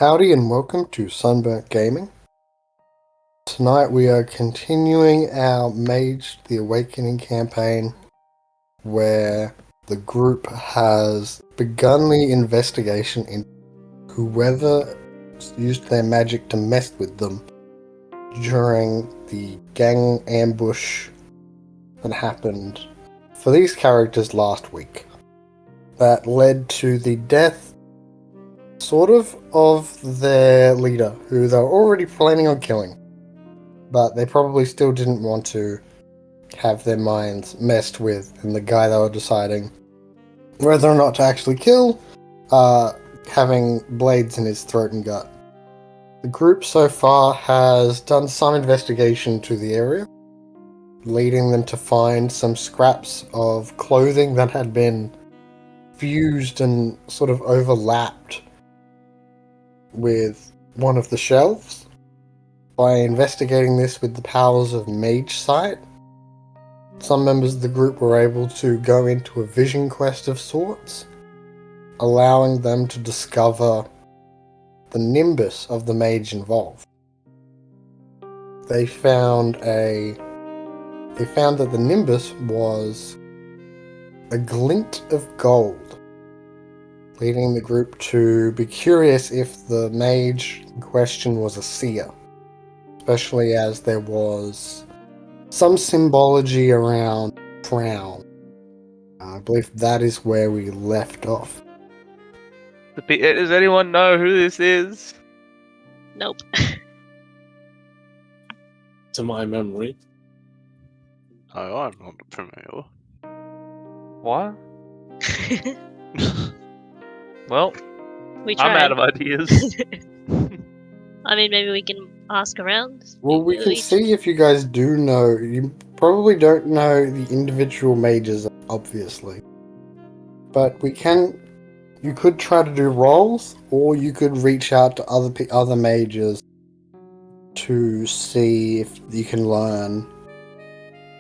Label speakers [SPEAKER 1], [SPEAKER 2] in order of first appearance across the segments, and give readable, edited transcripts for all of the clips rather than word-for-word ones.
[SPEAKER 1] Howdy and welcome to Sunburnt Gaming. Tonight we are continuing our Mage the Awakening campaign where the group has begun the investigation into whoever used their magic to mess with them during the gang ambush that happened for these characters last week. That led to the death of their leader, who they were already planning on killing. But they probably still didn't want to have their minds messed with, and the guy they were deciding whether or not to actually kill, having blades in his throat and gut. The group so far has done some investigation to the area, leading them to find some scraps of clothing that had been fused and sort of overlapped with one of the shelves. By investigating this with the powers of Mage Sight, some members of the group were able to go into a vision quest of sorts, allowing them to discover the nimbus of the mage involved. They found that the nimbus was a glint of gold, leading the group to be curious if the mage in question was a seer, especially as there was some symbology around crown. I believe that is where we left off.
[SPEAKER 2] Does anyone know who this is?
[SPEAKER 3] Nope.
[SPEAKER 4] To my memory.
[SPEAKER 5] Oh, I'm not familiar.
[SPEAKER 2] What? Well,
[SPEAKER 3] We
[SPEAKER 2] I'm
[SPEAKER 3] tried.
[SPEAKER 2] out of ideas.
[SPEAKER 3] I mean, maybe we can ask around.
[SPEAKER 1] Well, we can see if you guys do know. You probably don't know the individual mages, obviously. But you could try to do rolls, or you could reach out to other mages to see if you can learn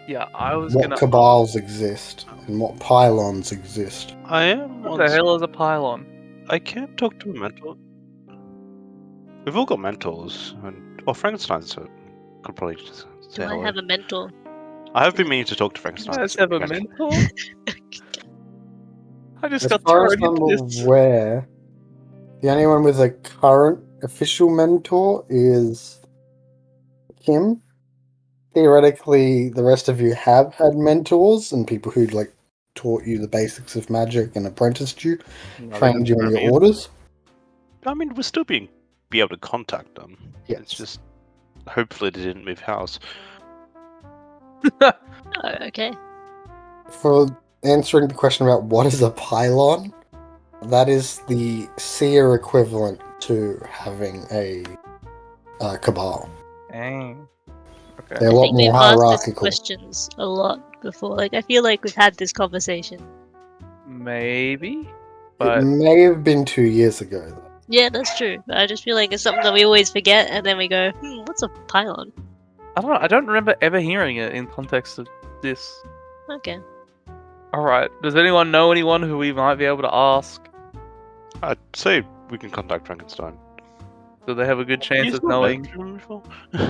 [SPEAKER 2] Yeah, I was
[SPEAKER 1] what
[SPEAKER 2] gonna.
[SPEAKER 1] cabals exist and what pylons exist.
[SPEAKER 5] I am.
[SPEAKER 2] What the hell is a pylon?
[SPEAKER 5] I can't talk to a mentor. We've all got mentors, Frankenstein's could probably just say
[SPEAKER 3] Do I
[SPEAKER 5] hello.
[SPEAKER 3] have a mentor?
[SPEAKER 5] I have been meaning to talk to
[SPEAKER 2] You
[SPEAKER 5] Frankenstein.
[SPEAKER 2] guys have a mentor? I just
[SPEAKER 1] As
[SPEAKER 2] got
[SPEAKER 1] far as
[SPEAKER 2] thrown
[SPEAKER 1] I'm
[SPEAKER 2] into this.
[SPEAKER 1] aware, the only one with a current official mentor is Kim. Theoretically, the rest of you have had mentors and people who taught you the basics of magic and apprenticed you, trained you in your orders.
[SPEAKER 5] I mean, we're still be able to contact them.
[SPEAKER 1] Yes.
[SPEAKER 5] It's just hopefully they didn't move house.
[SPEAKER 3] Oh, okay.
[SPEAKER 1] For answering the question about what is a pylon, that is the seer equivalent to having a cabal.
[SPEAKER 2] Dang. Okay.
[SPEAKER 1] They're a
[SPEAKER 3] I
[SPEAKER 1] lot
[SPEAKER 3] think we've
[SPEAKER 1] more
[SPEAKER 3] asked these
[SPEAKER 1] hierarchical.
[SPEAKER 3] questions a lot before. I feel like we've had this conversation.
[SPEAKER 2] Maybe,
[SPEAKER 1] It
[SPEAKER 2] but
[SPEAKER 1] may have been 2 years ago, though.
[SPEAKER 3] Yeah, that's true. But I just feel like it's something that we always forget, and then we go, what's a pylon?
[SPEAKER 2] I don't know. I don't remember ever hearing it in context of this.
[SPEAKER 3] Okay.
[SPEAKER 2] All right. Does anyone know anyone who we might be able to ask?
[SPEAKER 5] I'd say we can contact Frankenstein.
[SPEAKER 2] Do they have a good chance
[SPEAKER 5] He's
[SPEAKER 2] of
[SPEAKER 5] not
[SPEAKER 2] knowing?
[SPEAKER 5] met him before.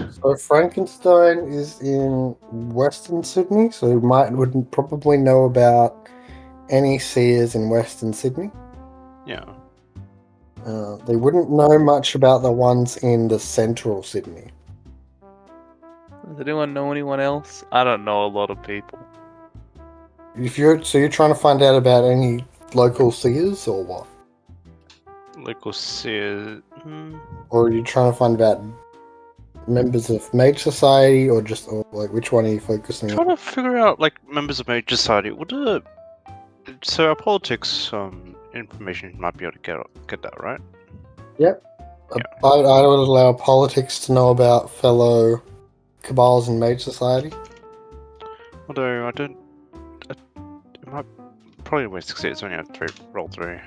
[SPEAKER 1] So Frankenstein is in Western Sydney, so you would probably know about any seers in Western Sydney.
[SPEAKER 5] Yeah.
[SPEAKER 1] They wouldn't know much about the ones in the Central Sydney.
[SPEAKER 2] Does anyone know anyone else? I don't know a lot of people.
[SPEAKER 1] You're trying to find out about any local seers or what?
[SPEAKER 5] Local seer.
[SPEAKER 1] Or are you trying to find about members of Mage Society, or which one are you focusing
[SPEAKER 5] Trying
[SPEAKER 1] on?
[SPEAKER 5] to figure out members of Mage Society. So our politics information might be able to get that right.
[SPEAKER 1] Yep.
[SPEAKER 5] Yeah.
[SPEAKER 1] I would allow politics to know about fellow cabals in Mage Society.
[SPEAKER 5] Although I don't. It might probably won't succeed. It's only roll 3.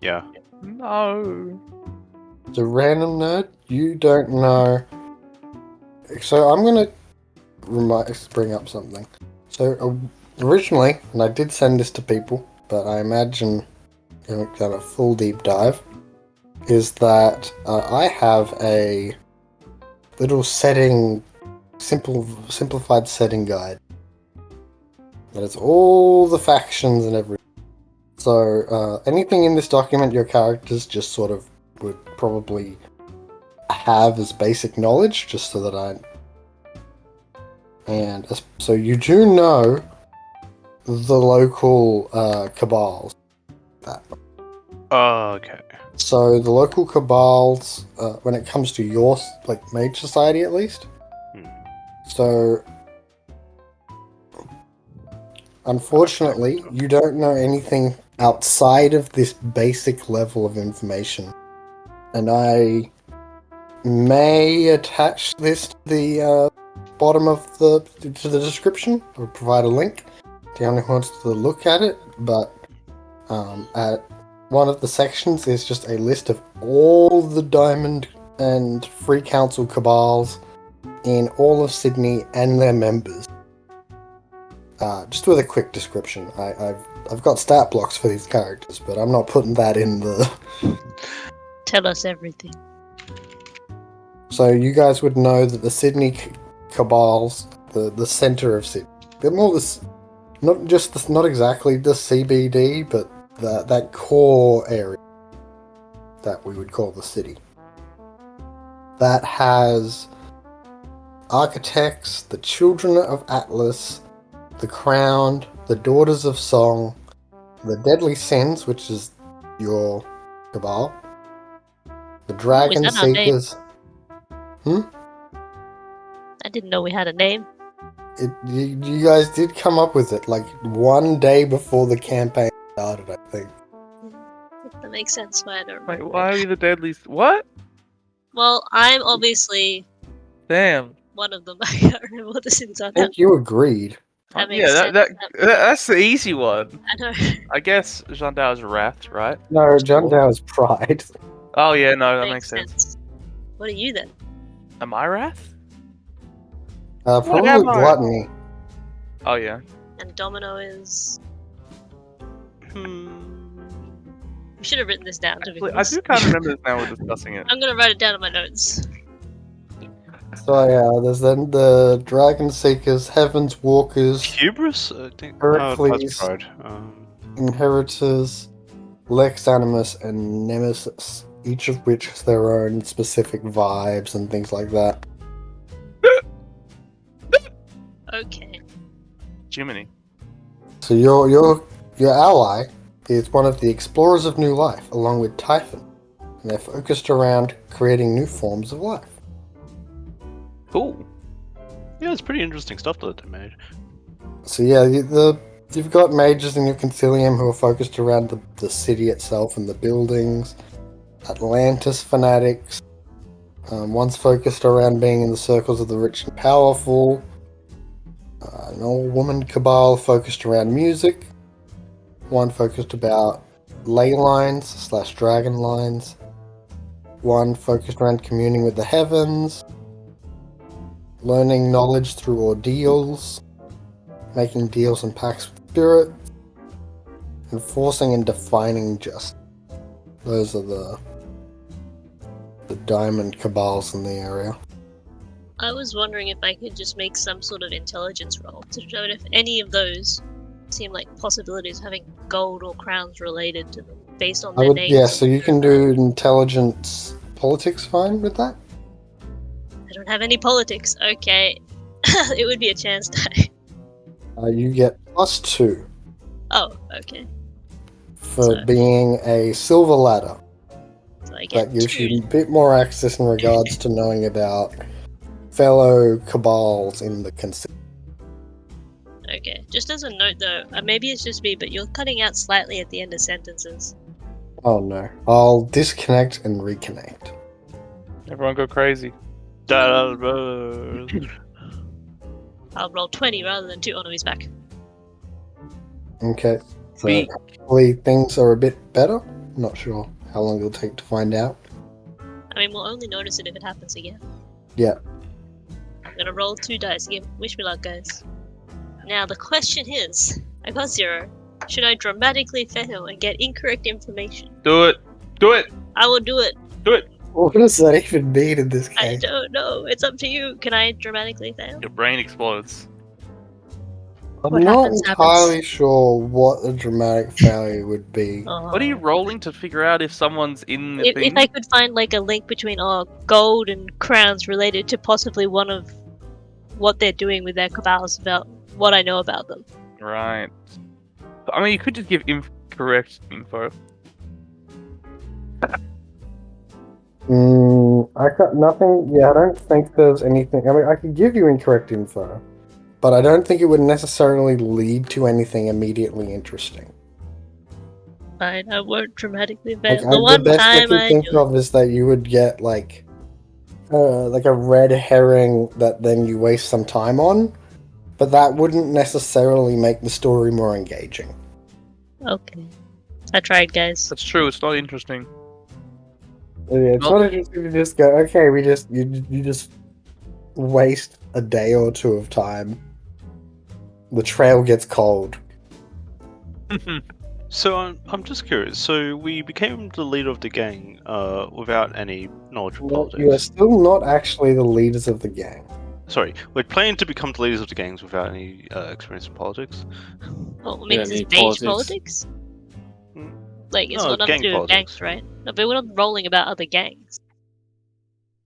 [SPEAKER 5] Yeah.
[SPEAKER 2] No.
[SPEAKER 1] The random nerd, you don't know. So I'm gonna bring up something. So originally, and I did send this to people, but I imagine you haven't done a full deep dive. is that I have a little simplified setting guide. That is all the factions and everything. So anything in this document your characters just sort of would probably have as basic knowledge, just so that so you do know the local cabals.
[SPEAKER 5] Oh, okay.
[SPEAKER 1] So the local cabals, when it comes to your mage society at least. So unfortunately, you don't know anything outside of this basic level of information, and I may attach this to the bottom of the description or provide a link to anyone who wants to look at it. But at one of the sections is just a list of all the Diamond and Free Council cabals in all of Sydney and their members. Just with a quick description. I've got stat blocks for these characters, but I'm not putting that in the.
[SPEAKER 3] Tell us everything.
[SPEAKER 1] So you guys would know that the Sydney cabals, the center of Sydney, they're more this, not exactly the CBD, but that core area that we would call the city. That has architects, the Children of Atlas, the Crowned, the Daughters of Song, the Deadly Sins, which is your cabal, the Dragon
[SPEAKER 3] Is that our name?
[SPEAKER 1] Seekers.
[SPEAKER 3] I didn't know we had a name.
[SPEAKER 1] You guys did come up with it like one day before the campaign started, I think.
[SPEAKER 3] That makes sense why I don't
[SPEAKER 2] Wait,
[SPEAKER 3] remember.
[SPEAKER 2] why are you the deadly? What?
[SPEAKER 3] Well, I'm obviously
[SPEAKER 2] Damn.
[SPEAKER 3] one of them. I can't remember what the sins are
[SPEAKER 1] I
[SPEAKER 3] now.
[SPEAKER 1] think you agreed.
[SPEAKER 3] That makes sense.
[SPEAKER 2] That's the easy one.
[SPEAKER 3] I know.
[SPEAKER 2] I guess Jandal's Wrath, right?
[SPEAKER 1] No, Jandal's Pride.
[SPEAKER 2] Oh yeah, no, that makes sense.
[SPEAKER 3] What are you then?
[SPEAKER 2] Am I Wrath?
[SPEAKER 1] Probably
[SPEAKER 2] am I?
[SPEAKER 1] Gluttony.
[SPEAKER 2] Oh yeah.
[SPEAKER 3] And Domino is. We should have written this down to be
[SPEAKER 2] Actually, I
[SPEAKER 3] honest.
[SPEAKER 2] do kind of remember this now we're discussing it.
[SPEAKER 3] I'm gonna write it down in my notes.
[SPEAKER 1] So yeah, there's then the Dragon Seekers, Heaven's Walkers,
[SPEAKER 5] Hubris? I think.
[SPEAKER 1] Heracles.
[SPEAKER 5] Oh, that's Pride.
[SPEAKER 1] Inheritors, Lex Animus, and Nemesis, each of which has their own specific vibes and things like that.
[SPEAKER 3] Okay.
[SPEAKER 2] Jiminy.
[SPEAKER 1] So your ally is one of the Explorers of New Life, along with Typhon, and they're focused around creating new forms of life.
[SPEAKER 2] Cool.
[SPEAKER 5] Yeah, it's pretty interesting stuff that they made.
[SPEAKER 1] So yeah, you've got mages in your Concilium who are focused around the city itself and the buildings. Atlantis fanatics. One's focused around being in the circles of the rich and powerful. An old woman cabal focused around music. One focused about ley lines / dragon lines. One focused around communing with the heavens. Learning knowledge through ordeals. Making deals and pacts with spirits. Enforcing and defining justice. Those are the diamond cabals in the area.
[SPEAKER 3] I was wondering if I could just make some sort of intelligence roll to determine if any of those seem like possibilities of having gold or crowns related to them based on their names.
[SPEAKER 1] Yeah, so you can do intelligence politics fine with that?
[SPEAKER 3] I don't have any politics. Okay. It would be a chance die.
[SPEAKER 1] You get +2
[SPEAKER 3] Oh, okay.
[SPEAKER 1] for
[SPEAKER 3] So-
[SPEAKER 1] being a silver ladder.
[SPEAKER 3] So I get
[SPEAKER 1] That gives
[SPEAKER 3] 2.
[SPEAKER 1] you a bit more access in regards to knowing about fellow cabals in the Concilium.
[SPEAKER 3] Okay. Just as a note though, maybe it's just me, but you're cutting out slightly at the end of sentences.
[SPEAKER 1] Oh no. I'll disconnect and reconnect.
[SPEAKER 2] Everyone go crazy.
[SPEAKER 3] I'll roll 20 rather than 2. Oh no, he's back.
[SPEAKER 1] Okay. So
[SPEAKER 2] Beat.
[SPEAKER 1] hopefully things are a bit better. Not sure how long it'll take to find out.
[SPEAKER 3] I mean, we'll only notice it if it happens again.
[SPEAKER 1] Yeah.
[SPEAKER 3] I'm gonna roll 2 dice again. Wish me luck, guys. Now, the question is, I got 0. Should I dramatically fail and get incorrect information?
[SPEAKER 2] Do it. Do it.
[SPEAKER 3] I will do it.
[SPEAKER 2] Do it.
[SPEAKER 1] What does that even mean in this
[SPEAKER 3] I
[SPEAKER 1] case?
[SPEAKER 3] don't know. It's up to you. Can I dramatically fail?
[SPEAKER 2] Your brain explodes.
[SPEAKER 1] I'm
[SPEAKER 3] What
[SPEAKER 1] not
[SPEAKER 3] happens,
[SPEAKER 1] entirely sure what a dramatic failure would be.
[SPEAKER 2] What are you
[SPEAKER 3] Oh.
[SPEAKER 2] rolling to figure out if someone's in the
[SPEAKER 3] If
[SPEAKER 2] thing?
[SPEAKER 3] I could find like a link between gold and crowns related to possibly one of what they're doing with their cabals about what I know about them.
[SPEAKER 2] Right. I mean, you could just give incorrect info.
[SPEAKER 1] I got nothing. Yeah, I don't think there's anything. I mean, I could give you incorrect info, but I don't think it would necessarily lead to anything immediately interesting.
[SPEAKER 3] Fine, I won't dramatically
[SPEAKER 1] Like,
[SPEAKER 3] fail. The
[SPEAKER 1] the
[SPEAKER 3] one
[SPEAKER 1] best I
[SPEAKER 3] time
[SPEAKER 1] can
[SPEAKER 3] I
[SPEAKER 1] think
[SPEAKER 3] do it.
[SPEAKER 1] of is that you would get like a red herring that then you waste some time on, but that wouldn't necessarily make the story more engaging.
[SPEAKER 3] Okay. I tried, guys.
[SPEAKER 2] That's true. It's not interesting.
[SPEAKER 1] Yeah, it's
[SPEAKER 2] Well-
[SPEAKER 1] not interesting to just go, okay, you just waste a day or two of time. The trail gets cold.
[SPEAKER 5] So I'm just curious. So we became the leader of the gang without any knowledge of
[SPEAKER 1] Well, you are
[SPEAKER 5] politics.
[SPEAKER 1] still not actually the leaders of the gang.
[SPEAKER 5] Sorry, we're planning to become the leaders of the gangs without any experience in politics.
[SPEAKER 3] Oh, I mean,
[SPEAKER 4] Yeah,
[SPEAKER 3] this is
[SPEAKER 4] need
[SPEAKER 3] mage
[SPEAKER 4] politics.
[SPEAKER 3] politics?
[SPEAKER 5] Hmm.
[SPEAKER 3] Like, it's
[SPEAKER 5] No,
[SPEAKER 3] got nothing
[SPEAKER 5] gang
[SPEAKER 3] to do with
[SPEAKER 5] politics.
[SPEAKER 3] gangs, right? No, but we're not rolling about other gangs.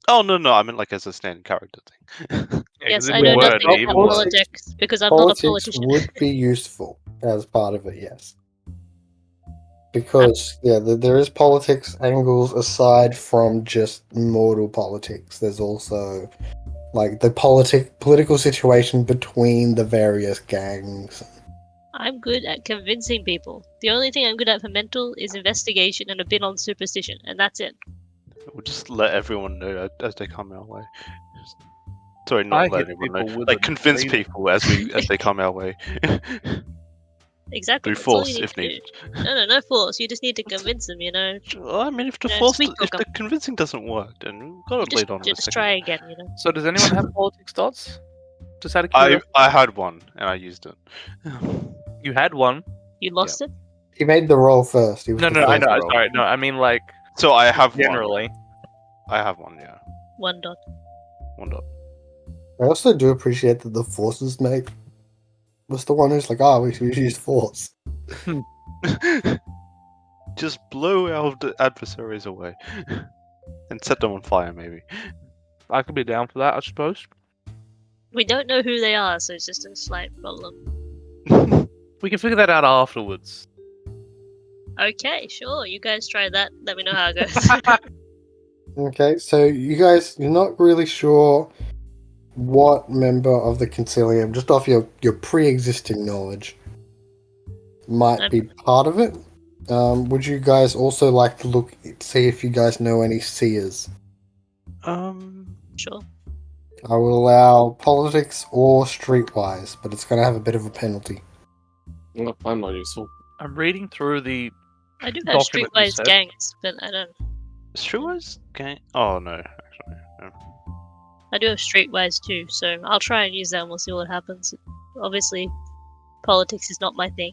[SPEAKER 5] Oh no, I meant like as a standard character thing.
[SPEAKER 2] Yeah,
[SPEAKER 3] Yes,
[SPEAKER 2] 'cause if
[SPEAKER 3] I
[SPEAKER 2] we
[SPEAKER 3] know
[SPEAKER 2] were,
[SPEAKER 3] nothing
[SPEAKER 2] it'd be
[SPEAKER 3] about
[SPEAKER 2] even worse.
[SPEAKER 3] politics because I'm not a
[SPEAKER 1] Politics
[SPEAKER 3] politician.
[SPEAKER 1] would be useful as part of it, yes. Because, yeah, there is politics angles aside from just mortal politics. There's also, like, the political situation between the various gangs.
[SPEAKER 3] I'm good at convincing people. The only thing I'm good at for mental is investigation and a bit on superstition, and that's it.
[SPEAKER 5] We'll just let everyone know as they come our way. Sorry,
[SPEAKER 2] I
[SPEAKER 5] not let
[SPEAKER 2] hit
[SPEAKER 5] anyone know.
[SPEAKER 2] people with
[SPEAKER 5] Like
[SPEAKER 2] a
[SPEAKER 5] convince
[SPEAKER 2] needle.
[SPEAKER 5] people as they come our way.
[SPEAKER 3] Exactly.
[SPEAKER 5] Through
[SPEAKER 3] That's all
[SPEAKER 5] force
[SPEAKER 3] you need
[SPEAKER 5] if
[SPEAKER 3] to do.
[SPEAKER 5] needed.
[SPEAKER 3] No force. You just need to convince them, you know.
[SPEAKER 5] Well, I mean, if the
[SPEAKER 3] Yeah,
[SPEAKER 5] force,
[SPEAKER 3] sweet
[SPEAKER 5] if
[SPEAKER 3] talk
[SPEAKER 5] the convincing doesn't work, then we've got to
[SPEAKER 3] Just,
[SPEAKER 5] lead on with a
[SPEAKER 3] just
[SPEAKER 5] second.
[SPEAKER 3] try again, you know.
[SPEAKER 2] So does anyone have politics dots? Just out of
[SPEAKER 5] I
[SPEAKER 2] curiosity.
[SPEAKER 5] had one and I used it.
[SPEAKER 2] You had one.
[SPEAKER 3] You lost it?
[SPEAKER 1] He made the roll first. He was
[SPEAKER 2] No,
[SPEAKER 1] the
[SPEAKER 2] no, I
[SPEAKER 1] first
[SPEAKER 2] know.
[SPEAKER 1] roll.
[SPEAKER 2] Sorry, no. I mean, like
[SPEAKER 5] So I have
[SPEAKER 2] generally.
[SPEAKER 5] one. I have one. Yeah,
[SPEAKER 3] 1 dot.
[SPEAKER 5] 1 dot.
[SPEAKER 1] I also do appreciate that the forces mate was the one who's like, we should use force.
[SPEAKER 5] Just blow our adversaries away and set them on fire, maybe.
[SPEAKER 2] I could be down for that, I suppose.
[SPEAKER 3] We don't know who they are, so it's just a slight problem.
[SPEAKER 2] We can figure that out afterwards.
[SPEAKER 3] Okay, sure. You guys try that. Let me know how it goes.
[SPEAKER 1] Okay, so you're not really sure what member of the Concilium, just off your pre-existing knowledge, might be part of it. Would you guys also like to see if you guys know any seers?
[SPEAKER 3] Sure.
[SPEAKER 1] I will allow politics or streetwise, but it's going to have a bit of a penalty.
[SPEAKER 4] No, I'm not useful.
[SPEAKER 2] I'm reading through the
[SPEAKER 3] I do have
[SPEAKER 2] document you
[SPEAKER 3] streetwise
[SPEAKER 2] said.
[SPEAKER 3] gangs, but I don't.
[SPEAKER 5] Streetwise gang? Oh no, actually. No.
[SPEAKER 3] I do have streetwise too, so I'll try and use that and we'll see what happens. Obviously, politics is not my thing.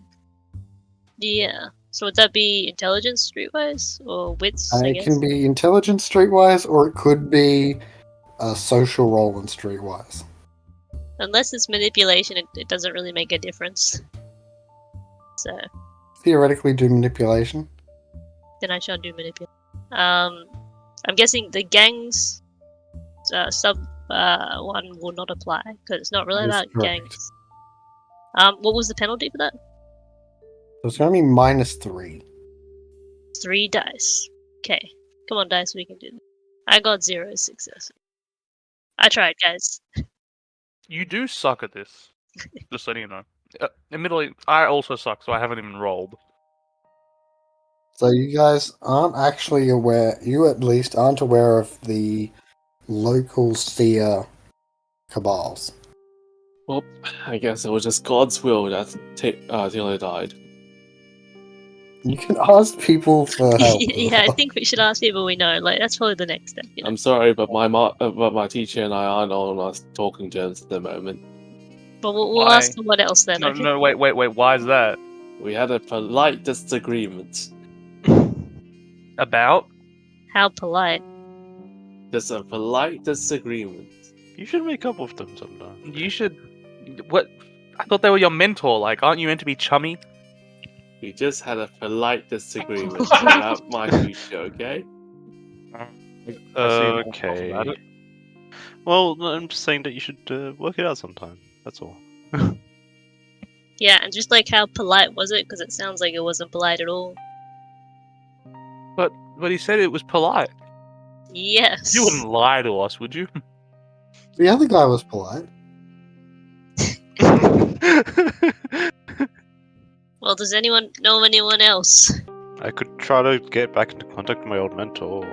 [SPEAKER 3] Yeah. So would that be intelligence streetwise or wits? I
[SPEAKER 1] It
[SPEAKER 3] guess.
[SPEAKER 1] can be intelligence streetwise, or it could be a social role in streetwise.
[SPEAKER 3] Unless it's manipulation, it doesn't really make a difference. So
[SPEAKER 1] Theoretically, do manipulation.
[SPEAKER 3] then I shall do manipulation. I'm guessing the gangs sub 1 will not apply because it's not really
[SPEAKER 1] That is
[SPEAKER 3] about
[SPEAKER 1] correct.
[SPEAKER 3] gangs. What was the penalty for that?
[SPEAKER 1] So it's going to be -3.
[SPEAKER 3] 3 dice. Okay, come on, dice, we can do this. I got 0 success. I tried, guys.
[SPEAKER 2] You do suck at this. Just letting you know. Admittedly, I also suck, so I haven't even rolled.
[SPEAKER 1] So you guys aren't actually aware, you at least aren't aware of the local seer cabals.
[SPEAKER 4] Well, I guess it was just God's will that Taylor died.
[SPEAKER 1] You can ask people for help.
[SPEAKER 3] Yeah, I think we should ask people we know. Like that's probably the next step. You know?
[SPEAKER 4] I'm sorry, but my teacher and I aren't on us talking terms at the moment.
[SPEAKER 3] But we'll
[SPEAKER 2] Why?
[SPEAKER 3] ask someone else then.
[SPEAKER 2] No,
[SPEAKER 3] Okay?
[SPEAKER 2] no, wait. Why is that?
[SPEAKER 4] We had a polite disagreement.
[SPEAKER 2] About?
[SPEAKER 3] How polite.
[SPEAKER 4] There's a polite disagreement.
[SPEAKER 5] You should make up with them sometime.
[SPEAKER 2] You should. What? I thought they were your mentor. Like, aren't you meant to be chummy?
[SPEAKER 4] We just had a polite disagreement about my future, okay?
[SPEAKER 2] I see no fault about
[SPEAKER 5] Okay.
[SPEAKER 2] it.
[SPEAKER 5] Well, no, I'm just saying that you should work it out sometime. That's all.
[SPEAKER 3] Yeah, and just like how polite was it? Because it sounds like it wasn't polite at all.
[SPEAKER 2] But he said it was polite.
[SPEAKER 3] Yes.
[SPEAKER 2] You wouldn't lie to us, would you?
[SPEAKER 1] The other guy was polite.
[SPEAKER 3] Well, does anyone know anyone else?
[SPEAKER 5] I could try to get back into contact with my old mentor.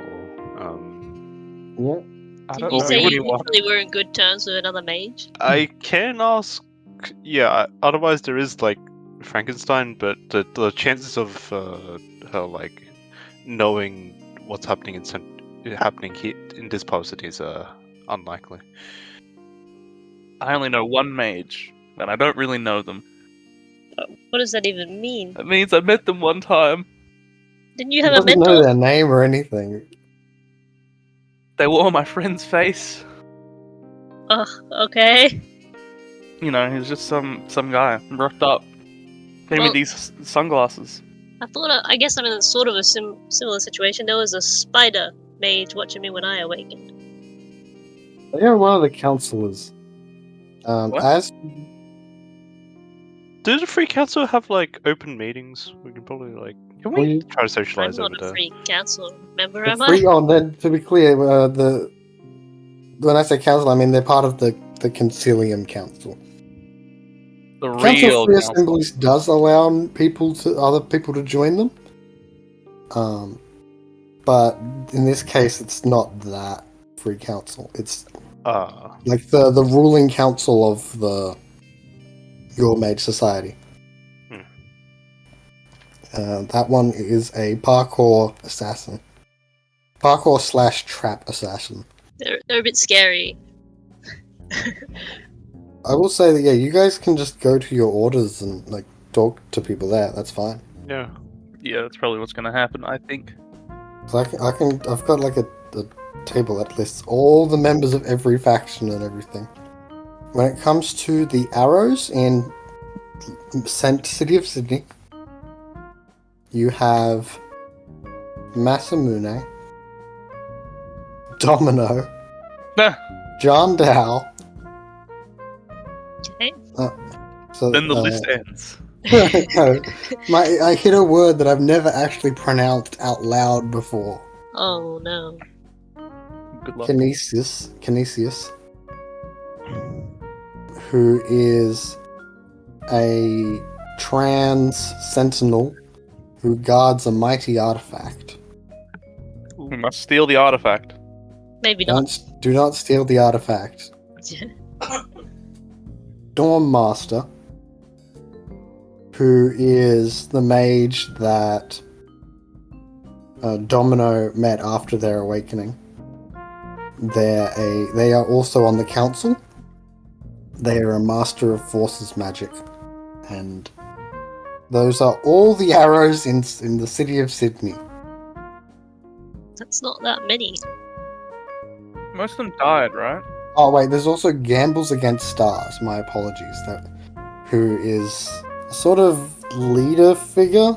[SPEAKER 1] Yeah.
[SPEAKER 2] I
[SPEAKER 3] Did
[SPEAKER 2] don't
[SPEAKER 3] you
[SPEAKER 2] know
[SPEAKER 3] say you
[SPEAKER 2] anyone.
[SPEAKER 3] literally were in good terms with another mage?
[SPEAKER 5] I can ask. Yeah. Otherwise, there is like Frankenstein, but the chances of her like knowing what's happening happening here in this part of the city is unlikely.
[SPEAKER 2] I only know one mage, and I don't really know them.
[SPEAKER 3] What does that even mean?
[SPEAKER 2] That means I met them one time.
[SPEAKER 3] Didn't you
[SPEAKER 1] He
[SPEAKER 3] have a
[SPEAKER 1] doesn't know
[SPEAKER 3] mentor?
[SPEAKER 1] their name or anything.
[SPEAKER 2] They wore my friend's face.
[SPEAKER 3] Oh, okay.
[SPEAKER 2] You know, he was just some guy, rocked up. Gave me
[SPEAKER 3] Well-
[SPEAKER 2] these sunglasses.
[SPEAKER 3] I thought, I guess I'm in sort of a similar situation. There was a spider mage watching me when I awakened.
[SPEAKER 1] They are one of the counselors.
[SPEAKER 2] What?
[SPEAKER 1] As
[SPEAKER 5] Does the Free Council have like open meetings? We can probably like
[SPEAKER 2] Can
[SPEAKER 1] we
[SPEAKER 2] we?
[SPEAKER 5] try to
[SPEAKER 3] I'm
[SPEAKER 5] socialize
[SPEAKER 3] not
[SPEAKER 5] over
[SPEAKER 3] a
[SPEAKER 5] there.
[SPEAKER 3] free council member,
[SPEAKER 1] the
[SPEAKER 3] am
[SPEAKER 1] free
[SPEAKER 3] I?
[SPEAKER 1] on then to be clear, when I say council, I mean they're part of the Concilium Council.
[SPEAKER 2] The
[SPEAKER 1] Council
[SPEAKER 2] real
[SPEAKER 1] Free
[SPEAKER 2] council.
[SPEAKER 1] Assemblies does allow other people to join them. But in this case, it's not that free council. It's like the ruling council of your mage society. That one is a parkour assassin. Parkour / trap assassin.
[SPEAKER 3] They're a bit scary.
[SPEAKER 1] I will say that you guys can just go to your orders and like talk to people there. That's fine.
[SPEAKER 5] Yeah.
[SPEAKER 2] Yeah, that's probably what's gonna happen. I think.
[SPEAKER 1] So I've got like a table that lists all the members of every faction and everything. When it comes to the arrows in City of Sydney, you have Masamune, Domino, John Dow.
[SPEAKER 3] Okay.
[SPEAKER 1] So
[SPEAKER 2] Then the list ends.
[SPEAKER 1] no, I hit a word that I've never actually pronounced out loud before.
[SPEAKER 3] Oh no.
[SPEAKER 2] Good luck.
[SPEAKER 1] Canisius, who is a trans sentinel who guards a mighty artifact.
[SPEAKER 2] We must steal the artifact.
[SPEAKER 3] Maybe not.
[SPEAKER 1] Do not steal the artifact. Dawnmaster, who is the mage that Domino met after their awakening. They are also on the council. They are a master of forces magic, and those are all the arrows in the city of Sydney.
[SPEAKER 3] That's not that many.
[SPEAKER 2] Most of them died, right?
[SPEAKER 1] Oh wait, there's also Gambles Against Stars. My apologies. Who is a sort of leader figure,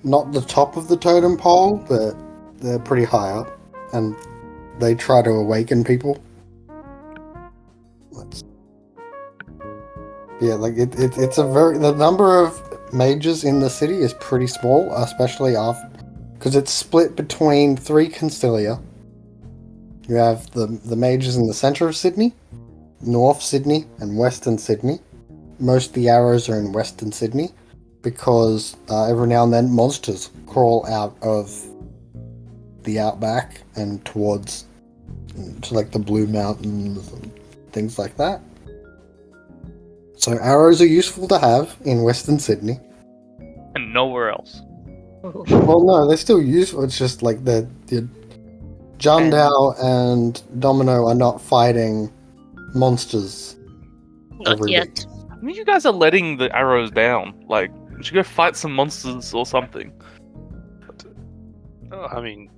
[SPEAKER 1] not the top of the totem pole, but they're pretty high up, and they try to awaken people. It's the number of mages in the city is pretty small, especially because it's split between 3 consilia. You have the mages in the centre of Sydney, North Sydney, and Western Sydney. Most of the arrows are in Western Sydney because every now and then monsters crawl out of the outback and towards to like the Blue Mountains and things like that. So arrows are useful to have in Western Sydney.
[SPEAKER 2] And nowhere else.
[SPEAKER 1] Well, no, they're still useful. It's just like the John Dow and Domino are not fighting monsters
[SPEAKER 3] Not
[SPEAKER 1] every
[SPEAKER 3] yet.
[SPEAKER 1] week.
[SPEAKER 2] I mean, you guys are letting the arrows down. Like, you should go fight some monsters or something.
[SPEAKER 5] I mean,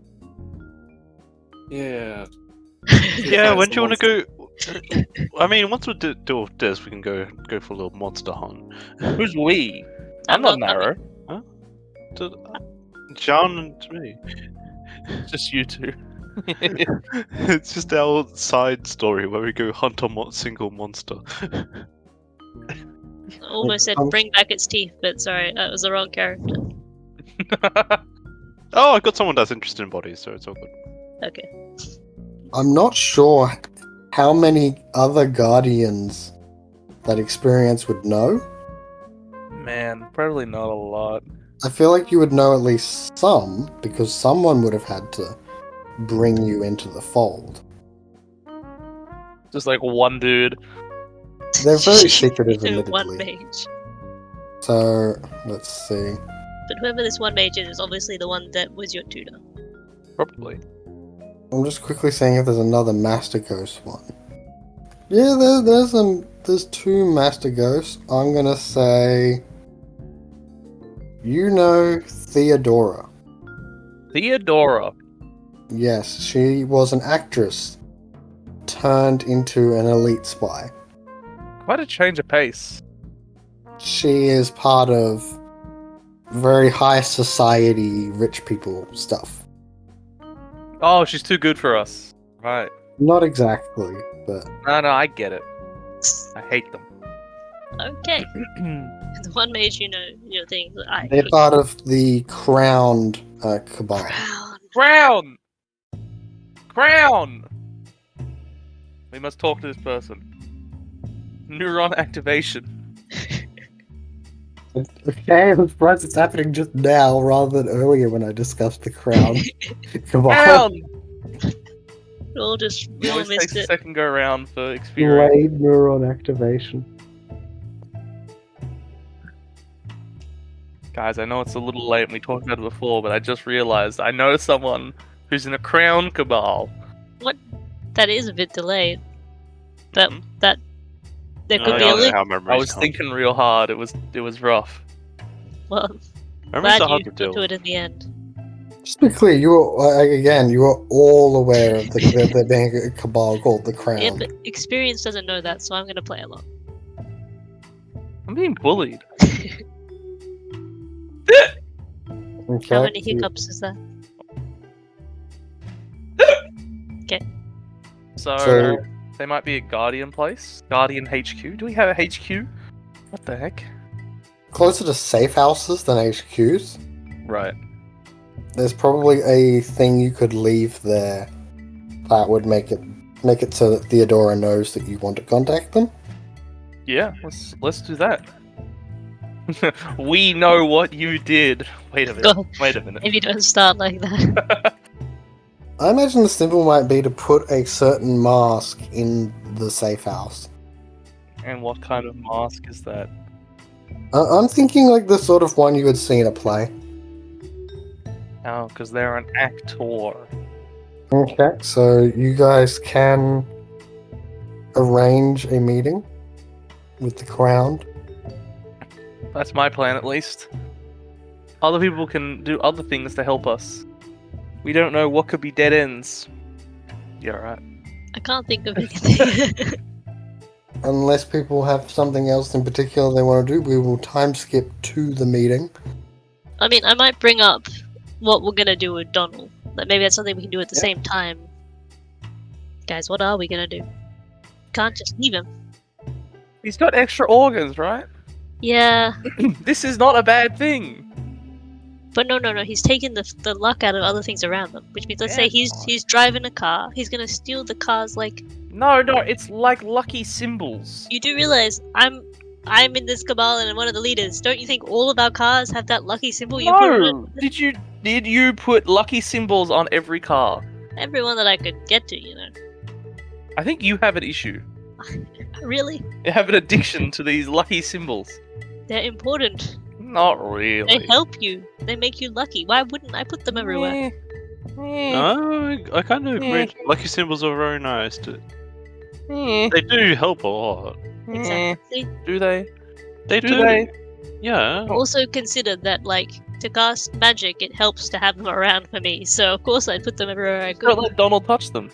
[SPEAKER 4] Yeah.
[SPEAKER 5] Yeah,
[SPEAKER 4] Find
[SPEAKER 5] when do you
[SPEAKER 4] some
[SPEAKER 5] want to go? I mean, once we do with this, we can go for a little monster hunt.
[SPEAKER 2] Who's we?
[SPEAKER 3] I'm
[SPEAKER 2] I'm not
[SPEAKER 3] not
[SPEAKER 2] Narrow.
[SPEAKER 5] John and me.
[SPEAKER 2] Just you two.
[SPEAKER 5] It's just our side story where we go hunt a single monster.
[SPEAKER 3] Almost said bring back its teeth, but sorry, that was the wrong character.
[SPEAKER 5] Oh, I got someone that's interested in bodies, so it's all good.
[SPEAKER 3] Okay.
[SPEAKER 1] I'm not sure how many other Guardians that experience would know.
[SPEAKER 2] Man, probably not a lot.
[SPEAKER 1] I feel like you would know at least some, because someone would have had to bring you into the fold.
[SPEAKER 2] Just like one dude.
[SPEAKER 1] They're very secretive,
[SPEAKER 3] You know, one
[SPEAKER 1] admittedly.
[SPEAKER 3] mage.
[SPEAKER 1] So, let's see.
[SPEAKER 3] But whoever this one mage is obviously the one that was your tutor.
[SPEAKER 2] Probably.
[SPEAKER 1] I'm just quickly seeing if there's another Master Ghost one. Yeah, there's two Master Ghosts. I'm gonna say, you know, Theodora.
[SPEAKER 2] Theodora.
[SPEAKER 1] Yes, she was an actress turned into an elite spy.
[SPEAKER 2] Quite a change of pace.
[SPEAKER 1] She is part of very high society, rich people stuff.
[SPEAKER 2] Oh, she's too good for us. Right.
[SPEAKER 1] Not exactly, but
[SPEAKER 2] No, I get it. I hate them.
[SPEAKER 3] Okay. The one mage you know your thing. I
[SPEAKER 1] they're
[SPEAKER 3] hate
[SPEAKER 1] part of the crowned cabal.
[SPEAKER 3] Crown.
[SPEAKER 2] Crown! We must talk to this person. Neuron activation.
[SPEAKER 1] Okay, I'm surprised it's happening just now rather than earlier when I discussed the crown cabal.
[SPEAKER 2] Crown!
[SPEAKER 3] We all
[SPEAKER 2] Always
[SPEAKER 3] missed
[SPEAKER 2] takes a
[SPEAKER 3] it.
[SPEAKER 2] second go around for experience.
[SPEAKER 1] Delayed neuron activation.
[SPEAKER 2] Guys, I know it's a little late and we talked about it before, but I just realized I know someone who's in a crown cabal.
[SPEAKER 3] That is a bit delayed. But
[SPEAKER 2] Mhm.
[SPEAKER 3] that there could
[SPEAKER 5] I
[SPEAKER 3] be a
[SPEAKER 5] don't know
[SPEAKER 3] link.
[SPEAKER 5] how memories
[SPEAKER 2] I was
[SPEAKER 5] come.
[SPEAKER 2] thinking real hard. It was rough.
[SPEAKER 3] Well,
[SPEAKER 5] Memories
[SPEAKER 3] glad
[SPEAKER 5] are hard
[SPEAKER 3] you
[SPEAKER 5] to
[SPEAKER 3] got
[SPEAKER 5] deal
[SPEAKER 3] to
[SPEAKER 5] with.
[SPEAKER 3] it in the end.
[SPEAKER 1] Just to be clear, you were all aware of there being a cabal called the Crown.
[SPEAKER 3] Yeah, but experience doesn't know that, so I'm gonna play along.
[SPEAKER 2] I'm being bullied.
[SPEAKER 1] Okay,
[SPEAKER 3] How many
[SPEAKER 1] so you-
[SPEAKER 3] hiccups is that?
[SPEAKER 2] So they might be a Guardian place. Guardian HQ. Do we have a HQ? What the heck?
[SPEAKER 1] closer to safe houses than HQs.
[SPEAKER 2] Right.
[SPEAKER 1] There's probably a thing you could leave there that would make it so that Theodora knows that you want to contact them.
[SPEAKER 2] Yeah, let's do that. We know what you did. Wait a minute.
[SPEAKER 3] God,
[SPEAKER 2] Wait a minute.
[SPEAKER 3] maybe don't start like that.
[SPEAKER 1] I imagine the symbol might be to put a certain mask in the safe house.
[SPEAKER 2] And what kind of mask is that?
[SPEAKER 1] I'm thinking like the sort of one you would see in a play.
[SPEAKER 2] Oh, because they're an actor.
[SPEAKER 1] Okay, so you guys can arrange a meeting with the Crown.
[SPEAKER 2] That's my plan, at least. Other people can do other things to help us. We don't know what could be dead ends. Yeah, right.
[SPEAKER 3] I can't think of anything.
[SPEAKER 1] Unless people have something else in particular they want to do, we will time skip to the meeting.
[SPEAKER 3] I mean, I might bring up what we're gonna do with Donald. Like maybe that's something we can do at the
[SPEAKER 1] Yeah.
[SPEAKER 3] same time. Guys, what are we gonna do? Can't just leave him.
[SPEAKER 2] He's got extra organs, right?
[SPEAKER 3] Yeah,
[SPEAKER 2] This is not a bad thing.
[SPEAKER 3] but no. He's taking the luck out of other things around them. Which means, let's say
[SPEAKER 2] Yeah,
[SPEAKER 3] he's driving a car. He's gonna steal the cars. Like,
[SPEAKER 2] No, it's like lucky symbols.
[SPEAKER 3] you do realize I'm in this cabal and I'm one of the leaders. Don't you think all of our cars have that lucky symbol? You put it
[SPEAKER 2] No! Did you put lucky symbols on every car?
[SPEAKER 3] on everyone that I could get to. You know,
[SPEAKER 2] I think you have an issue.
[SPEAKER 3] really,
[SPEAKER 2] You have an addiction to these lucky symbols.
[SPEAKER 3] they're important.
[SPEAKER 2] Not really.
[SPEAKER 3] They help you. They make you lucky. Why wouldn't I put them everywhere?
[SPEAKER 5] No, I kind of agree. Lucky symbols are very nice. They do help a lot.
[SPEAKER 3] Exactly. See?
[SPEAKER 2] Do they?
[SPEAKER 5] They
[SPEAKER 2] Do
[SPEAKER 5] do.
[SPEAKER 2] they?
[SPEAKER 5] Yeah.
[SPEAKER 3] Also consider that, like, to cast magic, it helps to have them around for me. So of course I'd put them everywhere I could.
[SPEAKER 2] Don't let Donald touch them.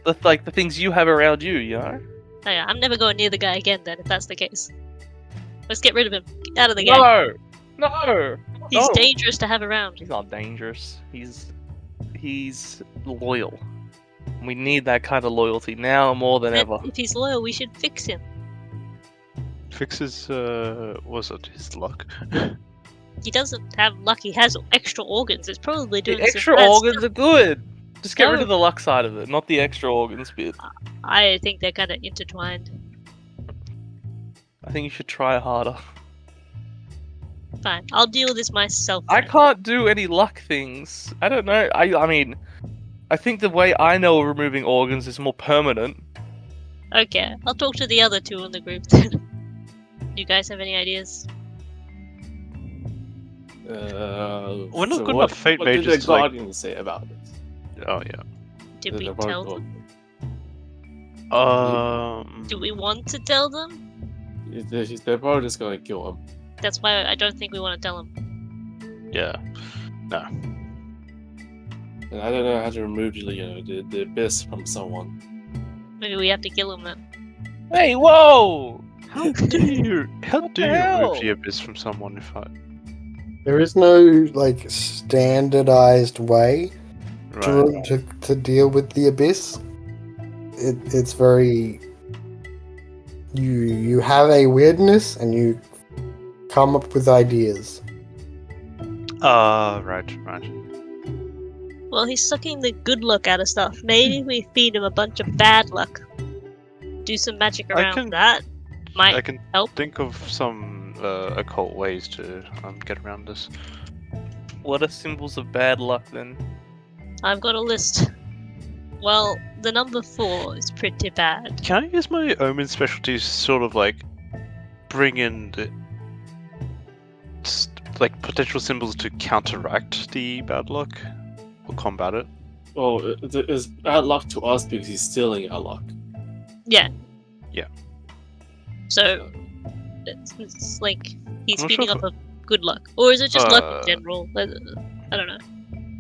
[SPEAKER 2] The things you have around you, you know?
[SPEAKER 3] Oh, yeah, I'm never going near the guy again then, if that's the case. Let's get rid of him. Get out of the game.
[SPEAKER 2] No!
[SPEAKER 3] He's
[SPEAKER 2] No!
[SPEAKER 3] dangerous to have around.
[SPEAKER 2] He's not dangerous. He's loyal. We need that kind of loyalty now more than
[SPEAKER 3] Then
[SPEAKER 2] ever.
[SPEAKER 3] if he's loyal, we should fix him.
[SPEAKER 5] Fix his was it his luck?
[SPEAKER 3] He doesn't have luck, he has extra organs. It's probably
[SPEAKER 2] The
[SPEAKER 3] doing some
[SPEAKER 2] extra
[SPEAKER 3] bad
[SPEAKER 2] organs
[SPEAKER 3] stuff.
[SPEAKER 2] are good. Just get rid
[SPEAKER 3] No.
[SPEAKER 2] of the luck side of it, not the extra organs bit.
[SPEAKER 3] I think they're kind of intertwined.
[SPEAKER 2] I think you should try harder.
[SPEAKER 3] Fine, I'll deal with this myself.
[SPEAKER 2] I
[SPEAKER 3] then.
[SPEAKER 2] can't do any luck things. I don't know. I mean, I think the way I know of removing organs is more permanent.
[SPEAKER 3] Okay, I'll talk to the other two in the group then. You guys have any ideas?
[SPEAKER 5] We're not
[SPEAKER 4] so
[SPEAKER 5] good
[SPEAKER 4] what,
[SPEAKER 5] enough fate
[SPEAKER 4] what did
[SPEAKER 5] mages
[SPEAKER 4] the
[SPEAKER 5] to, like-
[SPEAKER 4] Guardian say about it?
[SPEAKER 5] Oh yeah.
[SPEAKER 3] Did we
[SPEAKER 4] The
[SPEAKER 3] tell
[SPEAKER 4] Guardian-
[SPEAKER 3] them? Do we want to tell them?
[SPEAKER 4] They're probably just gonna kill him.
[SPEAKER 3] That's why I don't think we want to tell them.
[SPEAKER 5] Yeah. No.
[SPEAKER 4] And I don't know how to remove the abyss from someone.
[SPEAKER 3] Maybe we have to kill him then.
[SPEAKER 2] Hey, whoa!
[SPEAKER 5] How do you
[SPEAKER 2] the hell?
[SPEAKER 5] remove the abyss from someone if I
[SPEAKER 1] There is no like standardized way
[SPEAKER 5] right.
[SPEAKER 1] to deal with the abyss. It's very you have a weirdness and you come up with ideas.
[SPEAKER 5] Right.
[SPEAKER 3] Well, he's sucking the good luck out of stuff. Maybe we feed him a bunch of bad luck. Do some magic
[SPEAKER 5] I
[SPEAKER 3] around
[SPEAKER 5] can-
[SPEAKER 3] that. Might
[SPEAKER 5] I can
[SPEAKER 3] help.
[SPEAKER 5] think of some occult ways to get around this.
[SPEAKER 2] What are symbols of bad luck then?
[SPEAKER 3] I've got a list. Well, the number 4 is pretty bad.
[SPEAKER 5] Can I use my omen specialty to sort of like bring in the like potential symbols to counteract the bad luck or combat it?
[SPEAKER 4] Oh, it's bad luck to us because he's stealing our luck.
[SPEAKER 3] Yeah.
[SPEAKER 5] Yeah.
[SPEAKER 3] So, it's like he's
[SPEAKER 5] I'm not
[SPEAKER 3] feeding
[SPEAKER 5] sure
[SPEAKER 3] off of good luck. Or is it just luck
[SPEAKER 5] Uh,
[SPEAKER 3] in general? I don't know.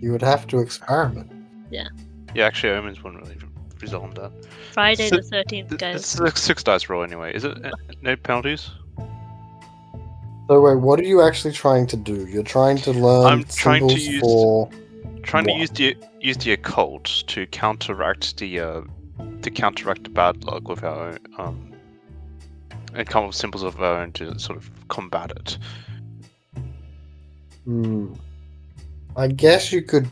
[SPEAKER 1] You would have to experiment.
[SPEAKER 5] Yeah, actually, omens wouldn't really result in that.
[SPEAKER 3] Friday
[SPEAKER 5] So-
[SPEAKER 3] the 13th, guys.
[SPEAKER 5] It's a 6 dice roll anyway. Is it no penalties?
[SPEAKER 1] So wait, what are you actually trying to do? You're trying to learn
[SPEAKER 5] I'm trying to
[SPEAKER 1] symbols
[SPEAKER 5] use-
[SPEAKER 1] for
[SPEAKER 5] Trying
[SPEAKER 1] What?
[SPEAKER 5] to use the occult to counteract the bad luck with our own, and come up with symbols of our own to sort of combat it.
[SPEAKER 1] I guess you could.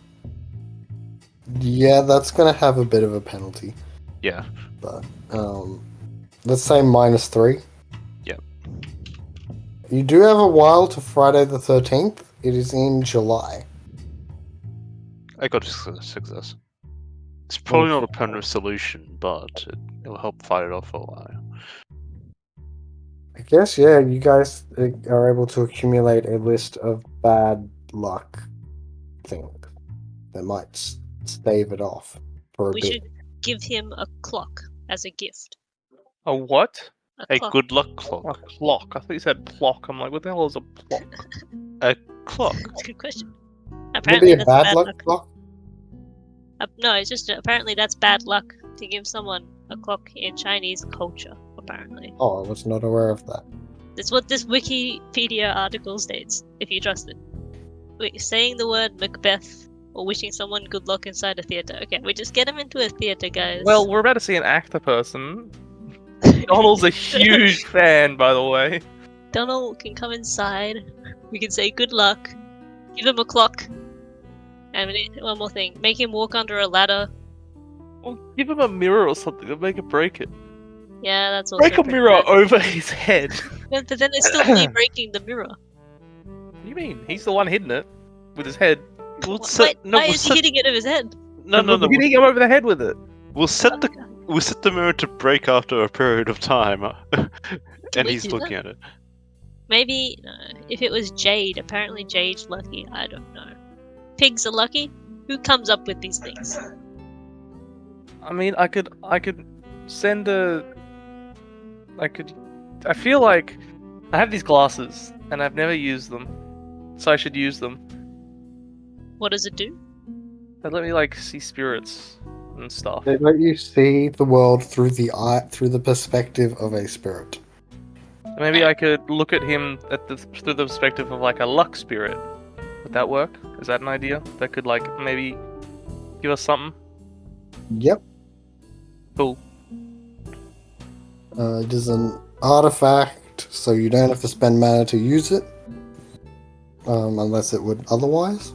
[SPEAKER 1] Yeah, that's gonna have a bit of a penalty.
[SPEAKER 5] Yeah.
[SPEAKER 1] But let's say -3.
[SPEAKER 5] Yep.
[SPEAKER 1] You do have a while to Friday the 13th. It is in July.
[SPEAKER 5] I got a success. It's probably not a permanent solution, but it'll help fight it off for a while.
[SPEAKER 1] I guess, yeah, you guys are able to accumulate a list of bad luck things that might stave it off for a
[SPEAKER 3] We
[SPEAKER 1] bit.
[SPEAKER 3] should give him a clock as a gift.
[SPEAKER 2] A what?
[SPEAKER 5] A
[SPEAKER 3] Clock.
[SPEAKER 5] good luck
[SPEAKER 2] A
[SPEAKER 5] clock.
[SPEAKER 2] clock. I thought you said plock. I'm like, what the hell is a plock?
[SPEAKER 5] A clock.
[SPEAKER 3] That's a good question.
[SPEAKER 1] Would it
[SPEAKER 3] Apparently
[SPEAKER 1] be a
[SPEAKER 3] that's
[SPEAKER 1] bad luck clock?
[SPEAKER 3] No, it's just apparently that's bad luck to give someone a clock in Chinese culture. Apparently,
[SPEAKER 1] Oh, I was not aware of that.
[SPEAKER 3] that's what this Wikipedia article states. If you trust it, saying the word Macbeth or wishing someone good luck inside a theater. Okay, we just get him into a theater, guys.
[SPEAKER 2] Well, we're about to see an actor person. Donald's a huge fan, by the way.
[SPEAKER 3] Donald can come inside. We can say good luck. Give him a clock. And we need one more thing. Make him walk under a ladder.
[SPEAKER 2] Or give him a mirror or something to make it break it.
[SPEAKER 3] Yeah, that's also
[SPEAKER 2] Break a
[SPEAKER 3] pretty
[SPEAKER 2] mirror
[SPEAKER 3] bad.
[SPEAKER 2] over his head.
[SPEAKER 3] But then it's still me breaking the mirror.
[SPEAKER 2] What do you mean? He's the one hitting it with his head.
[SPEAKER 5] We'll
[SPEAKER 3] Why,
[SPEAKER 5] set, no,
[SPEAKER 3] why
[SPEAKER 5] we'll
[SPEAKER 3] is he
[SPEAKER 5] set,
[SPEAKER 3] hitting it over his head?
[SPEAKER 5] no, no, no.
[SPEAKER 2] We're hitting him over the head with it.
[SPEAKER 5] We'll set the mirror to break after a period of time, and
[SPEAKER 3] we
[SPEAKER 5] he's
[SPEAKER 3] do
[SPEAKER 5] looking at it.
[SPEAKER 3] Maybe if it was Jade. Apparently Jade's lucky. I don't know. Pigs are lucky. Who comes up with these things?
[SPEAKER 2] I mean, I could send a. I feel like I have these glasses and I've never used them. So I should use them.
[SPEAKER 3] What does it do?
[SPEAKER 2] They let me like see spirits and stuff.
[SPEAKER 1] They let you see the world through the perspective of a spirit.
[SPEAKER 2] Maybe I could look at him through the perspective of like a luck spirit. Would that work? Is that an idea? That could like maybe give us something?
[SPEAKER 1] Yep.
[SPEAKER 2] Cool.
[SPEAKER 1] It is an artifact, so you don't have to spend mana to use it. Unless it would otherwise.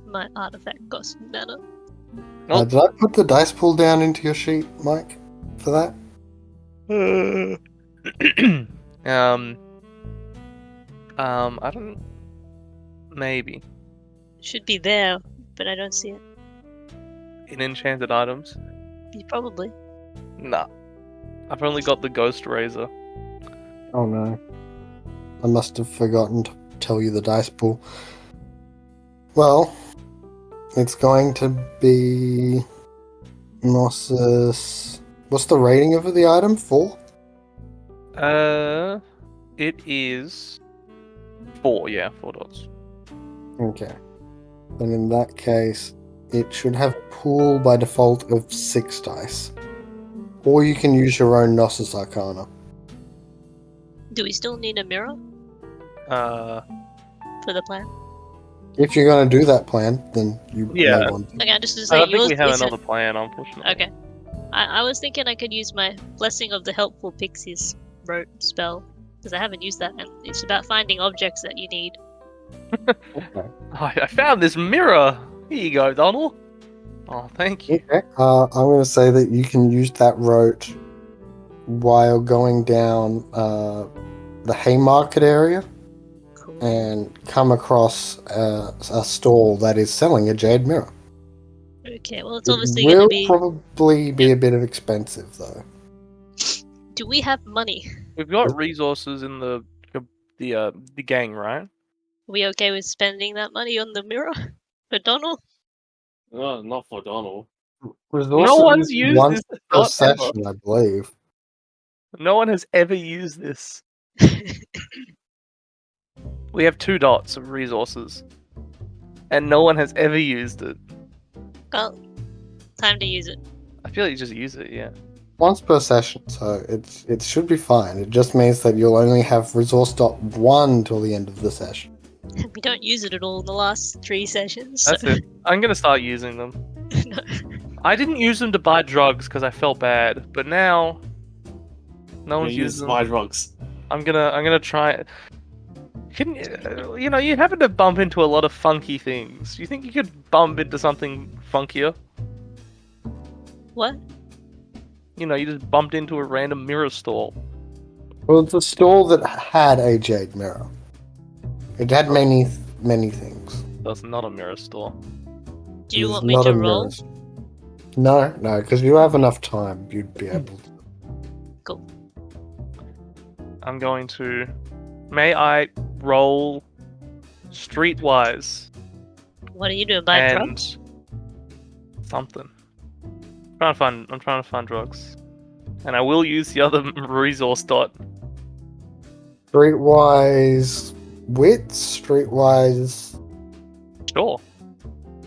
[SPEAKER 3] My artifact costs mana.
[SPEAKER 2] Nope.
[SPEAKER 1] Did I put the dice pool down into your sheet, Mike, for that?
[SPEAKER 2] I don't. Maybe
[SPEAKER 3] Should be there, but I don't see it.
[SPEAKER 2] in enchanted items.
[SPEAKER 3] Probably.
[SPEAKER 2] Nah, I've only got the ghost razor.
[SPEAKER 1] Oh no. I must have forgotten to tell you the dice pool. Well, it's going to be Gnosis. What's the rating of the item? 4?
[SPEAKER 2] It is 4. Yeah, 4 dots.
[SPEAKER 1] Okay. Then in that case, it should have pool by default of 6 dice. Or you can use your own Gnosis Arcana.
[SPEAKER 3] Do we still need a mirror for the plan?
[SPEAKER 1] If you're going to do that plan, then you
[SPEAKER 2] Yeah.
[SPEAKER 1] may want to.
[SPEAKER 3] Okay, just to
[SPEAKER 2] I
[SPEAKER 3] say
[SPEAKER 2] don't think
[SPEAKER 3] yours
[SPEAKER 2] we have
[SPEAKER 3] isn't-
[SPEAKER 2] another plan, unfortunately.
[SPEAKER 3] Okay. I was thinking I could use my Blessing of the Helpful Pixies rote spell, because I haven't used that, and it's about finding objects that you need.
[SPEAKER 1] Okay.
[SPEAKER 2] I found this mirror. Here you go, Donald. Oh, thank you.
[SPEAKER 1] Okay. I'm going to say that you can use that route while going down the Haymarket area
[SPEAKER 3] Cool.
[SPEAKER 1] and come across a stall that is selling a jade mirror.
[SPEAKER 3] Okay, well, it's
[SPEAKER 1] It
[SPEAKER 3] obviously
[SPEAKER 1] will
[SPEAKER 3] going to be...
[SPEAKER 1] probably be a bit of expensive, though.
[SPEAKER 3] Do we have money?
[SPEAKER 2] We've got resources in the gang, right?
[SPEAKER 3] Are we okay with spending that money on the mirror? For Donald?
[SPEAKER 4] No, not for Donald.
[SPEAKER 1] Resources
[SPEAKER 2] one's used
[SPEAKER 1] once
[SPEAKER 2] this
[SPEAKER 1] per
[SPEAKER 2] dot ever.
[SPEAKER 1] session, I believe.
[SPEAKER 2] No one has ever used this. We have 2 dots of resources, and no one has ever used it.
[SPEAKER 3] Well, time to use it.
[SPEAKER 2] I feel like you just use it, yeah.
[SPEAKER 1] Once per session, so it should be fine. It just means that you'll only have resource dot 1 till the end of the session.
[SPEAKER 3] We don't use it at all in the last 3 sessions. So...
[SPEAKER 2] That's it. I'm gonna start using them.
[SPEAKER 3] No.
[SPEAKER 2] I didn't use them to buy drugs because I felt bad, but now no one's
[SPEAKER 4] Use
[SPEAKER 2] using them.
[SPEAKER 4] my drugs.
[SPEAKER 2] I'm gonna try it. Can you happen to bump into a lot of funky things? Do you think you could bump into something funkier?
[SPEAKER 3] What?
[SPEAKER 2] You just bumped into a random mirror stall.
[SPEAKER 1] Well, it's a stall that had a jade mirror. It had many things.
[SPEAKER 2] That's not a mirror store.
[SPEAKER 3] Do you
[SPEAKER 1] It's
[SPEAKER 3] want me
[SPEAKER 1] not
[SPEAKER 3] to
[SPEAKER 1] a
[SPEAKER 3] roll?
[SPEAKER 1] mirror. No, because you have enough time. You'd be able to.
[SPEAKER 3] Cool.
[SPEAKER 2] I'm going to. May I roll streetwise
[SPEAKER 3] What are you doing? Buy
[SPEAKER 2] and
[SPEAKER 3] drugs?
[SPEAKER 2] something? I'm trying to find drugs, and I will use the other resource dot.
[SPEAKER 1] Streetwise wits, streetwise.
[SPEAKER 2] Sure.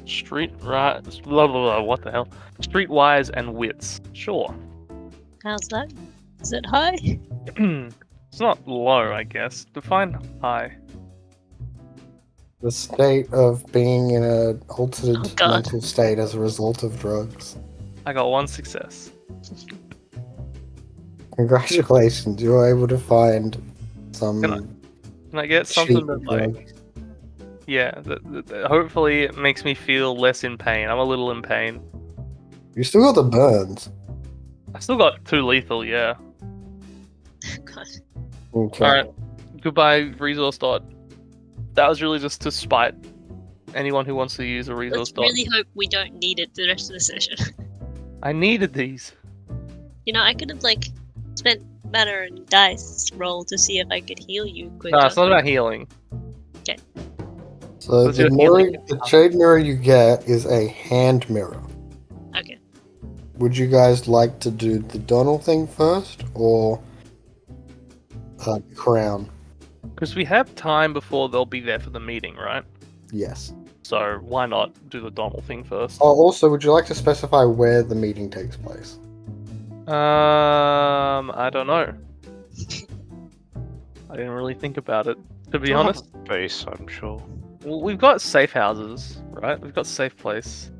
[SPEAKER 2] Streetwise, blah blah blah. What the hell? Streetwise and wits. Sure.
[SPEAKER 3] How's that? Is it high?
[SPEAKER 2] It's not low, I guess. Define high.
[SPEAKER 1] The state of being in an altered
[SPEAKER 3] Oh, God.
[SPEAKER 1] mental state as a result of drugs.
[SPEAKER 2] I got 1 success.
[SPEAKER 1] Congratulations, you were able to find some.
[SPEAKER 2] Can I get something
[SPEAKER 1] cheap
[SPEAKER 2] that like?
[SPEAKER 1] drugs.
[SPEAKER 2] Yeah. That hopefully it makes me feel less in pain. I'm a little in pain.
[SPEAKER 1] You still got the burns.
[SPEAKER 2] I still got 2 lethal. Yeah.
[SPEAKER 3] God.
[SPEAKER 1] Okay.
[SPEAKER 2] All right. Goodbye, resource dot. That was really just to spite anyone who wants to use a resource
[SPEAKER 3] Let's
[SPEAKER 2] dot.
[SPEAKER 3] really hope we don't need it the rest of the session.
[SPEAKER 2] I needed these.
[SPEAKER 3] I could have spent mana and dice roll to see if I could heal you quicker.
[SPEAKER 2] No, it's not about healing.
[SPEAKER 1] So
[SPEAKER 2] What's
[SPEAKER 1] the
[SPEAKER 2] your
[SPEAKER 1] mirror,
[SPEAKER 2] healing?
[SPEAKER 1] the jade mirror you get is a hand mirror.
[SPEAKER 3] Okay.
[SPEAKER 1] Would you guys like to do the Donald thing first, or crown?
[SPEAKER 2] Because we have time before they'll be there for the meeting, right?
[SPEAKER 1] Yes.
[SPEAKER 2] So why not do the Donald thing first?
[SPEAKER 1] Oh, also, would you like to specify where the meeting takes place?
[SPEAKER 2] I don't know. I didn't really think about it, to be honest.
[SPEAKER 5] Base, I'm sure.
[SPEAKER 2] Well, we've got safe houses, right? We've got safe place.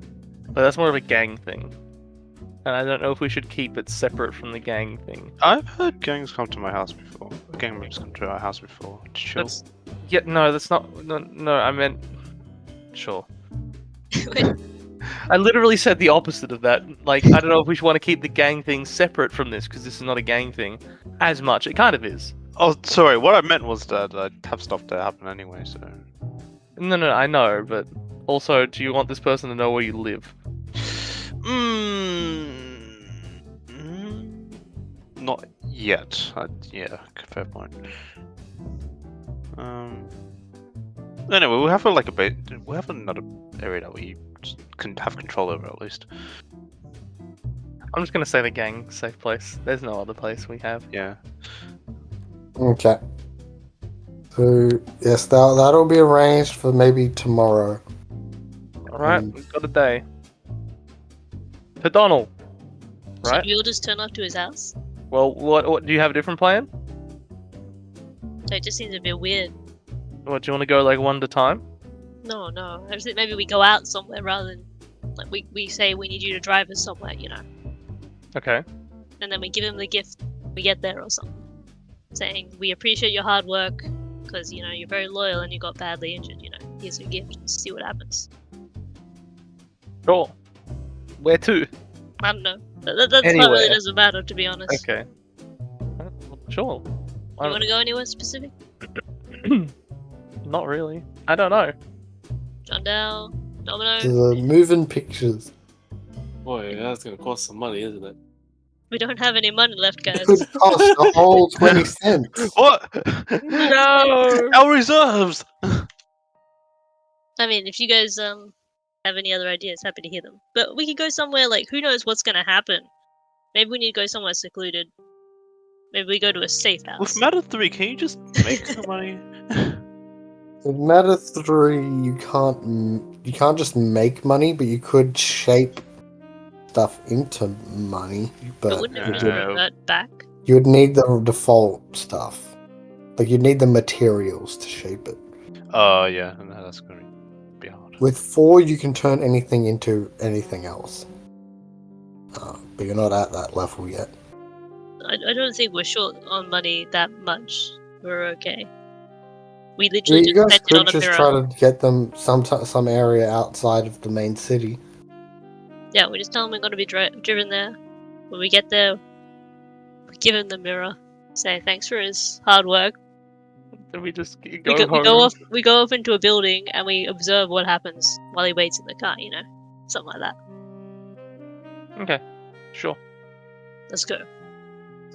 [SPEAKER 2] But that's more of a gang thing. And I don't know if we should keep it separate from the gang thing.
[SPEAKER 5] I've heard gangs come to my house before. Gang members come to our house before. To chill.
[SPEAKER 2] That's... Yeah, no, that's not... No, I meant... Sure. I literally said the opposite of that. Like, I don't know if we should want to keep the gang thing separate from this, because this is not a gang thing. As much. It kind of is.
[SPEAKER 5] Oh, sorry. What I meant was that I'd have stuff to happen anyway, so...
[SPEAKER 2] No, I know, but... Also, do you want this person to know where you live?
[SPEAKER 5] Not yet. Yeah, fair point. Anyway, we have like a bit. We have another area that we can have control over at least.
[SPEAKER 2] I'm just gonna say the gang safe place. There's no other place we have.
[SPEAKER 5] Yeah.
[SPEAKER 1] Okay. So, yes, that'll be arranged for maybe tomorrow.
[SPEAKER 2] Alright, we've got a day. To Donald! Right?
[SPEAKER 3] So you'll just turn up to his house?
[SPEAKER 2] Well, what do you have a different plan?
[SPEAKER 3] So it just seems a bit weird.
[SPEAKER 2] What, do you want to go like one at a time?
[SPEAKER 3] No. I just think maybe we go out somewhere rather than like we say we need you to drive us somewhere, you know.
[SPEAKER 2] Okay.
[SPEAKER 3] And then we give him the gift when we get there or something. Saying we appreciate your hard work because you know you're very loyal and you got badly injured, you know. Here's your gift. See what happens.
[SPEAKER 2] Sure. Where to?
[SPEAKER 3] I don't know. That's not
[SPEAKER 2] Anywhere.
[SPEAKER 3] really doesn't matter to be honest.
[SPEAKER 2] Okay. Sure.
[SPEAKER 3] You want to go anywhere specific?
[SPEAKER 2] Not really. I don't know.
[SPEAKER 3] John Dow, Domino.
[SPEAKER 1] The moving pictures.
[SPEAKER 4] Boy, that's gonna cost some money, isn't it?
[SPEAKER 3] We don't have any money left, guys.
[SPEAKER 1] It could cost a whole 20 cents.
[SPEAKER 5] What?
[SPEAKER 2] No!
[SPEAKER 5] Our reserves.
[SPEAKER 3] I mean, if you guys have any other ideas, happy to hear them. But we could go somewhere like who knows what's gonna happen. Maybe we need to go somewhere secluded. Maybe we go to a safe house.
[SPEAKER 5] With Matter 3, can you just make some money?
[SPEAKER 1] With Matter 3, you can't just make money, but you could shape stuff into money.
[SPEAKER 3] But wouldn't it just
[SPEAKER 5] Yeah.
[SPEAKER 3] revert back?
[SPEAKER 1] You would need the default stuff. Like, you'd need the materials to shape it.
[SPEAKER 5] Oh, yeah, no, that's gonna be hard.
[SPEAKER 1] With 4, you can turn anything into anything else. But you're not at that level yet.
[SPEAKER 3] I don't think we're short on money that much. We're okay. We
[SPEAKER 1] Yeah,
[SPEAKER 3] literally
[SPEAKER 1] you
[SPEAKER 3] just
[SPEAKER 1] guys
[SPEAKER 3] spent it on
[SPEAKER 1] could
[SPEAKER 3] a
[SPEAKER 1] just
[SPEAKER 3] mirror.
[SPEAKER 1] try to get them some area outside of the main city.
[SPEAKER 3] Yeah, we just tell him we're going to be driven there. When we get there, we give him the mirror. Say thanks for his hard work.
[SPEAKER 2] Then we just
[SPEAKER 3] We
[SPEAKER 2] go
[SPEAKER 3] go,
[SPEAKER 2] home.
[SPEAKER 3] we go off into a building and we observe what happens while he waits in the car. You know, something like that.
[SPEAKER 2] Okay. Sure.
[SPEAKER 3] Let's go.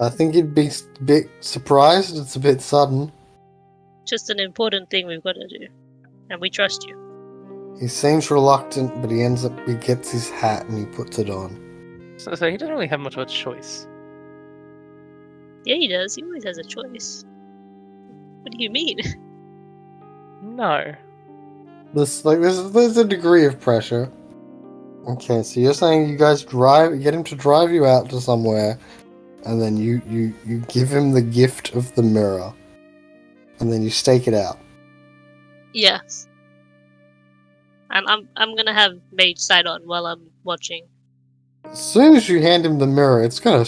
[SPEAKER 1] I think you'd be a bit surprised. It's a bit sudden.
[SPEAKER 3] Just an important thing we've got to do, and we trust you.
[SPEAKER 1] He seems reluctant, but he gets his hat and he puts it on.
[SPEAKER 2] So he doesn't really have much of a choice.
[SPEAKER 3] Yeah, he does. He always has a choice. What do you mean?
[SPEAKER 2] No.
[SPEAKER 1] There's a degree of pressure. Okay, so you're saying you guys get him to drive you out to somewhere, and then you give him the gift of the mirror, and then you stake it out.
[SPEAKER 3] Yes. I'm gonna have Mage sight on while I'm watching.
[SPEAKER 1] As soon as you hand him the mirror, it's gonna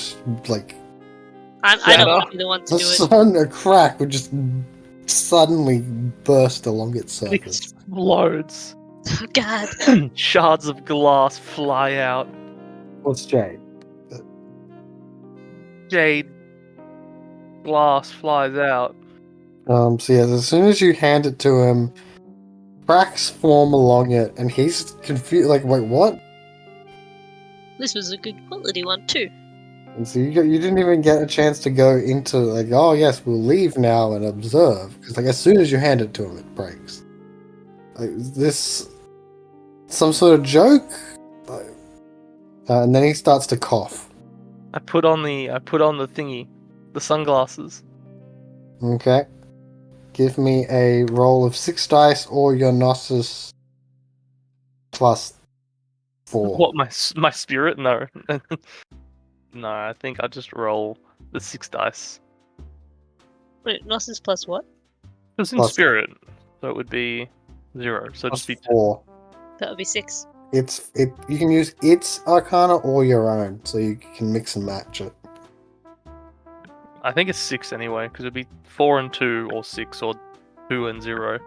[SPEAKER 3] I don't
[SPEAKER 2] Shatter.
[SPEAKER 3] want to be the one to do it.
[SPEAKER 1] a crack would just suddenly burst along its
[SPEAKER 2] It
[SPEAKER 1] surface.
[SPEAKER 2] explodes.
[SPEAKER 3] Oh God.
[SPEAKER 2] Shards of glass fly out.
[SPEAKER 1] What's Jade?
[SPEAKER 2] Jade glass flies out.
[SPEAKER 1] So yeah, as soon as you hand it to him, cracks form along it, and he's confused. Like, wait, what?
[SPEAKER 3] This was a good quality one too.
[SPEAKER 1] And so you didn't even get a chance to go into like, oh yes, we'll leave now and observe, because like as soon as you hand it to him, it breaks. Like, is this some sort of joke? Like, and then he starts to cough.
[SPEAKER 2] I put on the thingy, the sunglasses.
[SPEAKER 1] Okay. give me a roll of 6 dice or your Gnosis plus 4.
[SPEAKER 2] What, my spirit? No. No, I think I'll just roll the 6 dice.
[SPEAKER 3] Wait, Gnosis plus what?
[SPEAKER 2] It's in
[SPEAKER 1] Plus-
[SPEAKER 2] spirit, so it would be 0. So
[SPEAKER 1] Plus
[SPEAKER 2] just be
[SPEAKER 1] 4.
[SPEAKER 3] That would be 6.
[SPEAKER 1] You can use its Arcana or your own, so you can mix and match it.
[SPEAKER 2] I think it's 6 anyway, because it'd be 4 and 2, or 6, or 2 and 0.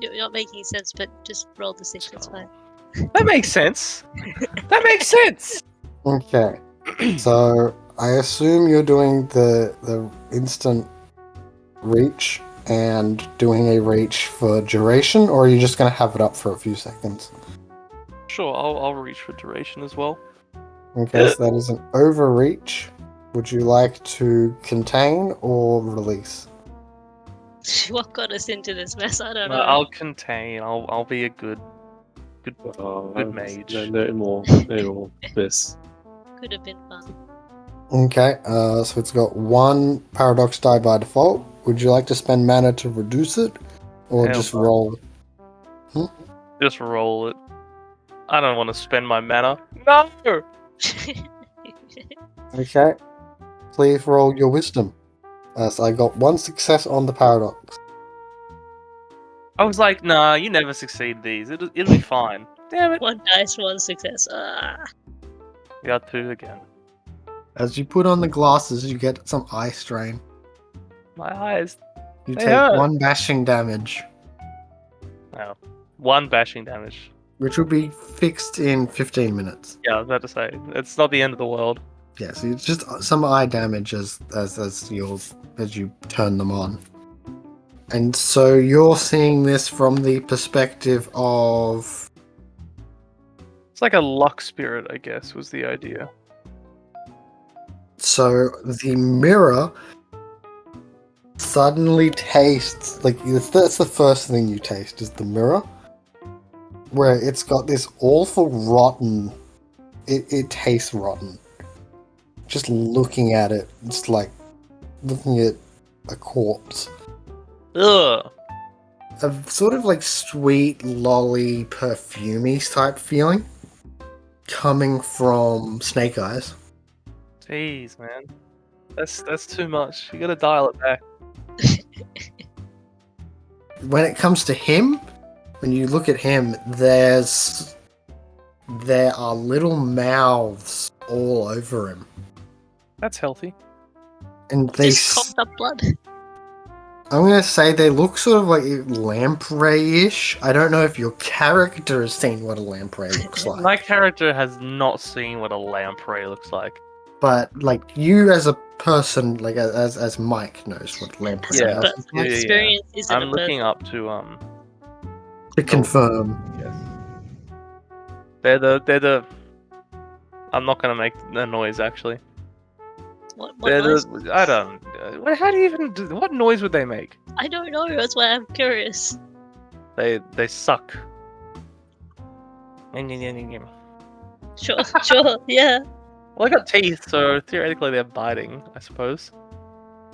[SPEAKER 3] You're not making sense, but just roll the 6, that's fine.
[SPEAKER 2] That makes sense. That makes sense.
[SPEAKER 1] Okay. So I assume you're doing the instant reach and doing a reach for duration, or are you just going to have it up for a few seconds?
[SPEAKER 2] Sure, I'll reach for duration as well.
[SPEAKER 1] Okay, so that is an overreach. Would you like to contain or release?
[SPEAKER 3] What got us into this mess? I don't know.
[SPEAKER 2] I'll contain. I'll be a good
[SPEAKER 4] Good
[SPEAKER 2] mage.
[SPEAKER 4] No more this.
[SPEAKER 3] Could have been fun.
[SPEAKER 1] Okay, so it's got 1 paradox die by default. Would you like to spend mana to reduce it, or
[SPEAKER 2] Hell
[SPEAKER 1] just
[SPEAKER 2] no.
[SPEAKER 1] roll?
[SPEAKER 2] Just roll it. I don't want to spend my mana. No!
[SPEAKER 1] Okay, please roll your wisdom. So I got 1 success on the paradox.
[SPEAKER 2] I was like, nah, you never succeed these. It'll be fine. Damn it.
[SPEAKER 3] 1 dice, 1 success.
[SPEAKER 2] We got 2 again.
[SPEAKER 1] As you put on the glasses, you get some eye strain.
[SPEAKER 2] My eyes.
[SPEAKER 1] You
[SPEAKER 2] They
[SPEAKER 1] take
[SPEAKER 2] hurt.
[SPEAKER 1] 1 bashing damage,
[SPEAKER 2] No. 1 bashing damage.
[SPEAKER 1] which will be fixed in 15 minutes.
[SPEAKER 2] Yeah, I was about to say. It's not the end of the world.
[SPEAKER 1] Yeah, so it's just some eye damage as you turn them on. And so you're seeing this from the perspective of...
[SPEAKER 2] It's like a luck spirit, I guess, was the idea.
[SPEAKER 1] So the mirror suddenly tastes like that's the first thing you taste is the mirror, where it's got this awful rotten. It tastes rotten. Just looking at it, it's like looking at a corpse.
[SPEAKER 2] Ugh.
[SPEAKER 1] A sort of like sweet lolly perfumey type feeling coming from Snake Eyes.
[SPEAKER 2] Jeez, man. That's too much. You gotta dial it back.
[SPEAKER 1] When it comes to him, when you look at him, there are little mouths all over him,
[SPEAKER 2] That's healthy.
[SPEAKER 1] and they.
[SPEAKER 3] Just coughed up blood.
[SPEAKER 1] I'm gonna say they look sort of like lamprey-ish. I don't know if your character has seen what a lamprey looks like,
[SPEAKER 2] My character has not seen what a lamprey looks like.
[SPEAKER 1] but like you as a person, like as Mike knows what a lamprey
[SPEAKER 2] Yeah.
[SPEAKER 1] looks
[SPEAKER 3] But
[SPEAKER 1] like.
[SPEAKER 2] yeah.
[SPEAKER 3] experience isn't
[SPEAKER 2] I'm
[SPEAKER 3] a
[SPEAKER 2] looking up to
[SPEAKER 1] To confirm,
[SPEAKER 2] Yes. They're the. I'm not gonna make a noise actually.
[SPEAKER 3] What
[SPEAKER 2] They're
[SPEAKER 3] noise?
[SPEAKER 2] I don't. How do you even do? What noise would they make?
[SPEAKER 3] I don't know, that's why I'm curious.
[SPEAKER 2] They suck.
[SPEAKER 3] Sure, sure, yeah.
[SPEAKER 2] Well, they got teeth, so theoretically they're biting, I suppose.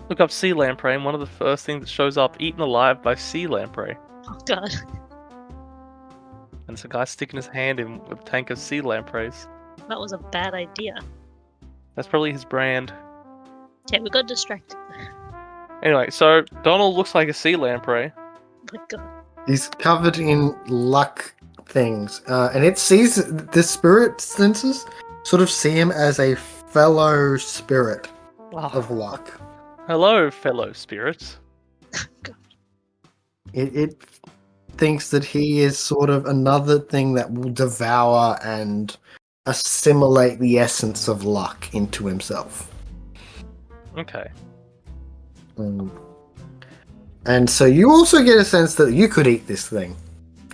[SPEAKER 2] Look up sea lamprey, and one of the first things that shows up, eaten alive by sea lamprey.
[SPEAKER 3] Oh god.
[SPEAKER 2] And it's a guy sticking his hand in a tank of sea lampreys.
[SPEAKER 3] That was a bad idea.
[SPEAKER 2] That's probably his brand.
[SPEAKER 3] Yeah, we got distracted.
[SPEAKER 2] Anyway, so Donald looks like a sea lamprey.
[SPEAKER 3] Oh my god.
[SPEAKER 1] he's covered in luck things, and it sees the spirit senses sort of see him as a fellow spirit of luck.
[SPEAKER 2] Hello, fellow spirits.
[SPEAKER 1] It thinks that he is sort of another thing that will devour and assimilate the essence of luck into himself.
[SPEAKER 2] Okay.
[SPEAKER 1] And so you also get a sense that you could eat this thing,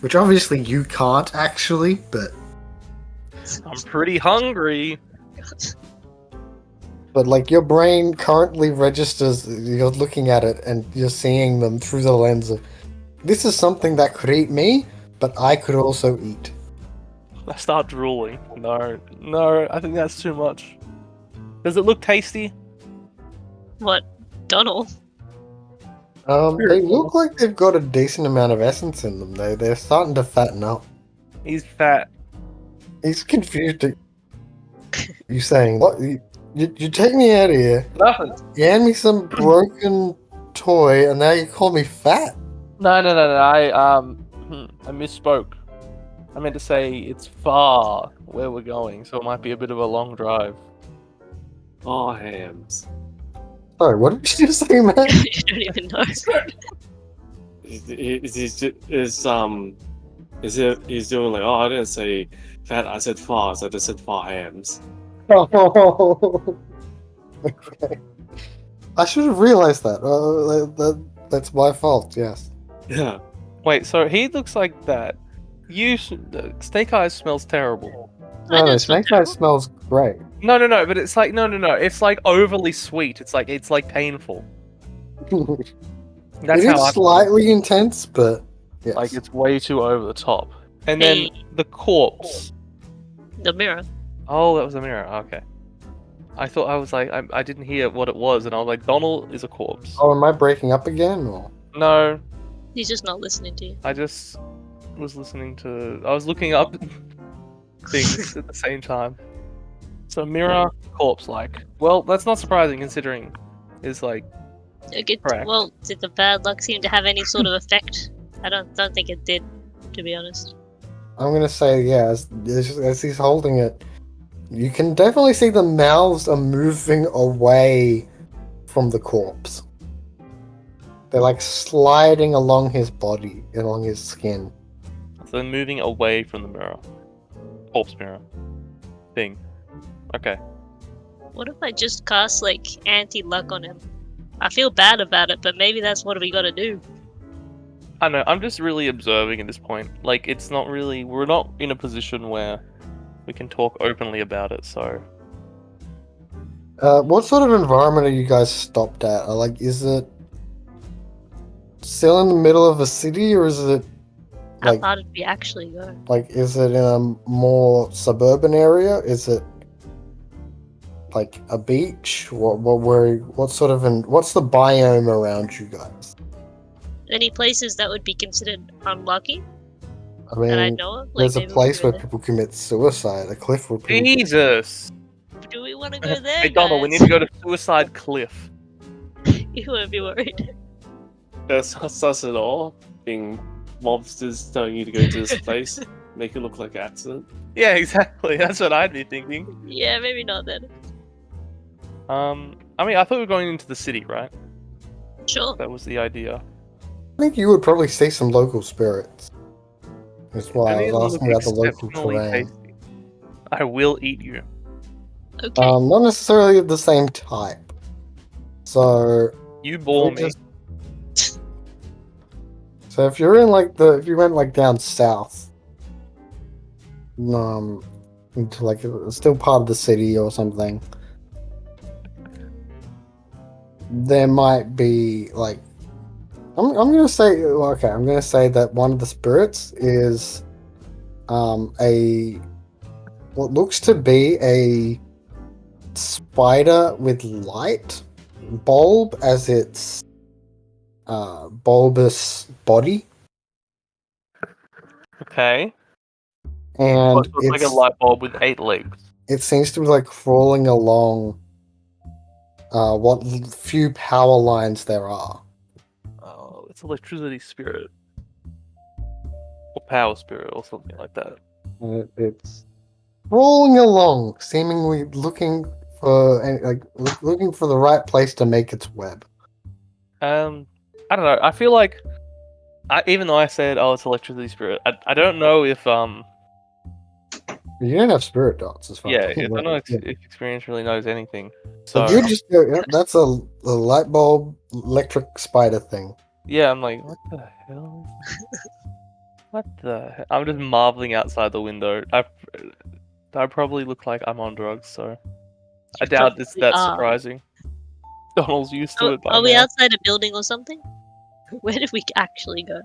[SPEAKER 1] which obviously you can't actually, but
[SPEAKER 2] I'm pretty hungry.
[SPEAKER 1] like your brain currently registers, you're looking at it and you're seeing them through the lens of, this is something that could eat me, but I could also eat.
[SPEAKER 2] I start drooling. No, I think that's too much. Does it look tasty?
[SPEAKER 3] What? Donald?
[SPEAKER 1] They look like they've got a decent amount of essence in them, though. They're starting to fatten up.
[SPEAKER 2] He's fat.
[SPEAKER 1] He's confused. You saying what? You take me out of here.
[SPEAKER 2] Nothing.
[SPEAKER 1] You hand me some broken toy, and now you call me fat.
[SPEAKER 2] No. I misspoke. I meant to say it's far where we're going, so it might be a bit of a long drive.
[SPEAKER 4] Oh, hams.
[SPEAKER 1] Sorry, what did you just say, man?
[SPEAKER 3] You don't even know.
[SPEAKER 4] He's doing like, oh, I didn't say fat, I said far, so I just said far hams.
[SPEAKER 1] Oh, okay. I should have realized that. That's my fault. Yes.
[SPEAKER 4] Yeah.
[SPEAKER 2] Wait, so he looks like that. Snake Eyes smells terrible.
[SPEAKER 3] I
[SPEAKER 1] No,
[SPEAKER 3] don't smell
[SPEAKER 1] Snake Eyes smells great.
[SPEAKER 2] No, but it's like no. It's like overly sweet. It's like painful. That's
[SPEAKER 1] It
[SPEAKER 2] how
[SPEAKER 1] is
[SPEAKER 2] I
[SPEAKER 1] slightly intense, but yes.
[SPEAKER 2] like it's way too over the top. And then
[SPEAKER 3] Hey.
[SPEAKER 2] the corpse.
[SPEAKER 3] The mirror.
[SPEAKER 2] Oh, that was a mirror. Okay. I thought I was like I didn't hear what it was, and I was like Donald is a corpse.
[SPEAKER 1] Oh, am I breaking up again? Or
[SPEAKER 2] No,
[SPEAKER 3] He's just not listening to you.
[SPEAKER 2] I just was listening to. I was looking up things at the same time. So mirror, corpse-like. Well, that's not surprising considering it's like Correct.
[SPEAKER 3] Well, did the bad luck seem to have any sort of effect? I don't think it did, to be honest.
[SPEAKER 1] I'm gonna say yeah. As he's holding it, you can definitely see the mouths are moving away from the corpse. They're like sliding along his body, along his skin.
[SPEAKER 2] so moving away from the mirror, corpse mirror thing. Okay.
[SPEAKER 3] What if I just cast like anti-luck on him? I feel bad about it, but maybe that's what we gotta do.
[SPEAKER 2] I don't know. I'm just really observing at this point. Like it's not really. We're not in a position where we can talk openly about it. So
[SPEAKER 1] What sort of environment are you guys stopped at? Like, is it still in the middle of a city, or is it
[SPEAKER 3] How
[SPEAKER 1] like,
[SPEAKER 3] far did we actually go?
[SPEAKER 1] like, is it in a more suburban area? Is it like a beach? What sort of what's the biome around you guys?
[SPEAKER 3] Any places that would be considered unlucky
[SPEAKER 1] I
[SPEAKER 3] that I
[SPEAKER 1] mean,
[SPEAKER 3] know of? Like
[SPEAKER 1] there's a
[SPEAKER 3] maybe we
[SPEAKER 1] place
[SPEAKER 3] could go
[SPEAKER 1] where people commit suicide. A cliff where people.
[SPEAKER 2] Jesus.
[SPEAKER 3] there. Do we want to go there?
[SPEAKER 2] Hey Donald, we
[SPEAKER 3] guys?
[SPEAKER 2] need to go to Suicide Cliff.
[SPEAKER 3] You won't be worried.
[SPEAKER 4] That's sus at all. Being mobsters telling you to go to this place, make it look like an accident.
[SPEAKER 2] Yeah, exactly. That's what I'd be thinking.
[SPEAKER 3] Yeah, maybe not then.
[SPEAKER 2] I mean, I thought we were going into the city, right?
[SPEAKER 3] Sure.
[SPEAKER 2] That was the idea.
[SPEAKER 1] I think you would probably see some local spirits. That's why I
[SPEAKER 2] Any
[SPEAKER 1] was asking about the local
[SPEAKER 2] exceptionally
[SPEAKER 1] terrain.
[SPEAKER 2] tasty. I will eat you.
[SPEAKER 3] Okay.
[SPEAKER 1] Not necessarily of the same type. So,
[SPEAKER 2] You bore
[SPEAKER 1] we
[SPEAKER 2] me.
[SPEAKER 1] so if you're in like if you went like down south, into like still part of the city or something, there might be like, I'm gonna say I'm gonna say that one of the spirits is, what looks to be a spider with light bulb as its bulbous body,
[SPEAKER 2] Okay.
[SPEAKER 1] and
[SPEAKER 2] Looks like a light bulb with 8 legs.
[SPEAKER 1] it seems to be like crawling along what few power lines there are.
[SPEAKER 2] Oh, it's electricity spirit. Or power spirit or something like that.
[SPEAKER 1] And it's crawling along, seemingly looking for looking for the right place to make its web.
[SPEAKER 2] I don't know. I feel like, even though I said, "Oh, it's electricity spirit," I don't know if
[SPEAKER 1] You don't have spirit dots, as far
[SPEAKER 2] yeah,
[SPEAKER 1] as
[SPEAKER 2] I
[SPEAKER 1] I'm
[SPEAKER 2] don't know if
[SPEAKER 1] aware.
[SPEAKER 2] experience really knows anything.
[SPEAKER 1] So
[SPEAKER 2] So
[SPEAKER 1] you just go, yeah, that's a light bulb electric spider thing.
[SPEAKER 2] yeah, I'm like, what the hell? What the hell? I'm just marveling outside the window. I probably look like I'm on drugs, so I
[SPEAKER 3] You
[SPEAKER 2] doubt it's
[SPEAKER 3] probably
[SPEAKER 2] that
[SPEAKER 3] are.
[SPEAKER 2] surprising. Donald's used to it by
[SPEAKER 3] Are we
[SPEAKER 2] now.
[SPEAKER 3] outside a building or something? Where did we actually go?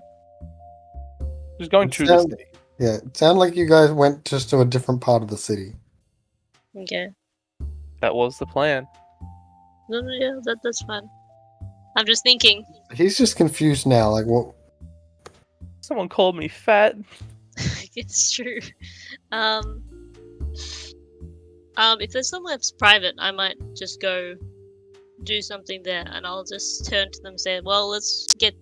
[SPEAKER 2] Just going
[SPEAKER 1] It
[SPEAKER 2] through the
[SPEAKER 1] sound-
[SPEAKER 2] city.
[SPEAKER 1] Yeah, it sounded like you guys went just to a different part of the city.
[SPEAKER 3] Okay.
[SPEAKER 2] That was the plan.
[SPEAKER 3] No, yeah, that's fine. I'm just thinking.
[SPEAKER 1] He's just confused now. Like, what?
[SPEAKER 2] Someone called me fat.
[SPEAKER 3] It's true. If there's somewhere that's private, I might just go do something there, and I'll just turn to them and say, "Well, let's get,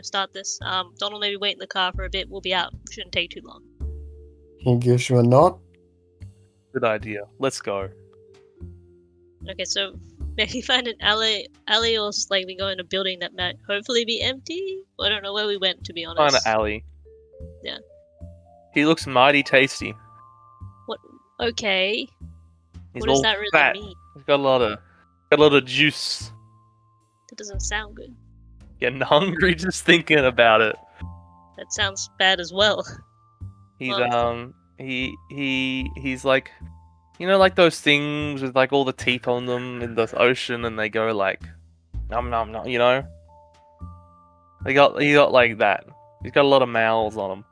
[SPEAKER 3] start this. Donald, maybe wait in the car for a bit. We'll be out. Shouldn't take too long."
[SPEAKER 1] He gives you a nod.
[SPEAKER 2] Good idea. Let's go.
[SPEAKER 3] Okay, so maybe find an alley, or like we go in a building that might hopefully be empty. I don't know where we went, to be honest.
[SPEAKER 2] Find an alley.
[SPEAKER 3] Yeah.
[SPEAKER 2] He looks mighty tasty.
[SPEAKER 3] Okay.
[SPEAKER 2] He's
[SPEAKER 3] What does
[SPEAKER 2] all
[SPEAKER 3] that really
[SPEAKER 2] fat.
[SPEAKER 3] mean?
[SPEAKER 2] He's got a lot of juice.
[SPEAKER 3] That doesn't sound good.
[SPEAKER 2] Getting hungry just thinking about it.
[SPEAKER 3] That sounds bad as well.
[SPEAKER 2] He's
[SPEAKER 3] Well-
[SPEAKER 2] he's like, like those things with like all the teeth on them in the ocean, and they go like, nom nom nom. He got like that. He's got a lot of mouths on him.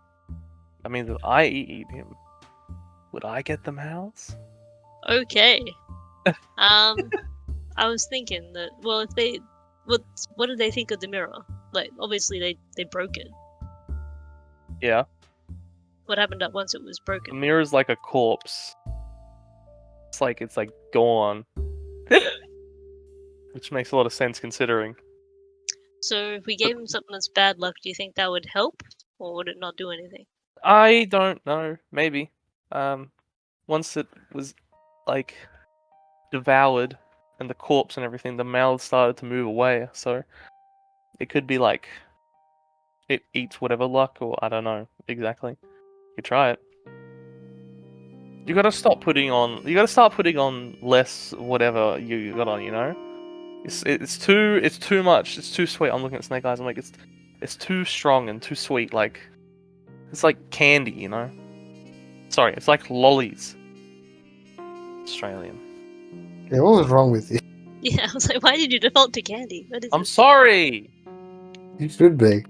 [SPEAKER 2] That means if I eat him, would I get the mouths?
[SPEAKER 3] Okay. I was thinking that, well, if they, what did they think of the mirror? Like, obviously they broke it.
[SPEAKER 2] Yeah.
[SPEAKER 3] What happened once it was
[SPEAKER 2] The
[SPEAKER 3] broken?
[SPEAKER 2] mirror's like a corpse. It's like gone. Which makes a lot of sense considering.
[SPEAKER 3] So if we gave him something that's bad luck, do you think that would help, or would it not do anything?
[SPEAKER 2] I don't know. Maybe. Once it was like devoured and the corpse and everything, the mouth started to move away. So it could be like it eats whatever luck, or I don't know exactly. You could try it. You gotta stop putting on. You gotta start putting on less whatever you got on. It's too much. It's too sweet. I'm looking at Snake Eyes. I'm like it's too strong and too sweet. Like it's like candy. Sorry, it's like lollies. Australian.
[SPEAKER 1] Yeah, what was wrong with you?
[SPEAKER 3] Yeah, I was like, why did you default to candy? What is
[SPEAKER 2] I'm
[SPEAKER 3] this?
[SPEAKER 2] sorry.
[SPEAKER 1] You should be.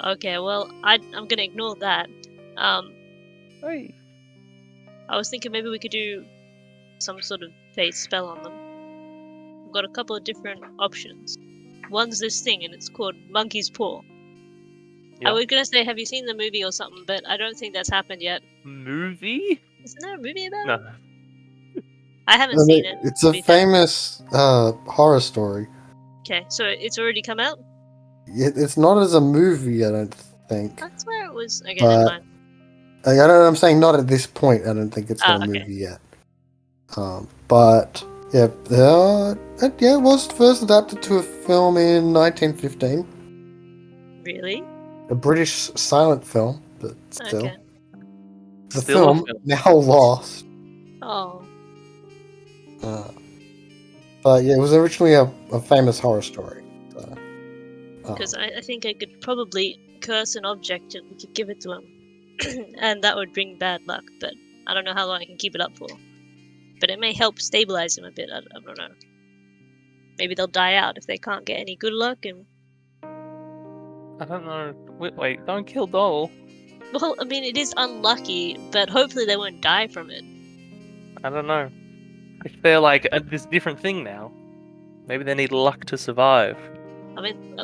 [SPEAKER 3] Okay, well, I'm gonna ignore that.
[SPEAKER 2] Hey.
[SPEAKER 3] I was thinking maybe we could do some sort of fate spell on them. We've got a couple of different options. One's this thing, and it's called Monkey's Paw.
[SPEAKER 2] Yeah.
[SPEAKER 3] I was gonna say, have you seen the movie or something? But I don't think that's happened yet.
[SPEAKER 2] Movie?
[SPEAKER 3] Isn't there a movie about it?
[SPEAKER 2] No.
[SPEAKER 3] I haven't
[SPEAKER 1] I
[SPEAKER 3] seen
[SPEAKER 1] mean,
[SPEAKER 3] it.
[SPEAKER 1] it's
[SPEAKER 3] to
[SPEAKER 1] a
[SPEAKER 3] be fair.
[SPEAKER 1] famous horror story.
[SPEAKER 3] Okay, so it's already come out?
[SPEAKER 1] It's not as a movie, I don't think.
[SPEAKER 3] That's where it was. Okay, never mind.
[SPEAKER 1] I don't know. I'm saying not at this point. I don't think it's got a
[SPEAKER 3] okay.
[SPEAKER 1] movie yet. But yeah, it was first adapted to a film in 1915,
[SPEAKER 3] Really?
[SPEAKER 1] a British silent film, but still,
[SPEAKER 3] Okay.
[SPEAKER 1] the
[SPEAKER 2] Still a
[SPEAKER 1] film
[SPEAKER 2] film.
[SPEAKER 1] now lost.
[SPEAKER 3] Oh.
[SPEAKER 1] But yeah, it was originally a famous horror story. So,
[SPEAKER 3] Because I think I could probably curse an object and we could give it to him. And that would bring bad luck, but I don't know how long I can keep it up for. But it may help stabilize him a bit, I don't know. Maybe they'll die out if they can't get any good luck, and...
[SPEAKER 2] I don't know. Wait, don't kill Doll.
[SPEAKER 3] Well, I mean, it is unlucky, but hopefully they won't die from it.
[SPEAKER 2] I don't know. If they're like this different thing now, maybe they need luck to survive.
[SPEAKER 3] I mean,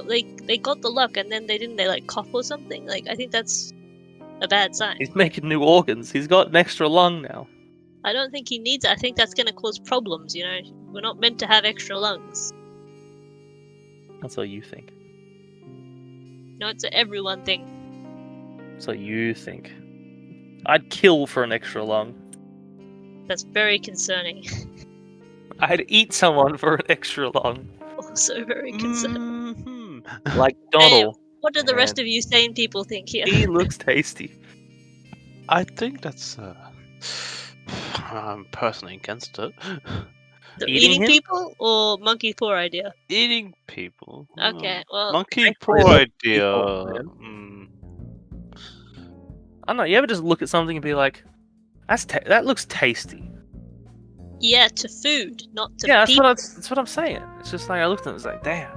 [SPEAKER 3] they got the luck, and then they like cough or something. Like, I think that's a bad sign.
[SPEAKER 2] He's making new organs. He's got an extra lung now.
[SPEAKER 3] I don't think he needs it. I think that's going to cause problems, We're not meant to have extra lungs.
[SPEAKER 2] That's what you think.
[SPEAKER 3] No, it's an everyone thing.
[SPEAKER 2] That's what you think. I'd kill for an extra lung.
[SPEAKER 3] That's very concerning.
[SPEAKER 2] I'd eat someone for an extra lung.
[SPEAKER 3] Also very concerning.
[SPEAKER 5] Mhm.
[SPEAKER 2] Like Donald.
[SPEAKER 3] What do the rest
[SPEAKER 2] Man.
[SPEAKER 3] of you sane people think here?
[SPEAKER 2] He looks tasty.
[SPEAKER 5] I think that's. I'm personally against it.
[SPEAKER 3] The
[SPEAKER 2] Eating
[SPEAKER 3] eating
[SPEAKER 2] him?
[SPEAKER 3] people or monkey paw idea?
[SPEAKER 5] Eating people.
[SPEAKER 3] Okay, well,
[SPEAKER 5] Monkey
[SPEAKER 2] Thankfully,
[SPEAKER 5] paw
[SPEAKER 2] they're
[SPEAKER 5] idea.
[SPEAKER 2] people, I don't know. You ever just look at something and be like, that looks tasty.
[SPEAKER 3] yeah, to food, not to
[SPEAKER 2] Yeah,
[SPEAKER 3] people.
[SPEAKER 2] that's what I'm saying. It's just like I looked at it and was like, damn.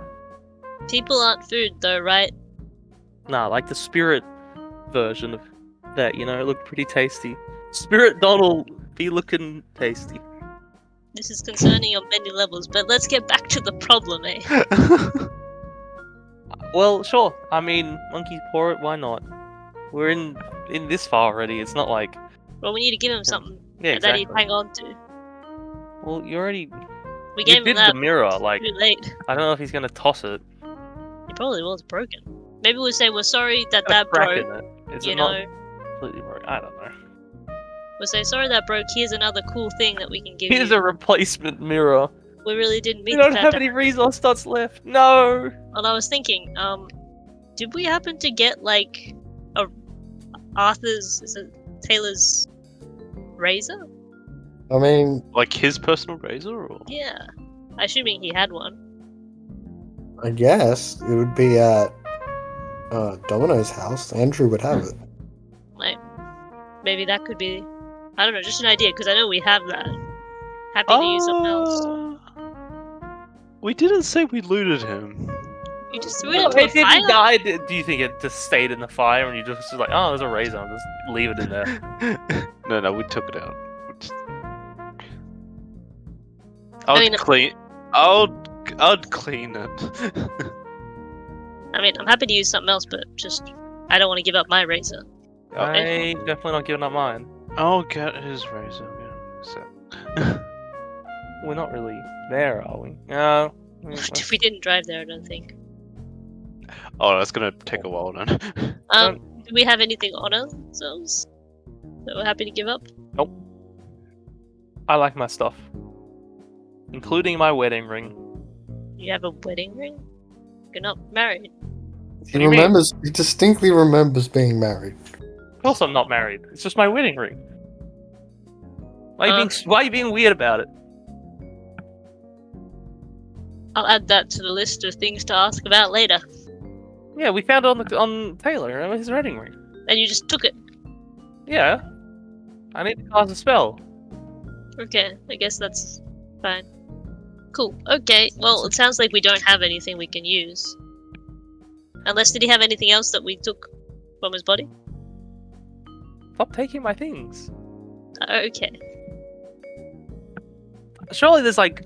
[SPEAKER 3] People aren't food though, right?
[SPEAKER 2] Nah, like the spirit version of that, it looked pretty tasty. Spirit Donald be looking tasty.
[SPEAKER 3] This is concerning on many levels, but let's get back to the problem, eh?
[SPEAKER 2] Well, sure. I mean, monkey's paw it. Why not? We're in this far already. It's not like
[SPEAKER 3] Well, we need to give him something
[SPEAKER 2] yeah,
[SPEAKER 3] that he'd
[SPEAKER 2] exactly.
[SPEAKER 3] hang on to.
[SPEAKER 2] Well, you already
[SPEAKER 3] We
[SPEAKER 2] you
[SPEAKER 3] gave him
[SPEAKER 2] did
[SPEAKER 3] that
[SPEAKER 2] the mirror. Like
[SPEAKER 3] too late.
[SPEAKER 2] I don't know if he's gonna toss it.
[SPEAKER 3] It probably was broken. Maybe we'll say we're sorry that
[SPEAKER 2] Got a
[SPEAKER 3] that
[SPEAKER 2] crack
[SPEAKER 3] broke.
[SPEAKER 2] in it. Is
[SPEAKER 3] You
[SPEAKER 2] it not
[SPEAKER 3] know,
[SPEAKER 2] completely broke? I don't know.
[SPEAKER 3] we'll say sorry that broke. Here's another cool thing that we can give
[SPEAKER 2] Here's
[SPEAKER 3] you.
[SPEAKER 2] a replacement mirror.
[SPEAKER 3] We really didn't
[SPEAKER 2] We
[SPEAKER 3] mean
[SPEAKER 2] don't
[SPEAKER 3] that.
[SPEAKER 2] have any resource dots left. No.
[SPEAKER 3] Well, I was thinking, did we happen to get like a Taylor's razor?
[SPEAKER 1] I mean,
[SPEAKER 5] Like his personal razor, or
[SPEAKER 3] Yeah, assuming he had one.
[SPEAKER 1] I guess it would be at Domino's house. Andrew would have it.
[SPEAKER 3] Like, maybe that could be. I don't know, just an idea because I know we have that. Happy to use something else.
[SPEAKER 5] We didn't say we looted him.
[SPEAKER 3] You just threw it
[SPEAKER 2] No,
[SPEAKER 3] into a
[SPEAKER 2] it didn't
[SPEAKER 3] fire.
[SPEAKER 2] die. Do you think it just stayed in the fire and you just was like, oh, there's a razor, I'll just leave it in there?
[SPEAKER 5] No, we took it out.
[SPEAKER 3] I mean,
[SPEAKER 5] I'd clean it.
[SPEAKER 3] I mean, I'm happy to use something else, but just I don't want to give up my razor.
[SPEAKER 2] I definitely not giving up mine.
[SPEAKER 5] I'll get his razor. Yeah.
[SPEAKER 2] We're not really there, are we? No.
[SPEAKER 3] We didn't drive there, I don't think.
[SPEAKER 5] Oh, that's gonna take a while then.
[SPEAKER 3] Do we have anything on ourselves that we're happy to give up?
[SPEAKER 2] Nope. I like my stuff, including my wedding ring.
[SPEAKER 3] You have a wedding ring? You're not married.
[SPEAKER 1] He
[SPEAKER 2] do you mean?
[SPEAKER 1] remembers. He distinctly remembers being married.
[SPEAKER 2] Of course, I'm not married. It's just my wedding ring. Why are you being weird about it?
[SPEAKER 3] I'll add that to the list of things to ask about later.
[SPEAKER 2] Yeah, we found it on Taylor, his wedding ring.
[SPEAKER 3] And you just took it.
[SPEAKER 2] Yeah. I need to cast a spell.
[SPEAKER 3] Okay, I guess that's fine. Cool. Okay, well, it sounds like we don't have anything we can use. Unless, did he have anything else that we took from his body?
[SPEAKER 2] Stop taking my things.
[SPEAKER 3] Okay.
[SPEAKER 2] Surely there's like,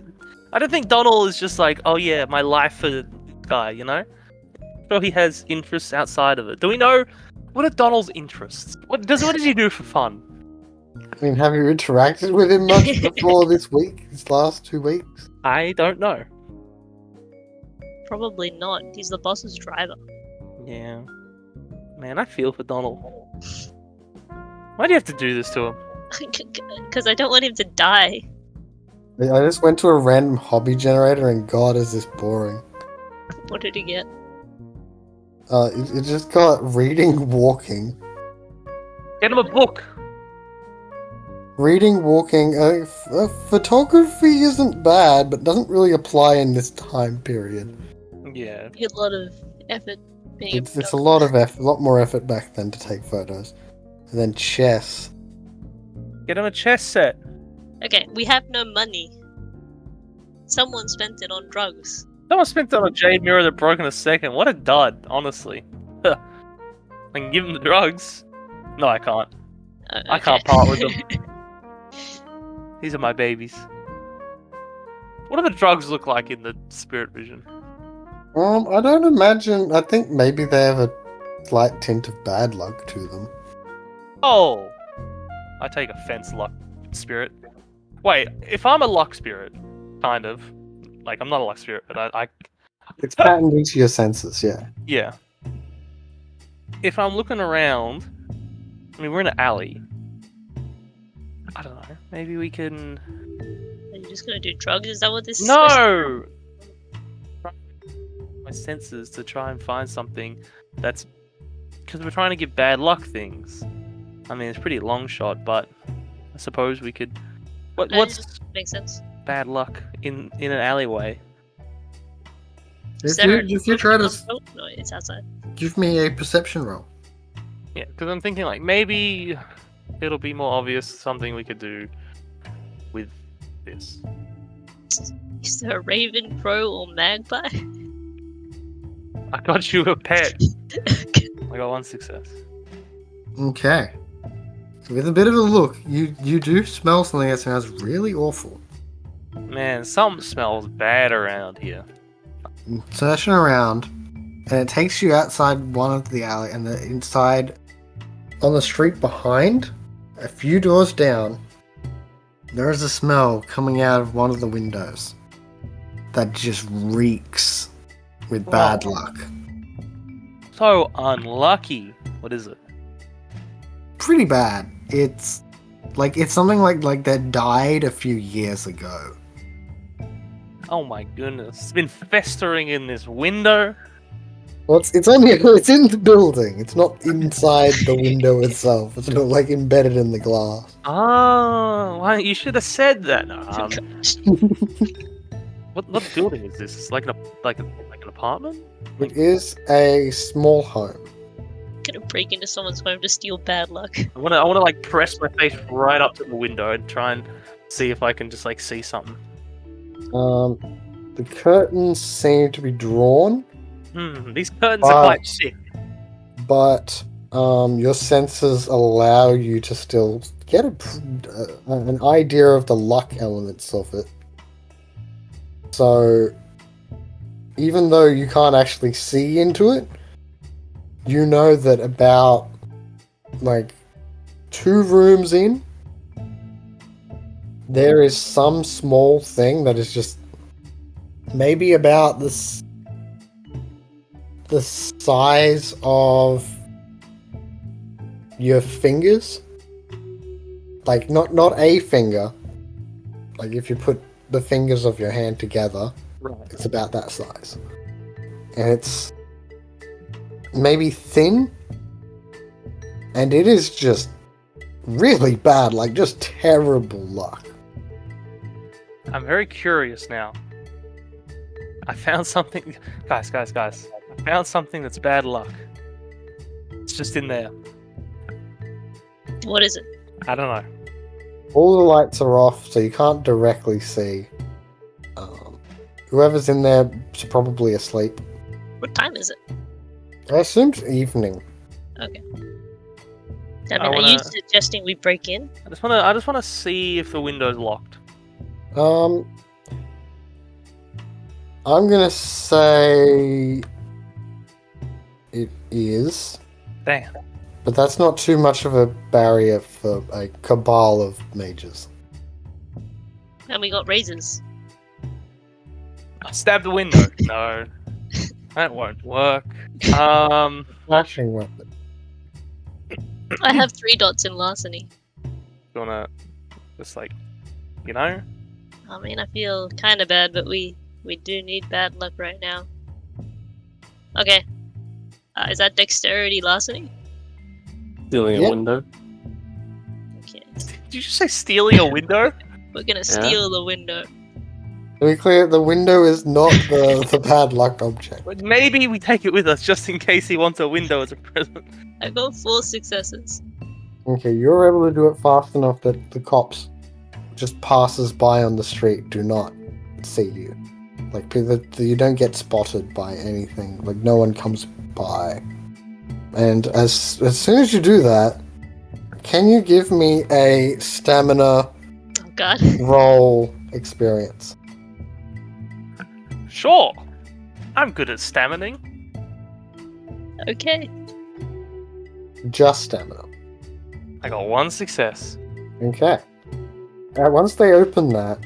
[SPEAKER 2] I don't think Donald is just like, oh yeah, my life for the guy, you know? Sure, he has interests outside of it. Do we know what are Donald's interests? What does he do for fun?
[SPEAKER 1] I mean, have you interacted with him much before this week? These last 2 weeks?
[SPEAKER 2] I don't know.
[SPEAKER 3] Probably not. He's the boss's driver.
[SPEAKER 2] Yeah. Man, I feel for Donald. Why do you have to do this to him?
[SPEAKER 3] Because I don't want him to die.
[SPEAKER 1] I just went to a random hobby generator and God, is this boring.
[SPEAKER 3] What did he get?
[SPEAKER 1] It just got reading, walking.
[SPEAKER 2] Get him a book.
[SPEAKER 1] Reading, walking, photography isn't bad, but doesn't really apply in this time period.
[SPEAKER 2] Yeah.
[SPEAKER 3] You get a lot of effort being
[SPEAKER 1] It's a lot of effort, a lot more effort back then to take photos. And then chess.
[SPEAKER 2] Get him a chess set.
[SPEAKER 3] Okay, we have no money. Someone spent it on drugs.
[SPEAKER 2] Someone spent it on a jade mirror that broke in a second. What a dud, honestly. I can give him the drugs. No, I can't. I can't part with them. These are my babies. What do the drugs look like in the spirit vision?
[SPEAKER 1] I don't imagine. I think maybe they have a slight tint of bad luck to them.
[SPEAKER 2] Oh! I take offense, luck spirit. Wait, if I'm a luck spirit, kind of. Like, I'm not a luck spirit, but I
[SPEAKER 1] It's patterned into your senses, yeah.
[SPEAKER 2] yeah. If I'm looking around, I mean, we're in an alley. I don't know. Maybe we can.
[SPEAKER 3] Are you just gonna do drugs? Is that what this is?
[SPEAKER 2] No! My senses to try and find something that's. Because we're trying to give bad luck things. I mean, it's pretty long shot, but I suppose we could. What's
[SPEAKER 3] Makes sense.
[SPEAKER 2] bad luck in an alleyway?
[SPEAKER 3] Is
[SPEAKER 1] If
[SPEAKER 3] there
[SPEAKER 1] you try to
[SPEAKER 3] Oh, no, it's outside.
[SPEAKER 1] give me a perception roll.
[SPEAKER 2] Yeah, because I'm thinking like maybe it'll be more obvious something we could do with this.
[SPEAKER 3] Is there a raven, crow, or magpie?
[SPEAKER 2] I got you a pet. I got one success.
[SPEAKER 1] Okay. So with a bit of a look, you do smell something that smells really awful.
[SPEAKER 2] Man, something smells bad around here.
[SPEAKER 1] Searching around, and it takes you outside one of the alley, and the inside, on the street behind, a few doors down, there is a smell coming out of one of the windows that just reeks with bad luck.
[SPEAKER 2] So unlucky. What is it?
[SPEAKER 1] Pretty bad. It's something like that died a few years ago.
[SPEAKER 2] Oh my goodness. It's been festering in this window.
[SPEAKER 1] Well, it's in the building. It's not inside the window itself. It's not like embedded in the glass.
[SPEAKER 2] Oh, why, you should have said that. What building is this? It's like an apartment?
[SPEAKER 1] It is a small home.
[SPEAKER 3] Gonna break into someone's home to steal bad luck.
[SPEAKER 2] I wanna like press my face right up to the window and try and see if I can just like see something.
[SPEAKER 1] The curtains seem to be drawn,
[SPEAKER 2] These curtains are quite thick.
[SPEAKER 1] but your senses allow you to still get an idea of the luck elements of it. So, even though you can't actually see into it, you know that about, like, 2 rooms in, there is some small thing that is just maybe about the size of your fingers. Like, not a finger. Like, if you put the fingers of your hand together,
[SPEAKER 2] Right.
[SPEAKER 1] it's about that size. And it's maybe thin. And it is just really bad, like just terrible luck.
[SPEAKER 2] I'm very curious now. I found something. Guys. I found something that's bad luck. It's just in there.
[SPEAKER 3] What is it?
[SPEAKER 2] I don't know.
[SPEAKER 1] All the lights are off, so you can't directly see. Whoever's in there is probably asleep.
[SPEAKER 3] What time is it?
[SPEAKER 1] I assume it's evening.
[SPEAKER 3] Okay. Are you suggesting we break in?
[SPEAKER 2] I just wanna see if the window's locked.
[SPEAKER 1] I'm gonna say it is,
[SPEAKER 2] Damn.
[SPEAKER 1] but that's not too much of a barrier for a cabal of mages.
[SPEAKER 3] And we got razors.
[SPEAKER 2] Stab the window. No. That won't work.
[SPEAKER 1] Flashing weapon.
[SPEAKER 3] I have 3 dots in larceny.
[SPEAKER 2] Gonna just like, you know?
[SPEAKER 3] I mean, I feel kind of bad, but we do need bad luck right now. Okay. Is that dexterity larceny?
[SPEAKER 4] Stealing
[SPEAKER 1] Yep.
[SPEAKER 4] a window.
[SPEAKER 3] Okay.
[SPEAKER 2] Did you just say stealing a window?
[SPEAKER 3] We're gonna steal the window.
[SPEAKER 1] To be clear, the window is not the bad luck object.
[SPEAKER 2] But maybe we take it with us just in case he wants a window as a present.
[SPEAKER 3] I got 4 successes.
[SPEAKER 1] Okay, you're able to do it fast enough that the cops, just passers by on the street, do not see you. Like, you don't get spotted by anything. Like, no one comes by. And as soon as you do that, can you give me a stamina
[SPEAKER 3] Oh god.
[SPEAKER 1] roll experience?
[SPEAKER 2] Sure. I'm good at stamining.
[SPEAKER 3] Okay.
[SPEAKER 1] Just stamina.
[SPEAKER 2] I got 1 success.
[SPEAKER 1] Okay. Once they open that,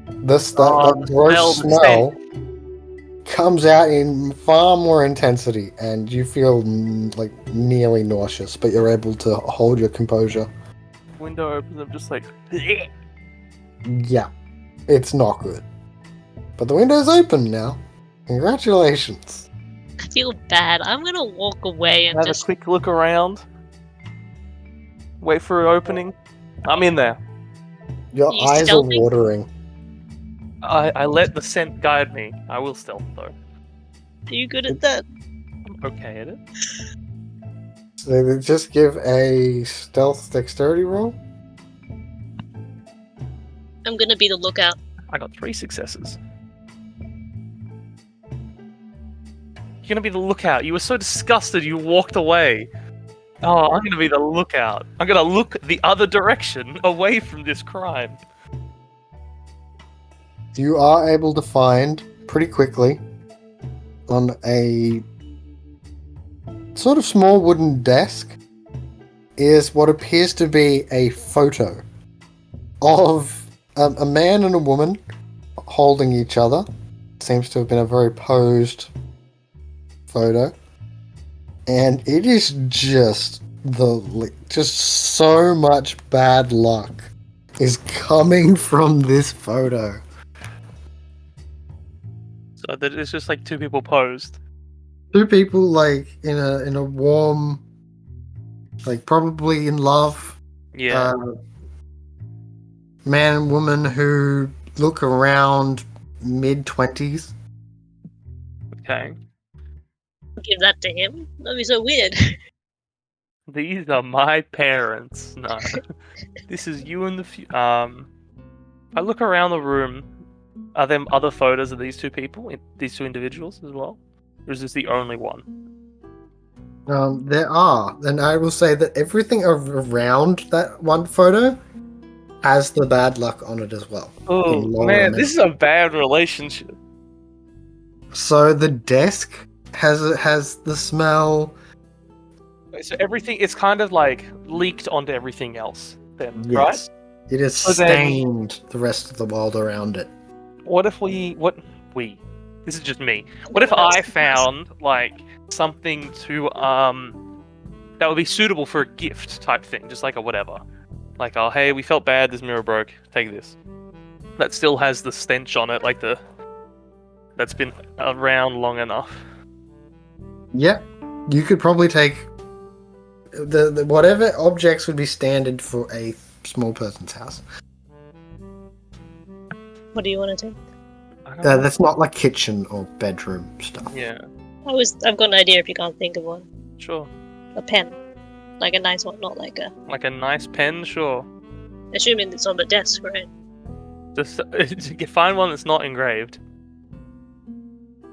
[SPEAKER 1] that
[SPEAKER 2] the
[SPEAKER 1] gross
[SPEAKER 2] smell, the
[SPEAKER 1] smell comes out in far more intensity, and you feel like nearly nauseous, but you're able to hold your composure.
[SPEAKER 2] Window opens, I'm just like,
[SPEAKER 1] Yeah, it's not good. But the window's open now. Congratulations.
[SPEAKER 3] I feel bad. I'm gonna walk away and
[SPEAKER 2] have
[SPEAKER 3] just.
[SPEAKER 2] a quick look around. Wait for an opening. I'm in there.
[SPEAKER 1] Your
[SPEAKER 3] You
[SPEAKER 1] eyes are
[SPEAKER 3] stealthing?
[SPEAKER 1] watering.
[SPEAKER 2] I let the scent guide me. I will stealth though.
[SPEAKER 3] Are you good at that?
[SPEAKER 2] I'm okay at it.
[SPEAKER 1] So they just give a stealth dexterity roll.
[SPEAKER 3] I'm gonna be the lookout.
[SPEAKER 2] I got 3 successes. You're gonna be the lookout. You were so disgusted you walked away. Oh, I'm gonna be the lookout. I'm gonna look the other direction away from this crime.
[SPEAKER 1] You are able to find pretty quickly on a sort of small wooden desk is what appears to be a photo of a man and a woman holding each other. Seems to have been a very posed photo. And it is just so much bad luck is coming from this photo.
[SPEAKER 2] So that it's just like two people posed.
[SPEAKER 1] Two people like in a warm, like probably in love.
[SPEAKER 2] Yeah.
[SPEAKER 1] Man and woman who look around mid-20s.
[SPEAKER 2] Okay.
[SPEAKER 3] Give that to him. That'd be so weird.
[SPEAKER 2] These are my parents. No. This is you in the I look around the room. Are there other photos of these two people, these two individuals as well? Or is this the only one?
[SPEAKER 1] There are, and I will say that everything around that one photo has the bad luck on it as well.
[SPEAKER 2] Oh man, this is a bad relationship.
[SPEAKER 1] So the desk has the smell.
[SPEAKER 2] So everything, it's kind of like leaked onto everything else then,
[SPEAKER 1] Yes.
[SPEAKER 2] right?
[SPEAKER 1] It has
[SPEAKER 2] So then-
[SPEAKER 1] stained the rest of the world around it.
[SPEAKER 2] What if this is just me. What if I found like something to that would be suitable for a gift type thing, just like a whatever. Like, oh hey, we felt bad, this mirror broke, take this. That still has the stench on it, like that's been around long enough.
[SPEAKER 1] Yep. You could probably take the whatever objects would be standard for a small person's house.
[SPEAKER 3] What do you want to take?
[SPEAKER 2] I don't know.
[SPEAKER 1] That's not like kitchen or bedroom stuff.
[SPEAKER 2] Yeah,
[SPEAKER 3] I've got an idea if you can't think of one.
[SPEAKER 2] sure.
[SPEAKER 3] A pen. Like a nice one, not like a...
[SPEAKER 2] Like a nice pen, sure.
[SPEAKER 3] Assuming it's on the desk, right?
[SPEAKER 2] Just you find one that's not engraved.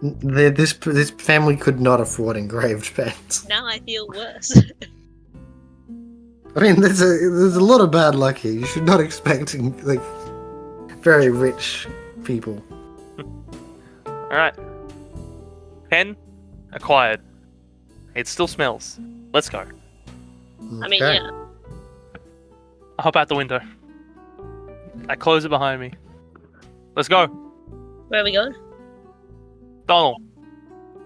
[SPEAKER 1] This family could not afford engraved pens.
[SPEAKER 3] Now I feel worse.
[SPEAKER 1] I mean, there's a lot of bad luck here. You should not expect like very rich people.
[SPEAKER 2] Alright. Pen acquired. It still smells. Let's go.
[SPEAKER 3] I mean,
[SPEAKER 1] Okay.
[SPEAKER 3] yeah.
[SPEAKER 2] I hop out the window. I close it behind me. Let's go.
[SPEAKER 3] Where are we going?
[SPEAKER 2] Donald.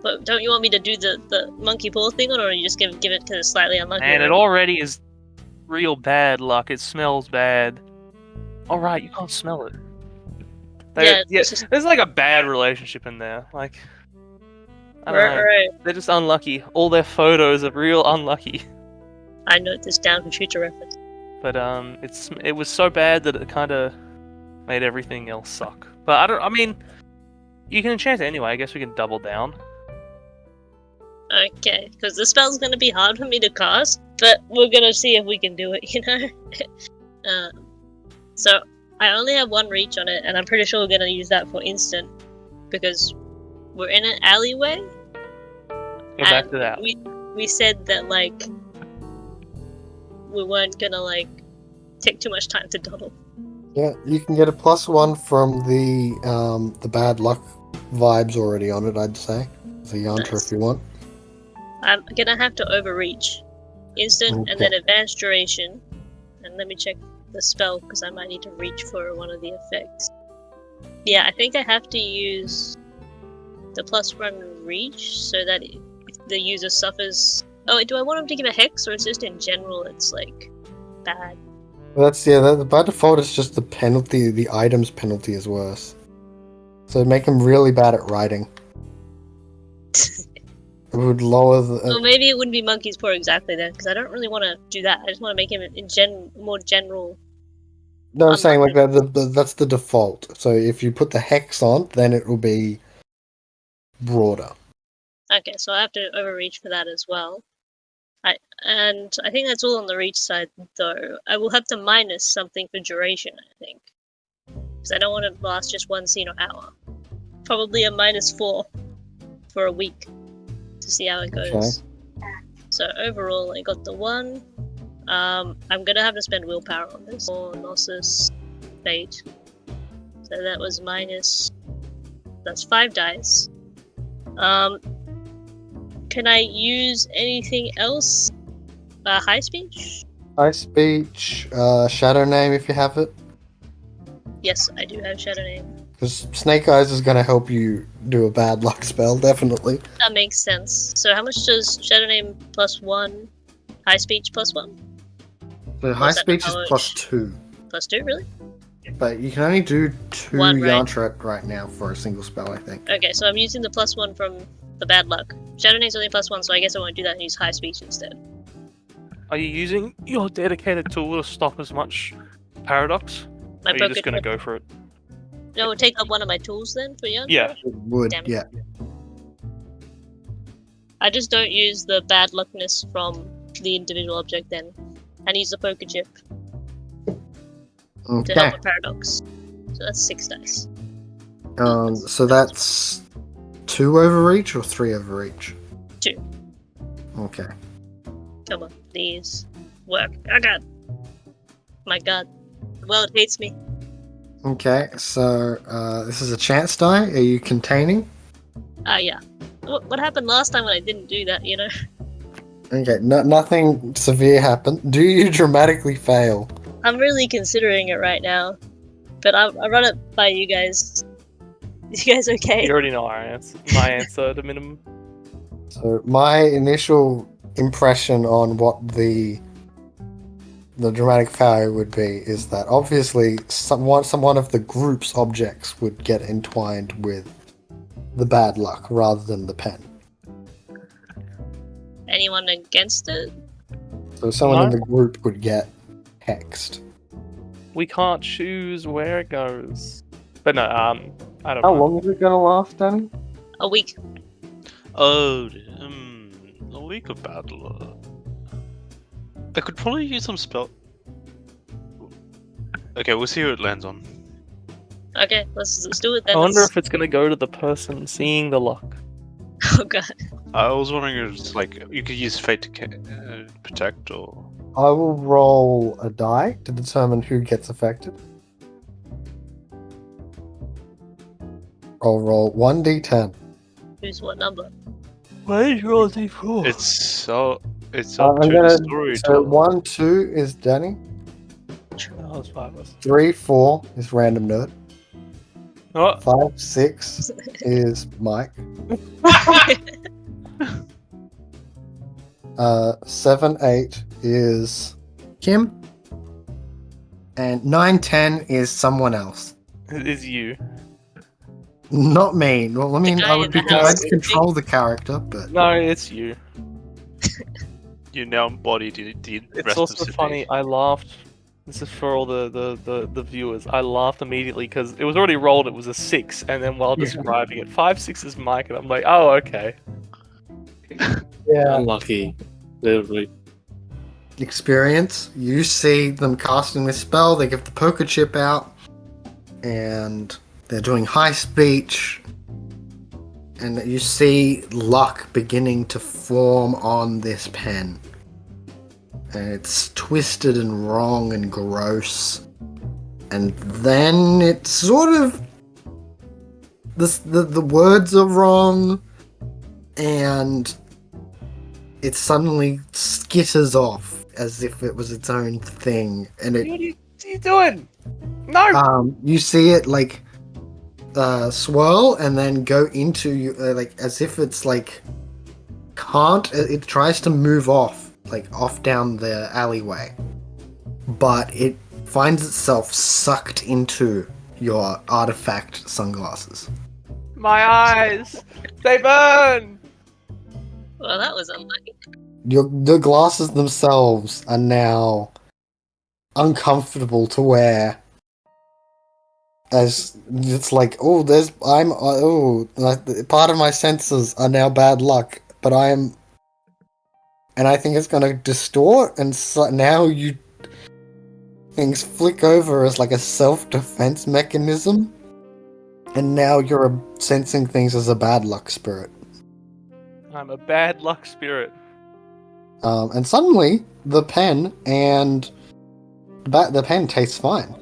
[SPEAKER 3] But don't you want me to do the monkey paw thing, or you just give it because it's slightly unlucky?
[SPEAKER 2] And it already is real bad luck. It smells bad. Alright, you can't smell it.
[SPEAKER 3] Yeah, it's just-
[SPEAKER 2] There's like a bad relationship in there. Like, I don't know.
[SPEAKER 3] Right.
[SPEAKER 2] They're just unlucky. All their photos are real unlucky.
[SPEAKER 3] I note this down for future reference.
[SPEAKER 2] But it was so bad that it kind of made everything else suck. But I mean, you can enchant it anyway. I guess we can double down.
[SPEAKER 3] Okay, because the spell's gonna be hard for me to cast, but we're gonna see if we can do it, you know? So, I only have one reach on it, and I'm pretty sure we're gonna use that for instant, because we're in an alleyway.
[SPEAKER 2] Go back to that.
[SPEAKER 3] We said that, like, we weren't gonna, like, take too much time to dawdle.
[SPEAKER 1] Yeah, you can get a +1 from the bad luck vibes already on it. I'd say as a yantra
[SPEAKER 3] Nice.
[SPEAKER 1] if you want.
[SPEAKER 3] I'm gonna have to overreach. Instant, and then advanced duration. And let me check the spell, because I might need to reach for one of the effects. Yeah, I think I have to use the +1 reach, so that if the user suffers... Oh, do I want him to give a hex, or is just in general it's, like, bad?
[SPEAKER 1] By default it's just the penalty. The items penalty is worse. So make him really bad at writing. It would lower the.
[SPEAKER 3] Well, maybe it wouldn't be monkey's paw exactly then, because I don't really want to do that. I just want to make him more general.
[SPEAKER 1] No, I'm saying like that. That's the default. So if you put the hex on, then it will be broader.
[SPEAKER 3] Okay, so I have to overreach for that as well. And I think that's all on the reach side, though. I will have to minus something for duration, I think. Because I don't want to last just one scene or hour. Probably a -4 for a week to see how it goes. So overall, I got the 1. I'm gonna have to spend willpower on this. Or Gnosis, Fate. So that was minus. That's 5 dice. Can I use anything else? High speech?
[SPEAKER 1] High speech, shadow name if you have it.
[SPEAKER 3] Yes, I do have Shadow Name.
[SPEAKER 1] Because Snake Eyes is going to help you do a bad luck spell, definitely.
[SPEAKER 3] That makes sense. So how much does Shadow Name +1, High Speech +1?
[SPEAKER 1] So high
[SPEAKER 3] is that
[SPEAKER 1] speech is
[SPEAKER 3] knowledge?
[SPEAKER 1] +2.
[SPEAKER 3] +2, really?
[SPEAKER 1] But you can only do 2
[SPEAKER 3] One, right?
[SPEAKER 1] Yantrat right now for a single spell, I think.
[SPEAKER 3] Okay, so I'm using the +1 from the bad luck. Shadow Name's only +1, so I guess I won't do that and use High Speech instead.
[SPEAKER 2] Are you using your dedicated tool to stop as much paradox?
[SPEAKER 3] My
[SPEAKER 2] Or are you
[SPEAKER 3] poker
[SPEAKER 2] just gonna
[SPEAKER 3] chip.
[SPEAKER 2] go for it?
[SPEAKER 3] No, we'll take up one of my tools then for Yantrat?
[SPEAKER 2] Yeah.
[SPEAKER 1] It would,
[SPEAKER 3] Damn it.
[SPEAKER 1] yeah.
[SPEAKER 3] I just don't use the bad luckness from the individual object then. And use the poker chip to
[SPEAKER 1] Okay.
[SPEAKER 3] help with paradox. So that's 6 dice.
[SPEAKER 1] So that's 2 overreach or 3 overreach?
[SPEAKER 3] 2.
[SPEAKER 1] Okay.
[SPEAKER 3] Come on, please. Work. Oh god. My god. Well, it hates me.
[SPEAKER 1] Okay, so this is a chance die. Are you containing?
[SPEAKER 3] Yeah. What happened last time when I didn't do that, you know?
[SPEAKER 1] Okay, nothing severe happened. Do you dramatically fail?
[SPEAKER 3] I'm really considering it right now. But I'll run it by you guys. You guys okay?
[SPEAKER 2] You already know our answer. My answer at a minimum.
[SPEAKER 1] So my initial impression on what the dramatic failure would be is that obviously some one of the group's objects would get entwined with the bad luck rather than the pen.
[SPEAKER 3] Anyone against it?
[SPEAKER 1] So someone in
[SPEAKER 2] No.
[SPEAKER 1] the group would get hexed.
[SPEAKER 2] We can't choose where it goes. But no, I don't
[SPEAKER 1] How
[SPEAKER 2] know.
[SPEAKER 1] long is it gonna last, Danny?
[SPEAKER 3] A week.
[SPEAKER 5] Oh, a week of battle. I could probably use some spell. Okay, we'll see who it lands on.
[SPEAKER 3] Okay, let's do it then.
[SPEAKER 2] I wonder
[SPEAKER 3] Let's-
[SPEAKER 2] if it's gonna go to the person seeing the luck.
[SPEAKER 3] Oh god.
[SPEAKER 5] I was wondering if it's like you could use fate to protect or.
[SPEAKER 1] I will roll a die to determine who gets affected. I'll roll 1d10.
[SPEAKER 3] Who's what number?
[SPEAKER 2] Why did you roll a d4?
[SPEAKER 5] It's up
[SPEAKER 1] I'm
[SPEAKER 5] to
[SPEAKER 1] gonna.
[SPEAKER 5] the
[SPEAKER 1] So
[SPEAKER 5] storyteller.
[SPEAKER 1] 1, 2 is Danny.
[SPEAKER 2] Oh, it's 5 of us.
[SPEAKER 1] 3, 4 is Random Nerd.
[SPEAKER 2] Oh,
[SPEAKER 1] 5, 6 is Mike. 7, 8 is Kim. And 9, 10 is someone else.
[SPEAKER 2] it is you.
[SPEAKER 1] Not me. Well, I mean,
[SPEAKER 3] guy
[SPEAKER 1] I
[SPEAKER 3] in
[SPEAKER 1] would be
[SPEAKER 3] the house.
[SPEAKER 1] I'd control the character, but
[SPEAKER 2] No, it's you.
[SPEAKER 5] You now embody the
[SPEAKER 2] It's
[SPEAKER 5] rest
[SPEAKER 2] also
[SPEAKER 5] of Sydney.
[SPEAKER 2] funny. I laughed. This is for all the viewers. I laughed immediately because it was already rolled. It was a 6, and then while
[SPEAKER 1] Yeah.
[SPEAKER 2] describing it, 5, 6 is Mike, and I'm like, oh, okay.
[SPEAKER 1] yeah.
[SPEAKER 4] Unlucky. Literally.
[SPEAKER 1] Experience. You see them casting this spell. They give the poker chip out, and they're doing high speech. And you see luck beginning to form on this pen. And it's twisted and wrong and gross. And then it's sort of the words are wrong, and it suddenly skitters off as if it was its own thing. And it
[SPEAKER 2] What are you doing? No!
[SPEAKER 1] you see it like swirl and then go into you like as if it's like can't. It tries to move off, like off down the alleyway, but it finds itself sucked into your artifact sunglasses.
[SPEAKER 2] My eyes! They burn!
[SPEAKER 3] Well, that was unlucky.
[SPEAKER 1] The glasses themselves are now uncomfortable to wear. As it's like, oh, like, part of my senses are now bad luck, but and I think it's gonna distort, and so now things flick over as like a self-defense mechanism, and now you're sensing things as a bad luck spirit.
[SPEAKER 2] I'm a bad luck spirit.
[SPEAKER 1] And suddenly the pen and the pen tastes fine.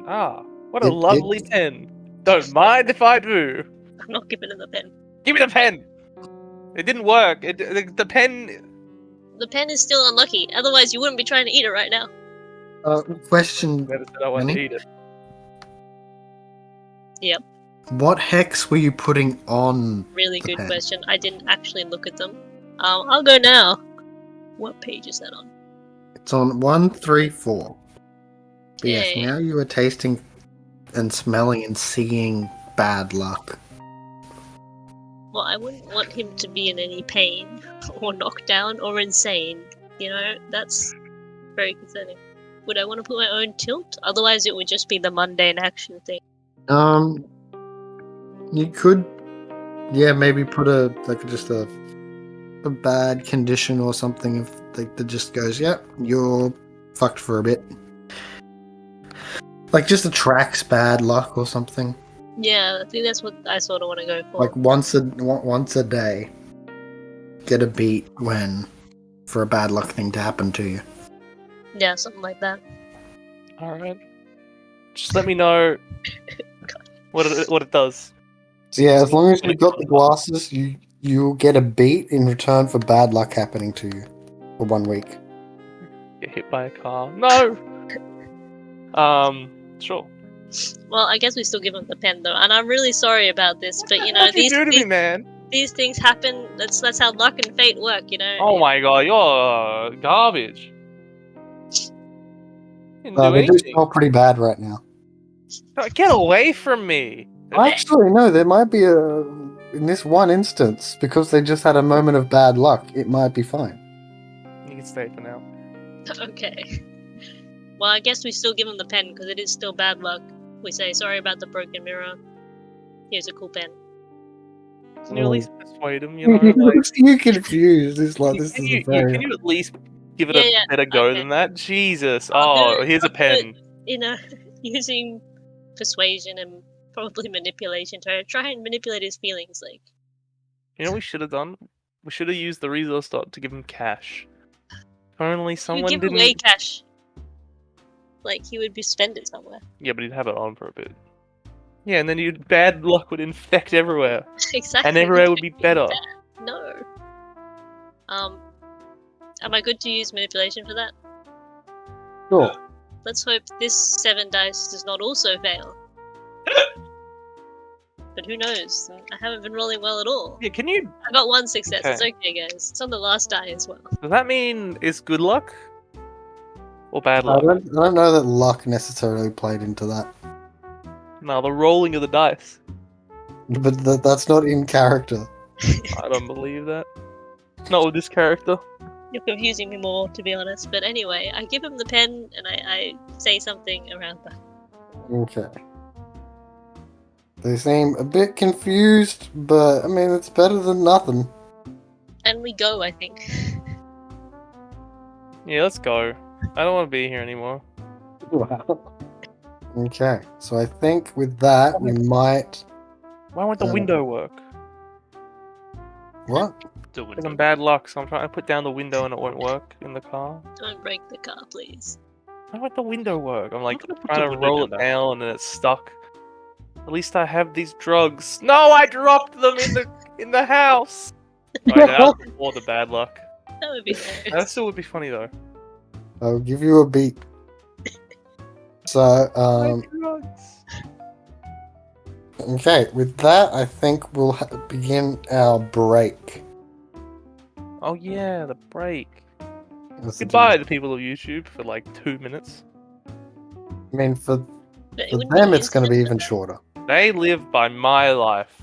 [SPEAKER 2] Ah, What a lovely pen. Don't mind if I do.
[SPEAKER 3] I'm not giving him the pen.
[SPEAKER 2] Give me the pen. It didn't work. The pen.
[SPEAKER 3] The pen is still unlucky. Otherwise, you wouldn't be trying to eat it right now.
[SPEAKER 1] Question,
[SPEAKER 2] Better said I wanted to
[SPEAKER 1] Manny?
[SPEAKER 2] eat it.
[SPEAKER 3] Yep.
[SPEAKER 1] What hex were you putting on?
[SPEAKER 3] Really
[SPEAKER 1] The
[SPEAKER 3] good
[SPEAKER 1] pen.
[SPEAKER 3] question. I didn't actually look at them. I'll go now. What page is that on?
[SPEAKER 1] It's on 134. But yes,
[SPEAKER 3] Yay.
[SPEAKER 1] now you are tasting and smelling and seeing bad luck.
[SPEAKER 3] Well, I wouldn't want him to be in any pain, or knocked down, or insane. You know, that's very concerning. Would I want to put my own tilt? Otherwise, it would just be the mundane action thing.
[SPEAKER 1] You could, maybe put just a bad condition or something if that just goes, you're fucked for a bit. Like just attracts bad luck or something.
[SPEAKER 3] Yeah, I think that's what I sort of want to go for.
[SPEAKER 1] Like once a day, get a beat for a bad luck thing to happen to you.
[SPEAKER 3] Yeah, something like that.
[SPEAKER 2] Alright. Just let me know what it does.
[SPEAKER 1] So yeah, as long as you've got the glasses, you'll get a beat in return for bad luck happening to you for 1 week.
[SPEAKER 2] Get hit by a car. No! Sure.
[SPEAKER 3] Well, I guess we still give him the pen though, and I'm really sorry about this, but you know,
[SPEAKER 2] What'd you do to me, man?
[SPEAKER 3] these things happen. That's how luck and fate work, you know.
[SPEAKER 2] Oh my god, you're garbage. Didn't do
[SPEAKER 1] They do
[SPEAKER 2] anything.
[SPEAKER 1] smell pretty bad right now.
[SPEAKER 2] Get away from me!
[SPEAKER 1] Actually, no, there might be in this one instance, because they just had a moment of bad luck, it might be fine.
[SPEAKER 2] You can stay for now.
[SPEAKER 3] Okay. Well, I guess we still give him the pen because it is still bad luck. We say sorry about the broken mirror. Here's a cool pen.
[SPEAKER 2] Can you at least persuade him, you know? Like,
[SPEAKER 1] You're confused. This is a very...
[SPEAKER 2] can you at least give it
[SPEAKER 3] Yeah,
[SPEAKER 2] a
[SPEAKER 3] yeah,
[SPEAKER 2] better go
[SPEAKER 3] okay.
[SPEAKER 2] than that? Jesus.
[SPEAKER 3] I'll do it.
[SPEAKER 2] Here's a
[SPEAKER 3] I'll do it.
[SPEAKER 2] pen.
[SPEAKER 3] You know, using persuasion and probably manipulation to try and manipulate his feelings. Like,
[SPEAKER 2] You know what we should have done? We should have used the resource dot to give him cash. If only
[SPEAKER 3] you
[SPEAKER 2] someone
[SPEAKER 3] give
[SPEAKER 2] didn't.
[SPEAKER 3] away cash. Like, he would be spend it somewhere.
[SPEAKER 2] Yeah, but he'd have it on for a bit. Yeah, and then bad luck would infect everywhere.
[SPEAKER 3] Exactly.
[SPEAKER 2] And everywhere would be better.
[SPEAKER 3] No. Am I good to use manipulation for that?
[SPEAKER 1] Sure.
[SPEAKER 3] Let's hope this 7 dice does not also fail. But who knows? I haven't been rolling well at all.
[SPEAKER 2] Yeah, can you...
[SPEAKER 3] I got 1 success.
[SPEAKER 2] Okay.
[SPEAKER 3] It's okay, guys. It's on the last die as well.
[SPEAKER 2] Does that mean it's good luck? Or bad
[SPEAKER 1] I
[SPEAKER 2] luck?
[SPEAKER 1] don't know that luck necessarily played into that.
[SPEAKER 2] No, the rolling of the dice.
[SPEAKER 1] But that's not in character.
[SPEAKER 2] I don't believe that. Not with this character.
[SPEAKER 3] You're confusing me more, to be honest. But anyway, I give him the pen and I say something around that.
[SPEAKER 1] Okay. They seem a bit confused, but I mean, it's better than nothing.
[SPEAKER 3] And we go, I think.
[SPEAKER 2] Yeah, let's go. I don't want to be here anymore.
[SPEAKER 1] Wow. Okay, so I think with that, we might...
[SPEAKER 2] Why won't the window work?
[SPEAKER 1] What?
[SPEAKER 2] Because I'm bad luck, so I'm trying to put down the window and it won't work in the car.
[SPEAKER 3] Don't break the car, please.
[SPEAKER 2] Why won't the window work? I'm like
[SPEAKER 5] How can I put
[SPEAKER 2] trying
[SPEAKER 5] the
[SPEAKER 2] to
[SPEAKER 5] window
[SPEAKER 2] roll it
[SPEAKER 5] down?
[SPEAKER 2] down and it's stuck. At least I have these drugs. No, I dropped them in the house. Right, that was before the bad luck.
[SPEAKER 3] That would be
[SPEAKER 2] That
[SPEAKER 3] hilarious.
[SPEAKER 2] still would be funny though.
[SPEAKER 1] I'll give you a beat. So,
[SPEAKER 2] My drugs.
[SPEAKER 1] okay, with that, I think we'll begin our break.
[SPEAKER 2] Oh yeah, the break.
[SPEAKER 1] Let's
[SPEAKER 2] Goodbye
[SPEAKER 1] do-
[SPEAKER 2] to people of YouTube for like 2 minutes.
[SPEAKER 1] I mean, for
[SPEAKER 3] But it
[SPEAKER 1] them,
[SPEAKER 3] wouldn't be
[SPEAKER 1] it's going to be even
[SPEAKER 3] instant.
[SPEAKER 1] shorter.
[SPEAKER 2] They live by my life.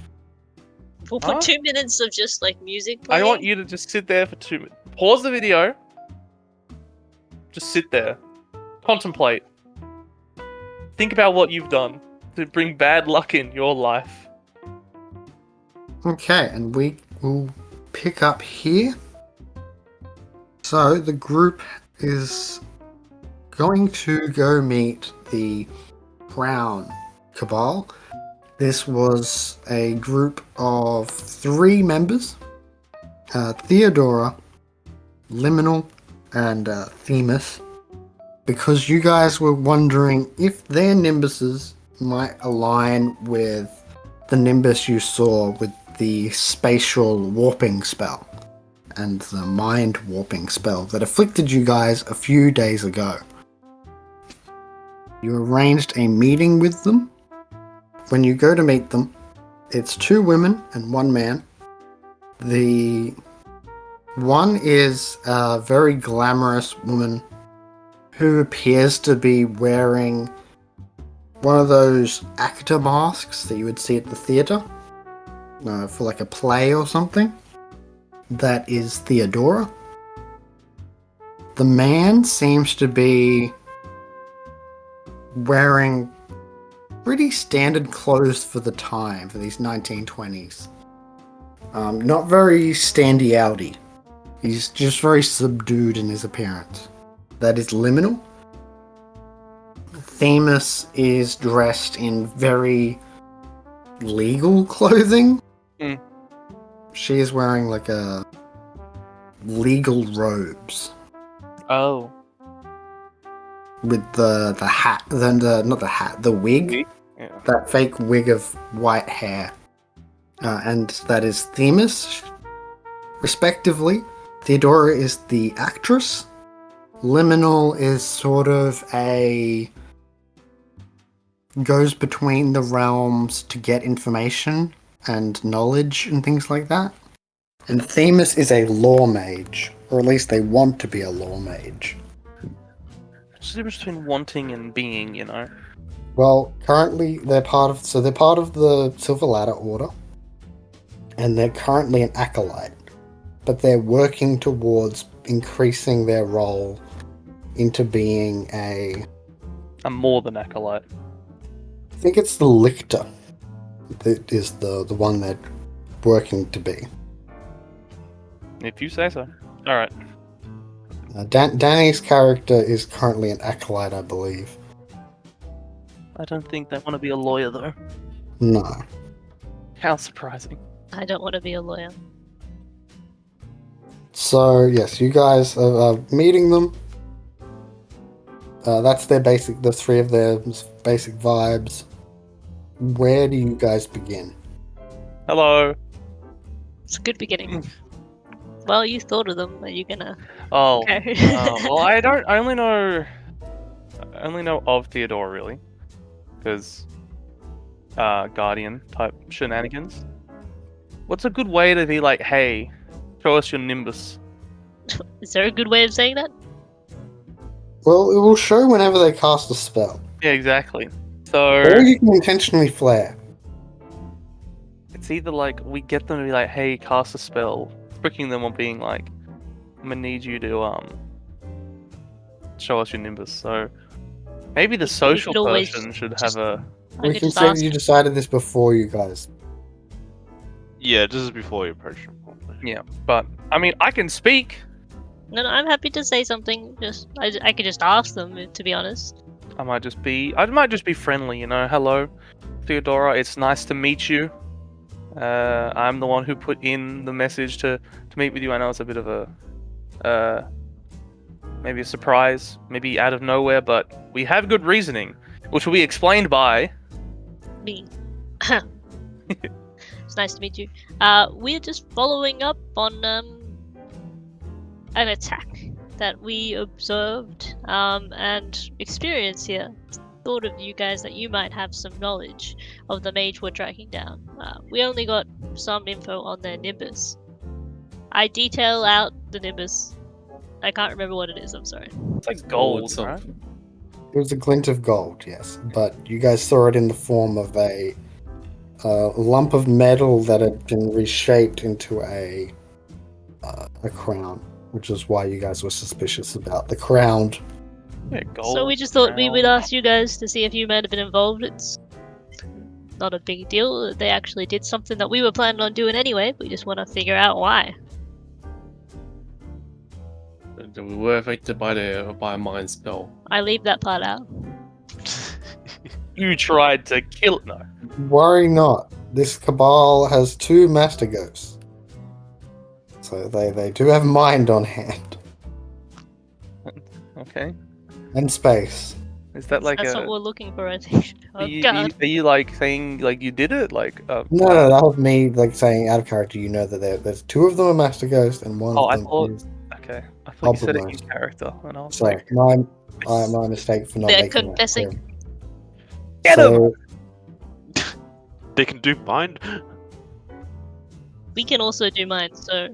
[SPEAKER 3] We'll put
[SPEAKER 2] Huh?
[SPEAKER 3] 2 minutes of just like music playing.
[SPEAKER 2] I want you to just sit there for 2 minutes. Pause the video. Just sit there. Contemplate. Think about what you've done to bring bad luck in your life.
[SPEAKER 1] Okay, and we will pick up here. So, the group is going to go meet the Crown Cabal. This was a group of 3 members. Theodora, Liminal, and Themis. Because you guys were wondering if their nimbuses might align with the Nimbus you saw with the spatial warping spell and the mind warping spell that afflicted you guys a few days ago. You arranged a meeting with them. When you go to meet them, it's 2 women and 1 man. The one is a very glamorous woman who appears to be wearing one of those actor masks that you would see at the theatre for like a play or something. That is Theodora. The man seems to be wearing pretty standard clothes for the time, for these 1920s. Not very standy-outy. He's just very subdued in his appearance. That is Liminal. Themis is dressed in very legal clothing.
[SPEAKER 2] Mm.
[SPEAKER 1] She is wearing like a legal robes
[SPEAKER 2] Oh.
[SPEAKER 1] with the hat, the wig,
[SPEAKER 2] Yeah.
[SPEAKER 1] that fake wig of white hair, and that is Themis, respectively. Theodora is the actress. Liminal is sort of goes between the realms to get information and knowledge and things like that. And Themis is a law mage, or at least they want to be a law mage.
[SPEAKER 2] What's the difference between wanting and being, you know?
[SPEAKER 1] Well, currently they're part of the Silver Ladder Order, and they're currently an acolyte, but they're working towards increasing their role into being
[SPEAKER 2] I'm more than acolyte.
[SPEAKER 1] I think it's the Lictor that is the one they're working to be.
[SPEAKER 2] If you say so. Alright.
[SPEAKER 1] Danny's character is currently an acolyte, I believe.
[SPEAKER 2] I don't think they want to be a lawyer, though.
[SPEAKER 1] No.
[SPEAKER 2] How surprising.
[SPEAKER 3] I don't want to be a lawyer.
[SPEAKER 1] So, yes, you guys are meeting them. That's the 3 of their basic vibes. Where do you guys begin?
[SPEAKER 2] Hello.
[SPEAKER 3] It's a good beginning. Well, you thought of them. Are you gonna?
[SPEAKER 2] Oh.
[SPEAKER 3] Okay.
[SPEAKER 2] Well, I only know of Theodora, really. Because, Guardian type shenanigans. What's a good way to be like, hey, show us your Nimbus?
[SPEAKER 3] Is there a good way of saying that?
[SPEAKER 1] Well, it will show whenever they cast a spell.
[SPEAKER 2] Yeah, exactly. So,
[SPEAKER 1] Or you can intentionally flare.
[SPEAKER 2] it's either like we get them to be like, hey, cast a spell, tricking them on being like, I'm gonna need you to show us your Nimbus. So maybe the social
[SPEAKER 3] could always
[SPEAKER 2] person should
[SPEAKER 3] just-
[SPEAKER 2] have a.
[SPEAKER 3] I
[SPEAKER 1] We
[SPEAKER 3] could
[SPEAKER 1] can
[SPEAKER 3] just
[SPEAKER 1] say
[SPEAKER 3] ask.
[SPEAKER 1] you decided this before you guys.
[SPEAKER 5] Yeah, this is before you approach him. Probably.
[SPEAKER 2] Yeah, but I mean, I can speak.
[SPEAKER 3] No, I'm happy to say something. I could just ask them, to be honest.
[SPEAKER 2] I might just be friendly, you know. Hello, Theodora. It's nice to meet you. I'm the one who put in the message to meet with you. I know it's a bit of a maybe a surprise, maybe out of nowhere, but we have good reasoning, which will be explained by
[SPEAKER 3] Me. It's nice to meet you. We're just following up on an attack that we observed and experienced here. Thought of you guys that you might have some knowledge of the mage we're tracking down. We only got some info on their Nimbus. I detail out the Nimbus. I can't remember what it is, I'm sorry.
[SPEAKER 2] it's like gold,
[SPEAKER 4] awesome.
[SPEAKER 2] right?
[SPEAKER 1] It was a glint of gold, yes, but you guys saw it in the form of a lump of metal that had been reshaped into a crown, which is why you guys were suspicious about the crown.
[SPEAKER 2] Yeah, gold.
[SPEAKER 3] So we just thought we would
[SPEAKER 2] crown.
[SPEAKER 3] ask you guys to see if you might have been involved. It's not a big deal. They actually did something that we were planning on doing anyway. We just want to figure out why.
[SPEAKER 4] We were affected by a mind spell.
[SPEAKER 3] I leave that part out.
[SPEAKER 2] You tried to kill it. No.
[SPEAKER 1] Worry not. This cabal has 2 master ghosts. So they do have mind on hand.
[SPEAKER 2] Okay.
[SPEAKER 1] And space.
[SPEAKER 2] Is that like
[SPEAKER 3] That's
[SPEAKER 2] a?
[SPEAKER 3] what we're looking for, I think.
[SPEAKER 2] Are
[SPEAKER 3] Oh
[SPEAKER 2] you,
[SPEAKER 3] god.
[SPEAKER 2] are you like saying like you did it? Like
[SPEAKER 1] No, that was me like saying out of character. You know that there's two of them are Master Ghost and one
[SPEAKER 2] Oh,
[SPEAKER 1] of
[SPEAKER 2] I
[SPEAKER 1] them
[SPEAKER 2] thought.
[SPEAKER 1] is
[SPEAKER 2] Okay, I thought you said it in
[SPEAKER 1] Uppermost.
[SPEAKER 2] character, and I was
[SPEAKER 1] Sorry,
[SPEAKER 2] like,
[SPEAKER 1] my mistake for not
[SPEAKER 3] They're
[SPEAKER 1] making that
[SPEAKER 3] confessing.
[SPEAKER 1] clear.
[SPEAKER 2] Get 'em!
[SPEAKER 1] So
[SPEAKER 5] They can do bind.
[SPEAKER 3] We can also do mine, so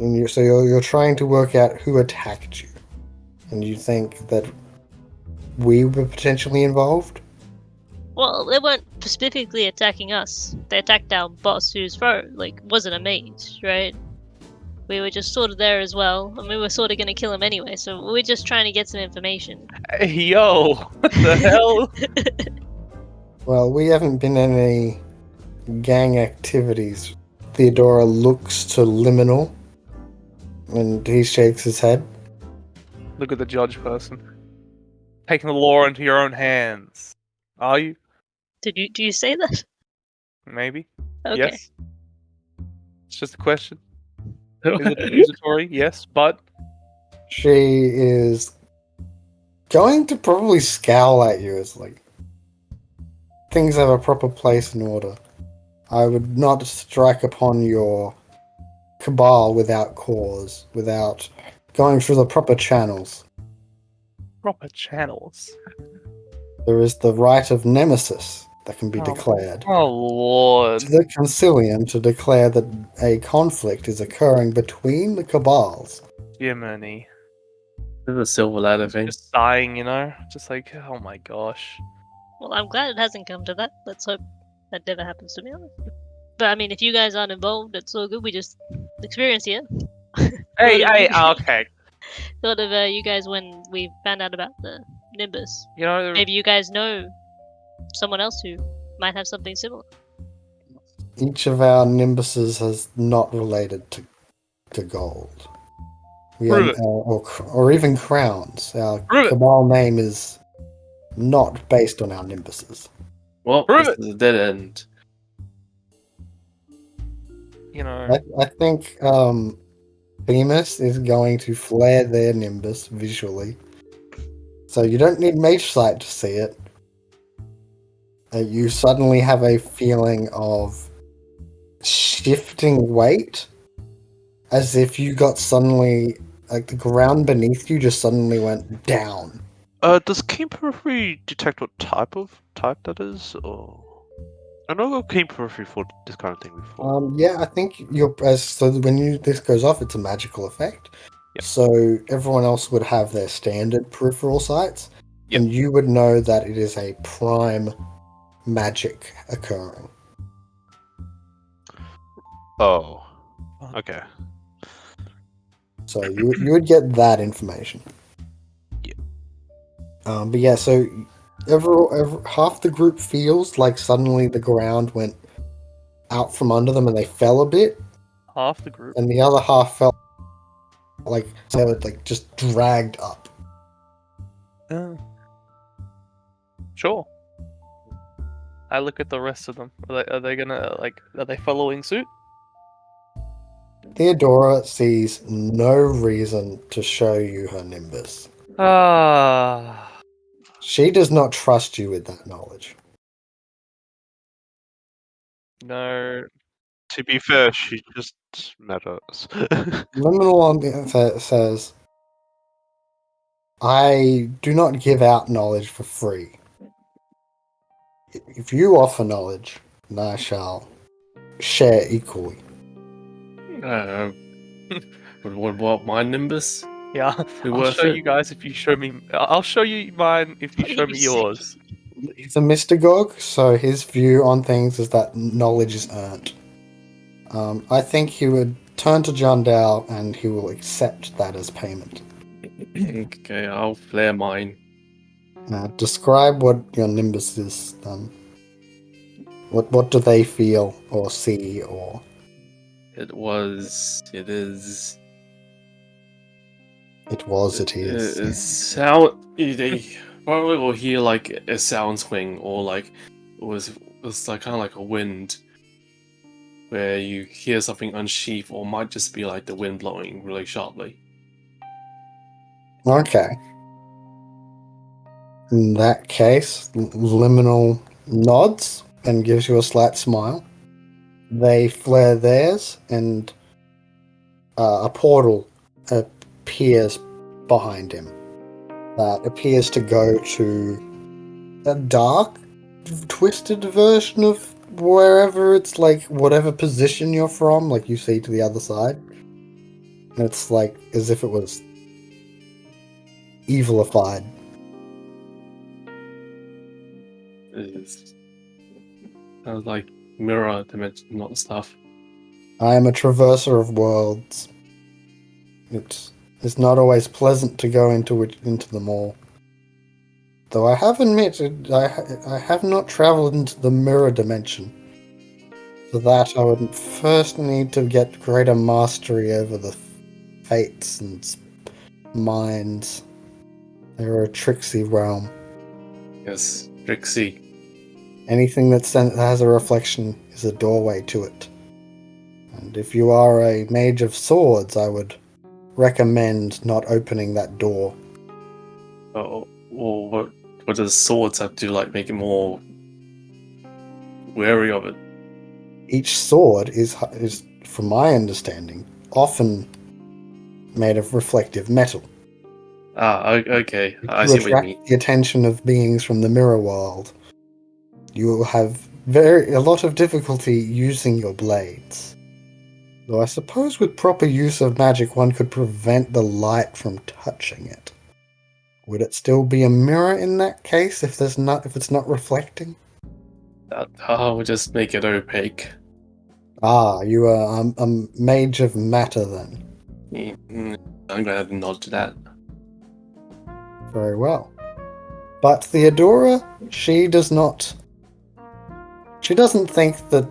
[SPEAKER 1] you're trying to work out who attacked you, and you think that we were potentially involved.
[SPEAKER 3] well, they weren't specifically attacking us. They attacked our boss, whose foe wasn't a mage, right? We were just sort of there as well, and we were sort of gonna kill him anyway. So we're just trying to get some information.
[SPEAKER 2] Hey, yo, what the hell?
[SPEAKER 1] Well, we haven't been in any gang activities. Theodora looks to Liminal, and he shakes his head.
[SPEAKER 2] Look at the judge person. Taking the law into your own hands. Are you?
[SPEAKER 3] Do you say that?
[SPEAKER 2] Maybe.
[SPEAKER 3] Okay.
[SPEAKER 2] Yes. It's just a question. Is it accusatory? Yes, but
[SPEAKER 1] She is going to probably scowl at you as like things have a proper place and order. I would not strike upon your cabal without cause, without going through the proper channels.
[SPEAKER 2] proper channels.
[SPEAKER 1] There is the right of nemesis that can be declared.
[SPEAKER 2] Oh lord.
[SPEAKER 1] The concilium to declare that a conflict is occurring between the cabals.
[SPEAKER 2] Jiminy.
[SPEAKER 4] This is a silver ladder thing.
[SPEAKER 2] Just sighing, you know? Just like, oh my gosh.
[SPEAKER 3] Well, I'm glad it hasn't come to that. Let's hope that never happens, to be honest. But I mean, if you guys aren't involved, it's all good. We just experience here.
[SPEAKER 2] Hey, okay.
[SPEAKER 3] Thought of you guys when we found out about the Nimbus.
[SPEAKER 2] You know,
[SPEAKER 3] Maybe you guys know someone else who might have something similar.
[SPEAKER 1] Each of our nimbuses is not related to gold.
[SPEAKER 2] Prove it.
[SPEAKER 1] Or even crowns. Our
[SPEAKER 2] Prove it.
[SPEAKER 1] cabal name is not based on our nimbuses.
[SPEAKER 4] Well,
[SPEAKER 2] Prove
[SPEAKER 4] this is a dead end.
[SPEAKER 2] you know,
[SPEAKER 1] I think Themis is going to flare their nimbus visually. So you don't need mage sight to see it. You suddenly have a feeling of shifting weight, as if you got suddenly, like the ground beneath you just suddenly went down.
[SPEAKER 5] Does keen periphery detect what type that is, or? I know I've got keen periphery for this kind of thing before.
[SPEAKER 1] Yeah, I think this goes off, it's a magical effect.
[SPEAKER 5] Yep.
[SPEAKER 1] So everyone else would have their standard peripheral sights,
[SPEAKER 5] Yep.
[SPEAKER 1] and you would know that it is a prime magic occurring.
[SPEAKER 5] Oh, okay.
[SPEAKER 1] So you would get that information.
[SPEAKER 5] Yeah.
[SPEAKER 1] But yeah, so half the group feels like suddenly the ground went out from under them and they fell a bit,
[SPEAKER 2] half the group.
[SPEAKER 1] and the other half felt like they were like just dragged up.
[SPEAKER 2] Sure. I look at the rest of them. Are they gonna are they following suit?
[SPEAKER 1] Theodora sees no reason to show you her nimbus.
[SPEAKER 2] Ah.
[SPEAKER 1] She does not trust you with that knowledge.
[SPEAKER 2] No.
[SPEAKER 5] To be fair, she just met us.
[SPEAKER 1] Liminal on the says, I do not give out knowledge for free. If you offer knowledge, then I shall share equally.
[SPEAKER 4] What my Nimbus?
[SPEAKER 2] Yeah.
[SPEAKER 4] Be
[SPEAKER 2] I'll
[SPEAKER 4] worth
[SPEAKER 2] show
[SPEAKER 4] it?
[SPEAKER 2] you guys if you show me. I'll show you mine if you
[SPEAKER 3] What
[SPEAKER 2] show
[SPEAKER 3] are
[SPEAKER 2] me
[SPEAKER 3] you saying?
[SPEAKER 2] yours.
[SPEAKER 1] He's a Mystagog, so his view on things is that knowledge is earned. I think he would turn to Jundal and he will accept that as payment.
[SPEAKER 4] Okay, I'll flare mine.
[SPEAKER 1] Describe what your nimbus is. What do they feel or see or?
[SPEAKER 4] It is.
[SPEAKER 1] It is.
[SPEAKER 4] It sound. They probably will hear like a sound swing, or like it was like kind of like a wind, where you hear something unsheath, or might just be like the wind blowing really sharply.
[SPEAKER 1] Okay. In that case, Liminal nods and gives you a slight smile. They flare theirs, and a portal appears behind him. That appears to go to a dark, twisted version of wherever it's like, whatever position you're from, like you see to the other side. And it's like as if it was evilified.
[SPEAKER 4] It's kind of like mirror dimension, not stuff.
[SPEAKER 1] I am a traverser of worlds. It's not always pleasant to go into them all. Though I have admitted I have not travelled into the mirror dimension. For that, I would first need to get greater mastery over the fates and minds. They're a tricksy realm.
[SPEAKER 4] Yes, Trixie.
[SPEAKER 1] Anything that has a reflection is a doorway to it. And if you are a mage of swords, I would recommend not opening that door.
[SPEAKER 4] Oh, well, what does swords have to like make it more wary of it?
[SPEAKER 1] Each sword is, from my understanding, often made of reflective metal.
[SPEAKER 4] Okay. I
[SPEAKER 1] To
[SPEAKER 4] see what you
[SPEAKER 1] attract
[SPEAKER 4] mean.
[SPEAKER 1] the attention of beings from the mirror world, you will have a lot of difficulty using your blades. Though I suppose with proper use of magic one could prevent the light from touching it. Would it still be a mirror in that case if it's not reflecting?
[SPEAKER 4] I'll just make it opaque.
[SPEAKER 1] Ah, you are a mage of matter then.
[SPEAKER 4] I'm gonna have to nod to that.
[SPEAKER 1] Very well. But Theodora, she doesn't think that.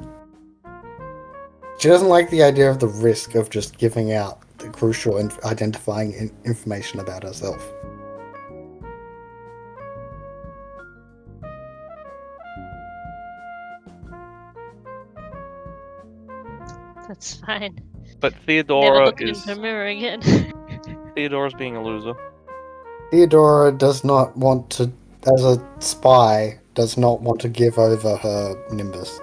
[SPEAKER 1] She doesn't like the idea of the risk of just giving out the crucial identifying information about herself.
[SPEAKER 3] That's fine.
[SPEAKER 2] But
[SPEAKER 3] Never
[SPEAKER 2] Theodora
[SPEAKER 3] look
[SPEAKER 2] is
[SPEAKER 3] into a mirror again.
[SPEAKER 2] Theodora's being a loser.
[SPEAKER 1] Theodora does not want to, as a spy, does not want to give over her Nimbus.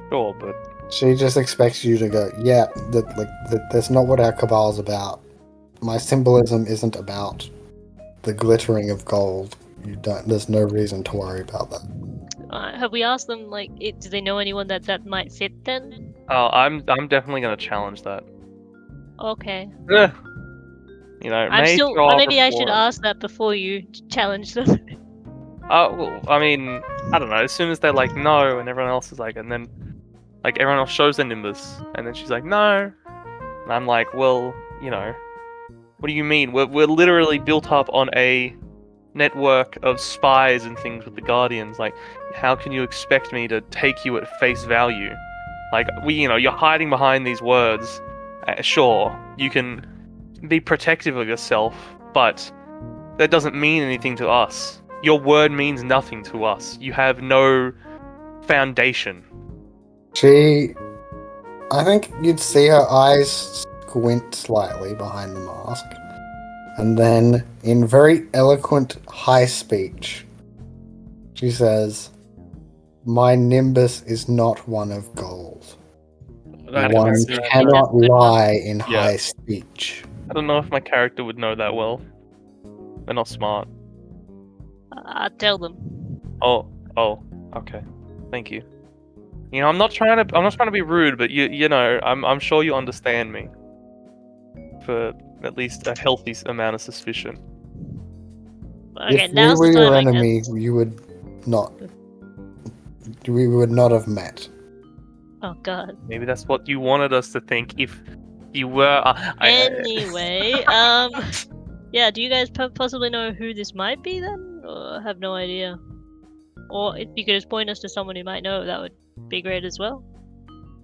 [SPEAKER 2] Sure, but
[SPEAKER 1] She just expects you to go, yeah, that's not what our cabal's about. My symbolism isn't about the glittering of gold. There's no reason to worry about that.
[SPEAKER 3] Have we asked them, like, do they know anyone that might fit then?
[SPEAKER 2] I'm definitely gonna challenge that.
[SPEAKER 3] Okay.
[SPEAKER 2] You know,
[SPEAKER 3] I'm
[SPEAKER 2] may
[SPEAKER 3] still.
[SPEAKER 2] throw up
[SPEAKER 3] Maybe
[SPEAKER 2] a
[SPEAKER 3] I should
[SPEAKER 2] forum.
[SPEAKER 3] ask that before you challenge them.
[SPEAKER 2] Well, I mean, I don't know. As soon as they're like no, and everyone else is like, and then like everyone else shows their Nimbus, and then she's like no, and I'm like, well, you know, what do you mean? We're literally built up on a network of spies and things with the Guardians. Like, how can you expect me to take you at face value? Like, you're hiding behind these words. Sure, you can be protective of yourself, but that doesn't mean anything to us. Your word means nothing to us. You have no foundation.
[SPEAKER 1] I think you'd see her eyes squint slightly behind the mask. And then, in very eloquent high speech, she says, "My Nimbus is not one of gold. One cannot lie in high speech."
[SPEAKER 2] I don't know if my character would know that well. They're not smart.
[SPEAKER 3] I'll tell them.
[SPEAKER 2] Oh, okay. Thank you. You know, I'm not trying to be rude, but you know, I'm sure you understand me. For at least a healthy amount of suspicion.
[SPEAKER 3] Okay,
[SPEAKER 1] If we
[SPEAKER 3] now's
[SPEAKER 1] were
[SPEAKER 3] the time.
[SPEAKER 1] your
[SPEAKER 3] I
[SPEAKER 1] enemy,
[SPEAKER 3] guess.
[SPEAKER 1] you would not. We would not have met.
[SPEAKER 3] Oh God.
[SPEAKER 2] Maybe that's what you wanted us to think. If you were,
[SPEAKER 3] Anyway, yeah. Do you guys possibly know who this might be then, or have no idea? Or if you could just point us to someone who might know, that would be great as well.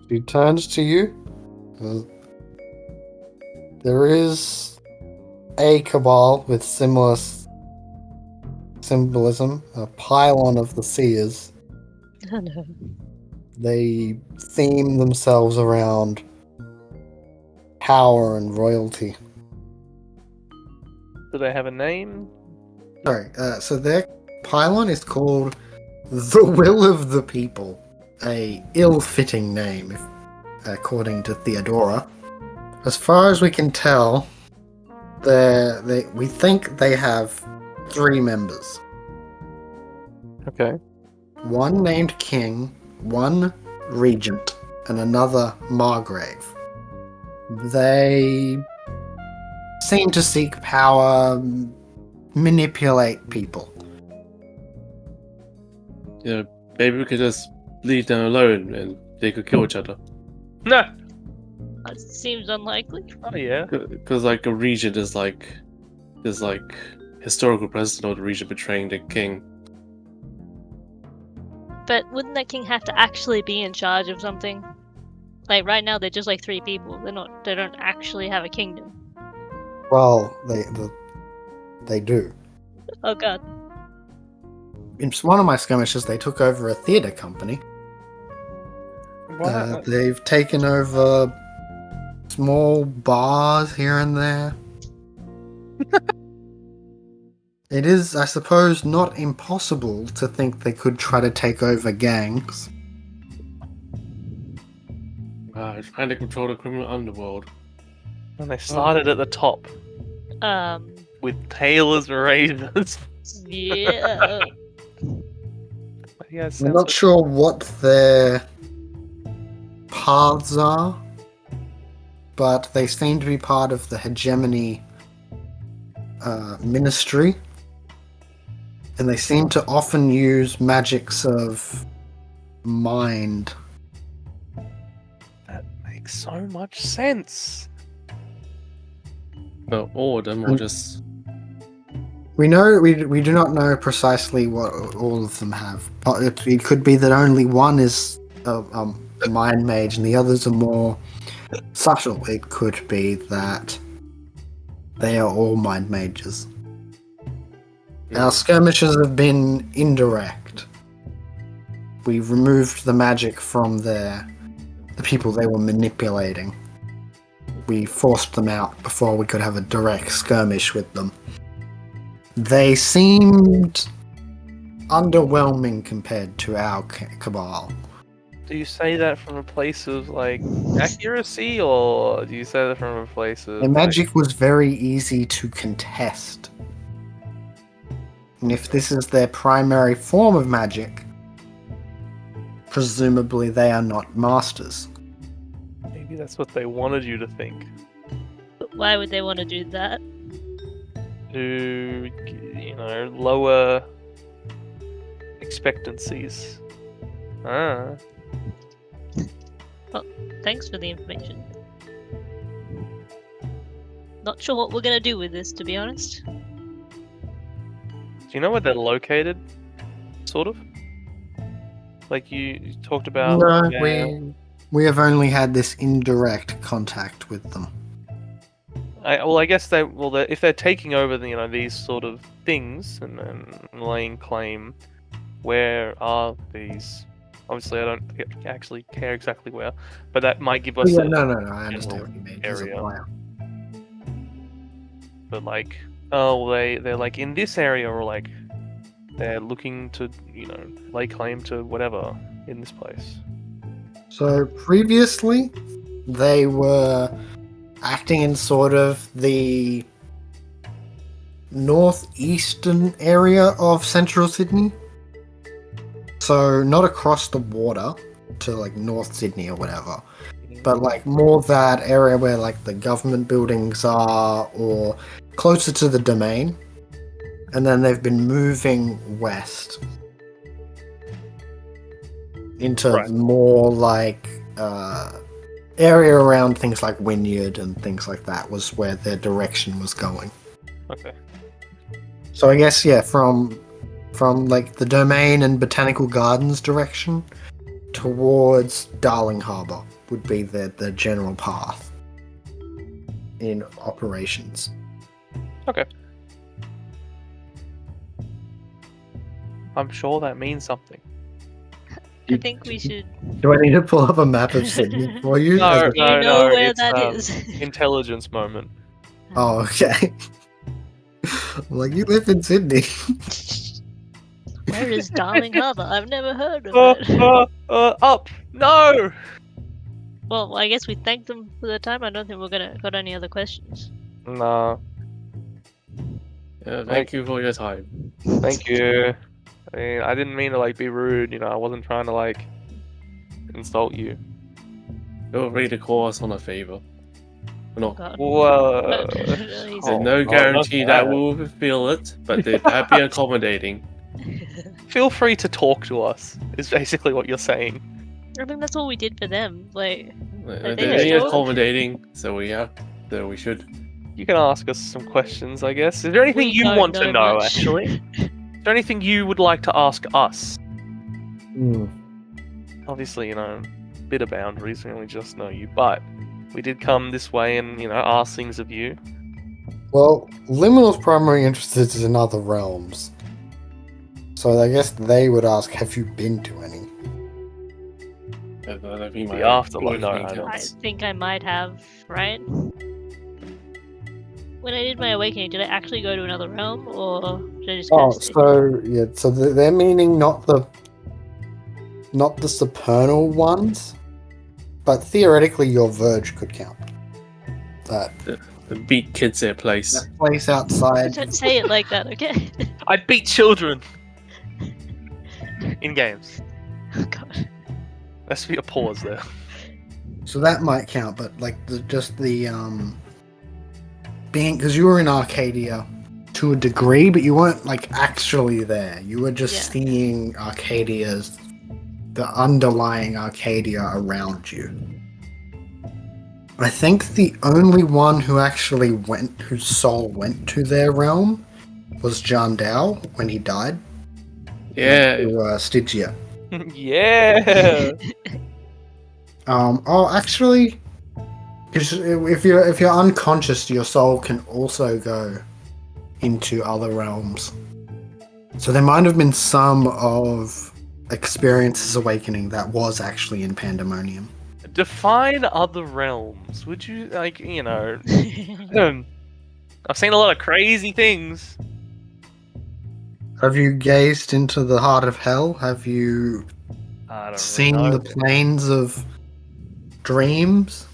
[SPEAKER 1] She turns to you. There is a cabal with similar symbolism, a pylon of the seers.
[SPEAKER 3] Oh no.
[SPEAKER 1] They theme themselves around power and royalty.
[SPEAKER 2] do they have a name?
[SPEAKER 1] Sorry, so their pylon is called the Will of the People, a ill-fitting name, according to Theodora. As far as we can tell, we think they have 3 members.
[SPEAKER 2] Okay.
[SPEAKER 1] One named King, one Regent, and another Margrave. They seem to seek power, manipulate people.
[SPEAKER 4] Yeah, maybe we could just leave them alone and they could kill each other.
[SPEAKER 2] No.
[SPEAKER 3] That seems unlikely.
[SPEAKER 2] Oh yeah.
[SPEAKER 4] Because like a regent is like historical president of the region betraying the king.
[SPEAKER 3] But wouldn't that king have to actually be in charge of something? Like right now, they're just like 3 people. They don't actually have a kingdom.
[SPEAKER 1] Well, they do.
[SPEAKER 3] Oh god.
[SPEAKER 1] In one of my skirmishes, they took over a theatre company.
[SPEAKER 2] What?
[SPEAKER 1] They've taken over small bars here and there. It is, I suppose, not impossible to think they could try to take over gangs.
[SPEAKER 4] Trying to control the criminal underworld.
[SPEAKER 2] And they started at the top with tailors and razors.
[SPEAKER 3] Yeah.
[SPEAKER 2] Why do you guys
[SPEAKER 1] I'm
[SPEAKER 2] sound
[SPEAKER 1] not sure what their paths are, but they seem to be part of the hegemony ministry, and they seem to often use magics of mind.
[SPEAKER 2] That makes so much sense.
[SPEAKER 4] But all of them or just
[SPEAKER 1] We do not know precisely what all of them have. It could be that only one is a mind mage and the others are more subtle. It could be that they are all mind mages. Our skirmishes have been indirect. We removed the magic from the people they were manipulating. We forced them out before we could have a direct skirmish with them. They seemed underwhelming compared to our cabal.
[SPEAKER 2] Do you say that from a place of like accuracy, or do you say that from a place of
[SPEAKER 1] Their magic was very easy to contest. And if this is their primary form of magic, presumably they are not masters.
[SPEAKER 2] maybe that's what they wanted you to think?
[SPEAKER 3] But why would they want to do that?
[SPEAKER 2] To, lower expectancies. Ah.
[SPEAKER 3] Thanks for the information. Not sure what we're gonna do with this, to be honest.
[SPEAKER 2] Do you know where they're located? Sort of? Like you talked about.
[SPEAKER 1] No,
[SPEAKER 2] yeah.
[SPEAKER 1] we have only had this indirect contact with them.
[SPEAKER 2] I guess if they're taking over these sort of things and laying claim, where are these? Obviously, I don't actually care exactly where, but that might give us
[SPEAKER 1] Yeah,
[SPEAKER 2] a
[SPEAKER 1] no, I understand what you mean. As a
[SPEAKER 2] area.
[SPEAKER 1] player.
[SPEAKER 2] But like, oh, they're like in this area, or like they're looking to lay claim to whatever in this place.
[SPEAKER 1] So previously, they were acting in sort of the northeastern area of central Sydney. So not across the water to like North Sydney or whatever, but like more that area where like the government buildings are, or closer to the domain. And then they've been moving west into
[SPEAKER 2] Right.
[SPEAKER 1] more like area around things like Wynyard and things like that was where their direction was going.
[SPEAKER 2] Okay.
[SPEAKER 1] So I guess from like the domain and botanical gardens direction towards Darling Harbour would be the general path in operations.
[SPEAKER 2] Okay. I'm sure that means something.
[SPEAKER 3] I think we should.
[SPEAKER 1] Do I need to pull up a map of Sydney for you?
[SPEAKER 2] No,
[SPEAKER 3] Do you know where
[SPEAKER 2] it's,
[SPEAKER 3] that is?
[SPEAKER 2] intelligence moment.
[SPEAKER 1] Oh, okay. Like, you live in Sydney.
[SPEAKER 3] Where is Darling Harbour? I've never heard of it.
[SPEAKER 2] Up! No!
[SPEAKER 3] Well, I guess we thanked them for their time. I don't think got any other questions.
[SPEAKER 2] No,
[SPEAKER 4] Yeah, thank you for your time.
[SPEAKER 2] thank you. I mean, I didn't mean to like be rude. I wasn't trying to like insult you.
[SPEAKER 4] Feel free to call us on a favor. No,
[SPEAKER 3] God.
[SPEAKER 2] Whoa.
[SPEAKER 3] He's-
[SPEAKER 4] there's no
[SPEAKER 2] God,
[SPEAKER 4] guarantee
[SPEAKER 2] not
[SPEAKER 4] that
[SPEAKER 2] bad.
[SPEAKER 4] we'll fulfill it, but that'd be accommodating.
[SPEAKER 2] Feel free to talk to us. Is basically what you're saying.
[SPEAKER 3] I think that's all we did for them. Like,
[SPEAKER 4] They're
[SPEAKER 3] they
[SPEAKER 4] being
[SPEAKER 3] just-
[SPEAKER 4] accommodating, so we should.
[SPEAKER 2] You can ask us some questions, I guess. Is there anything
[SPEAKER 3] we
[SPEAKER 2] you
[SPEAKER 3] don't
[SPEAKER 2] want to know?
[SPEAKER 3] much.
[SPEAKER 2] Actually, is there anything you would like to ask us?
[SPEAKER 1] Hmm.
[SPEAKER 2] Obviously, bit of boundaries. We only just know you, but we did come this way and ask things of you.
[SPEAKER 1] Well, Liminal's primary interest is in other realms. So I guess they would ask, have you been to any?
[SPEAKER 4] That'd be
[SPEAKER 2] The afterlife, no,
[SPEAKER 4] working
[SPEAKER 2] I don't.
[SPEAKER 3] I
[SPEAKER 4] counts.
[SPEAKER 3] think I might have, right? When I did my awakening, did I actually go to another realm, or did I just
[SPEAKER 1] Oh,
[SPEAKER 3] stay?
[SPEAKER 1] so they're meaning not the supernal ones, but theoretically your verge could count. That
[SPEAKER 4] Beat kids their place.
[SPEAKER 1] that place outside.
[SPEAKER 3] Don't say it like that, okay?
[SPEAKER 2] I beat children in games.
[SPEAKER 3] Oh god.
[SPEAKER 2] Let's be a pause there.
[SPEAKER 1] So that might count, but like being, because you were in Arcadia to a degree, but you weren't like actually there. You were just
[SPEAKER 3] Yeah.
[SPEAKER 1] seeing the underlying Arcadia around you. I think the only one whose soul went to their realm was Jandal when he died.
[SPEAKER 4] Yeah,
[SPEAKER 1] To Stygia.
[SPEAKER 2] Yeah.
[SPEAKER 1] Actually, if you're unconscious, your soul can also go into other realms. So there might have been some of Experience's awakening that was actually in Pandemonium.
[SPEAKER 2] Define other realms. Would you I've seen a lot of crazy things.
[SPEAKER 1] Have you gazed into the heart of hell? Have you
[SPEAKER 2] I don't
[SPEAKER 1] seen
[SPEAKER 2] really know.
[SPEAKER 1] the planes of dreams?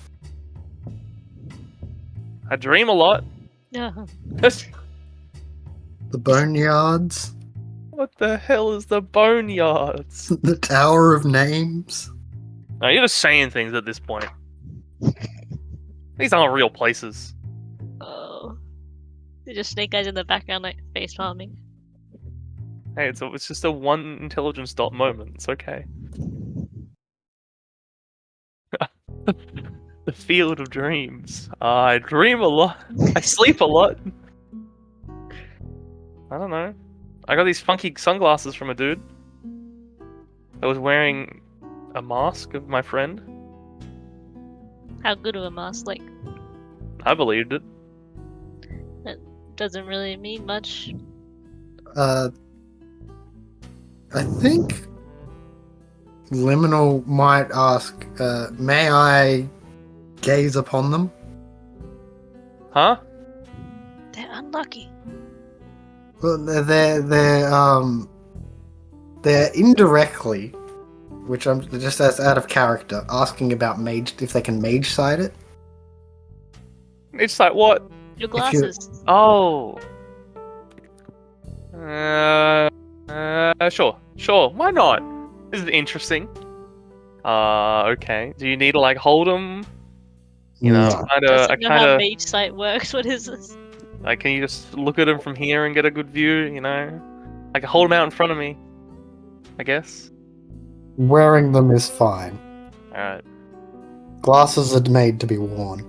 [SPEAKER 2] I dream a lot.
[SPEAKER 3] No.
[SPEAKER 1] The boneyards?
[SPEAKER 2] What the hell is the boneyards?
[SPEAKER 1] The Tower of Names?
[SPEAKER 2] No, you're just saying things at this point. These aren't real places.
[SPEAKER 3] Oh. There's just snake eyes in the background, like face palming.
[SPEAKER 2] Hey, it's just a one intelligence dot moment. It's okay. The field of dreams. I dream a lot. I sleep a lot. I don't know. I got these funky sunglasses from a dude that was wearing a mask of my friend.
[SPEAKER 3] How good of a mask? Like,
[SPEAKER 2] I believed it.
[SPEAKER 3] doesn't really mean much.
[SPEAKER 1] I think Liminal might ask, may I gaze upon them?
[SPEAKER 2] Huh?
[SPEAKER 3] They're unlucky.
[SPEAKER 1] Well, they're indirectly, which I'm just as out of character, asking about mage, if they can mage side it.
[SPEAKER 2] It's like what?
[SPEAKER 3] Your
[SPEAKER 1] you-
[SPEAKER 3] glasses.
[SPEAKER 2] Oh. Sure. Why not? This is interesting. Okay. Do you need to like hold them?
[SPEAKER 1] No.
[SPEAKER 2] I
[SPEAKER 3] Doesn't know how
[SPEAKER 2] kind of
[SPEAKER 3] mage sight works. What is this?
[SPEAKER 2] like. Can you just look at them from here and get a good view? I can hold them out in front of me. I guess.
[SPEAKER 1] Wearing them is fine.
[SPEAKER 2] All right.
[SPEAKER 1] Glasses are made to be worn.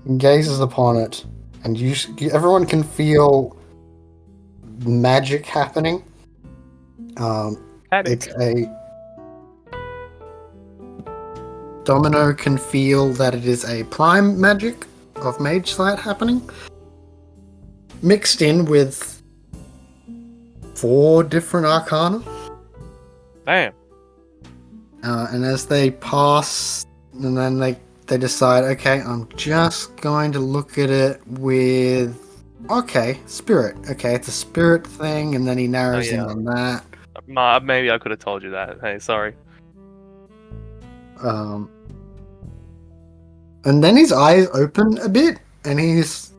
[SPEAKER 1] He gazes upon it, and everyone can feel magic happening. It's a Domino can feel that it is a prime magic of mage sight happening, mixed in with 4 different arcana.
[SPEAKER 2] Damn.
[SPEAKER 1] And as they pass, and then they decide, okay, I'm just going to look at it with, okay, spirit. Okay, it's a spirit thing, and then he narrows in
[SPEAKER 2] yeah.
[SPEAKER 1] on that.
[SPEAKER 2] Maybe I could have told you that. Hey, sorry.
[SPEAKER 1] And then his eyes open a bit, and he's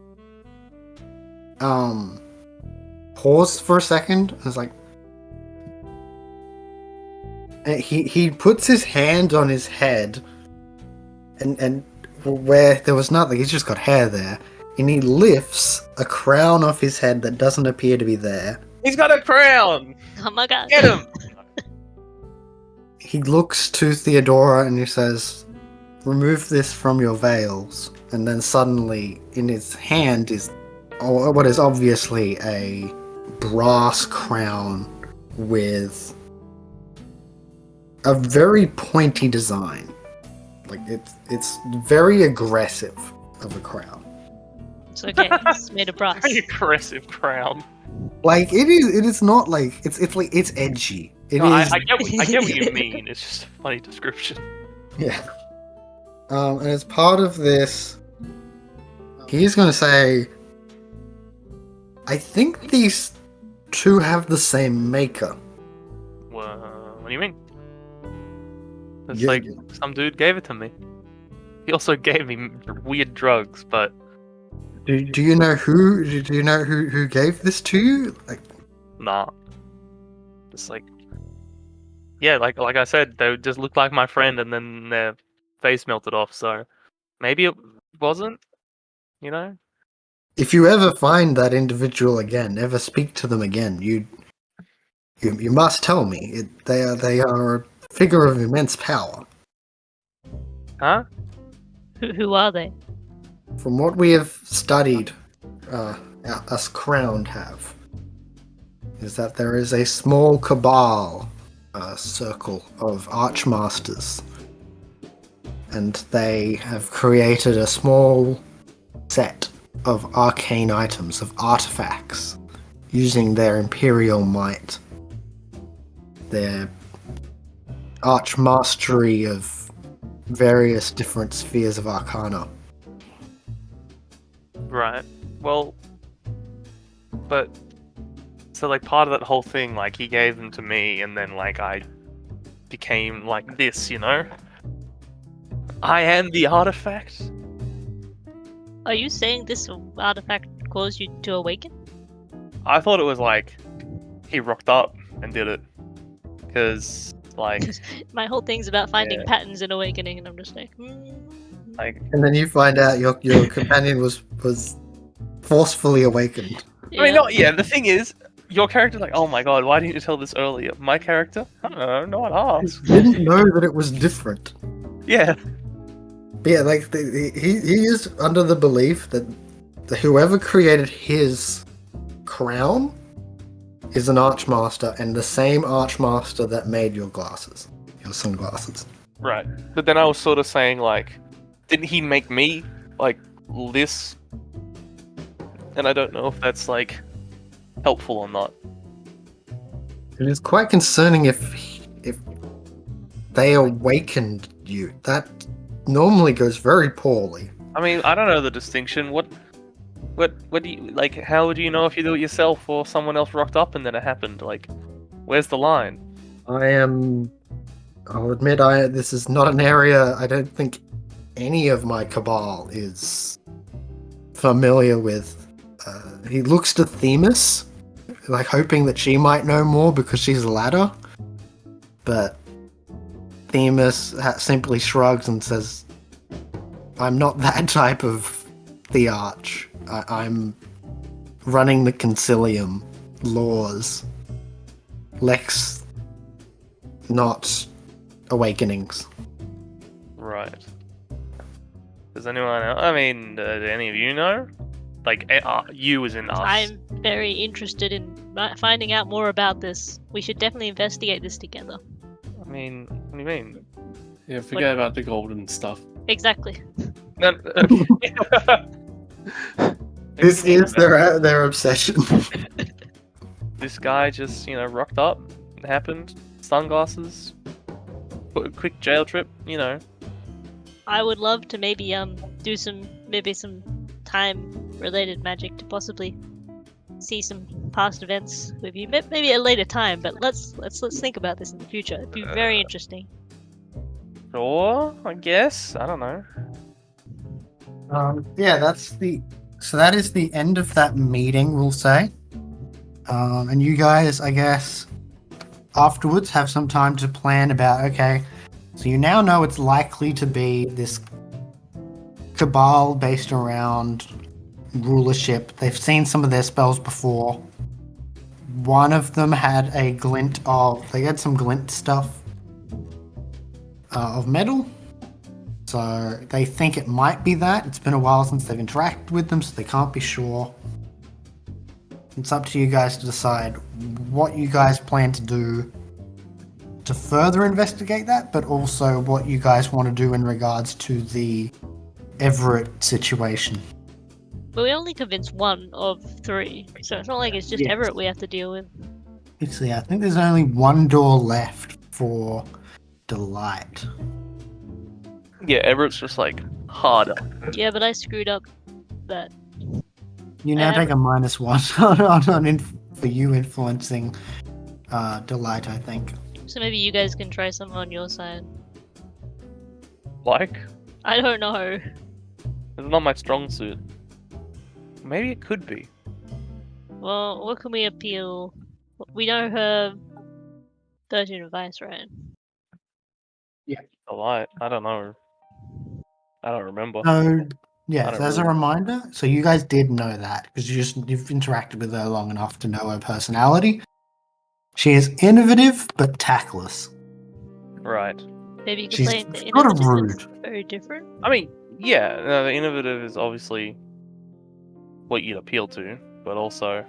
[SPEAKER 1] paused for a second. And it's like, and he puts his hand on his head, and where there was nothing, he's just got hair there, and he lifts a crown off his head that doesn't appear to be there.
[SPEAKER 2] He's got a crown!
[SPEAKER 3] Oh my god.
[SPEAKER 2] Get him!
[SPEAKER 1] He looks to Theodora and he says, remove this from your veils. And then suddenly in his hand is what is obviously a brass crown with a very pointy design. Like it's very aggressive of a crown.
[SPEAKER 3] It's okay. It's made of brass.
[SPEAKER 2] Very aggressive crown.
[SPEAKER 1] Like it is not like it's like it's edgy. It
[SPEAKER 2] No,
[SPEAKER 1] is.
[SPEAKER 2] I get what you mean. It's just a funny description.
[SPEAKER 1] Yeah. And as part of this, he's going to say, I think these two have the same maker.
[SPEAKER 2] What do you mean? It's
[SPEAKER 1] Yeah,
[SPEAKER 2] like
[SPEAKER 1] yeah.
[SPEAKER 2] some dude gave it to me. He also gave me weird drugs, but
[SPEAKER 1] Do you know who gave this to you? Like,
[SPEAKER 2] nah. It's like, yeah, like I said, they just looked like my friend, and then their face melted off. So maybe it wasn't. You know?
[SPEAKER 1] if you ever find that individual again, ever speak to them again, you must tell me. They are a figure of immense power.
[SPEAKER 2] Huh?
[SPEAKER 3] Who are they?
[SPEAKER 1] From what we have studied, us crowned have, is that there is a small cabal circle of archmasters, and they have created a small set of arcane items, of artifacts, using their imperial might, their archmastery of various different spheres of arcana.
[SPEAKER 2] Right. Well, but so like part of that whole thing, like he gave them to me, and then like I became like this, you know? I am the artifact.
[SPEAKER 3] Are you saying this artifact caused you to awaken?
[SPEAKER 2] I thought it was like he rocked up and did it, because like
[SPEAKER 3] My whole thing's about finding
[SPEAKER 2] Yeah.
[SPEAKER 3] patterns in awakening, and I'm just like,
[SPEAKER 2] like
[SPEAKER 1] And then you find out your companion was forcefully awakened.
[SPEAKER 2] I mean, the thing is, your character's like, oh my god, why didn't you tell this earlier? My character, I don't know, no one asked.
[SPEAKER 1] Didn't know that it was different.
[SPEAKER 2] Yeah.
[SPEAKER 1] But yeah, like he is under the belief that whoever created his crown is an archmaster, and the same archmaster that made your glasses, your sunglasses.
[SPEAKER 2] Right. But then I was sort of saying, like, didn't he make me like this? And I don't know if that's like helpful or not.
[SPEAKER 1] It is quite concerning if they awakened you. That normally goes very poorly.
[SPEAKER 2] I mean, I don't know the distinction. What do you like? How would you know if you do it yourself or someone else rocked up and then it happened? Like, where's the line?
[SPEAKER 1] I'll admit, this is not an area I don't think any of my cabal is familiar with. He looks to Themis, like hoping that she might know more because she's a ladder. But Themis simply shrugs and says, I'm not that type of Thearch. I'm running the Concilium laws. Lex, not awakenings.
[SPEAKER 2] Right. Does anyone else? I mean, do any of you know? Like, you as in us.
[SPEAKER 3] I'm very interested in finding out more about this. We should definitely investigate this together.
[SPEAKER 2] I mean, what do you mean?
[SPEAKER 4] Yeah, forget about the golden stuff.
[SPEAKER 3] Exactly.
[SPEAKER 2] No,
[SPEAKER 1] This is their obsession.
[SPEAKER 2] This guy just, rocked up. It happened. Sunglasses. Quick jail trip,
[SPEAKER 3] I would love to maybe do some time-related magic to possibly see some past events with you. Maybe at a later time, but let's think about this in the future. It'd be very interesting.
[SPEAKER 2] Sure, I guess. I don't know.
[SPEAKER 6] Yeah, that is the end of that meeting, we'll say. And you guys, I guess, afterwards have some time to plan about, okay, so you now know it's likely to be this cabal based around rulership. They've seen some of their spells before. One of them had they had some glint stuff of metal. So they think it might be that. It's been a while since they've interacted with them, so they can't be sure. It's up to you guys to decide what you guys plan to do to further investigate that, but also what you guys want to do in regards to the Everett situation.
[SPEAKER 3] But we only convinced 1 of 3, so it's not like it's just
[SPEAKER 6] Yes.
[SPEAKER 3] Everett we have to deal with.
[SPEAKER 6] See, I think there's only one door left for Delight.
[SPEAKER 2] Yeah, Everett's just like harder.
[SPEAKER 3] Yeah, but I screwed up that.
[SPEAKER 6] You now take a -1 for you influencing Delight, I think.
[SPEAKER 3] So maybe you guys can try something on your side.
[SPEAKER 2] Like,
[SPEAKER 3] I don't know.
[SPEAKER 2] it's not my strong suit. Maybe it could be.
[SPEAKER 3] Well, what can we appeal? We know her 13 advice, right?
[SPEAKER 2] A lie. I don't know. I don't remember.
[SPEAKER 6] So, yeah,
[SPEAKER 2] I don't
[SPEAKER 6] so as a
[SPEAKER 2] really-
[SPEAKER 6] reminder, so you guys did know that because you've interacted with her long enough to know her personality. She is innovative but tactless.
[SPEAKER 2] Right.
[SPEAKER 3] Maybe you could
[SPEAKER 6] She's
[SPEAKER 3] play the
[SPEAKER 6] sort of
[SPEAKER 3] innovative is
[SPEAKER 6] rude.
[SPEAKER 3] very different.
[SPEAKER 2] I mean, yeah, no, the innovative is obviously what you'd appeal to, but also,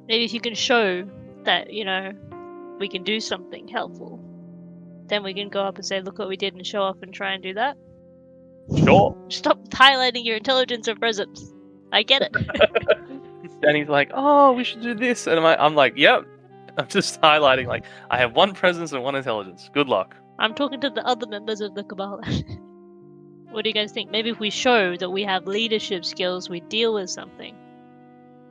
[SPEAKER 3] Maybe if you can show that, we can do something helpful, then we can go up and say, look what we did, and show off and try and do that.
[SPEAKER 2] sure.
[SPEAKER 3] Stop highlighting your intelligence or presence. I get it.
[SPEAKER 2] Danny's like, oh, we should do this, and I'm like, yep. I'm just highlighting like I have 1 presence and 1 intelligence. Good luck.
[SPEAKER 3] I'm talking to the other members of the Cabal. What do you guys think? Maybe if we show that we have leadership skills, we deal with something.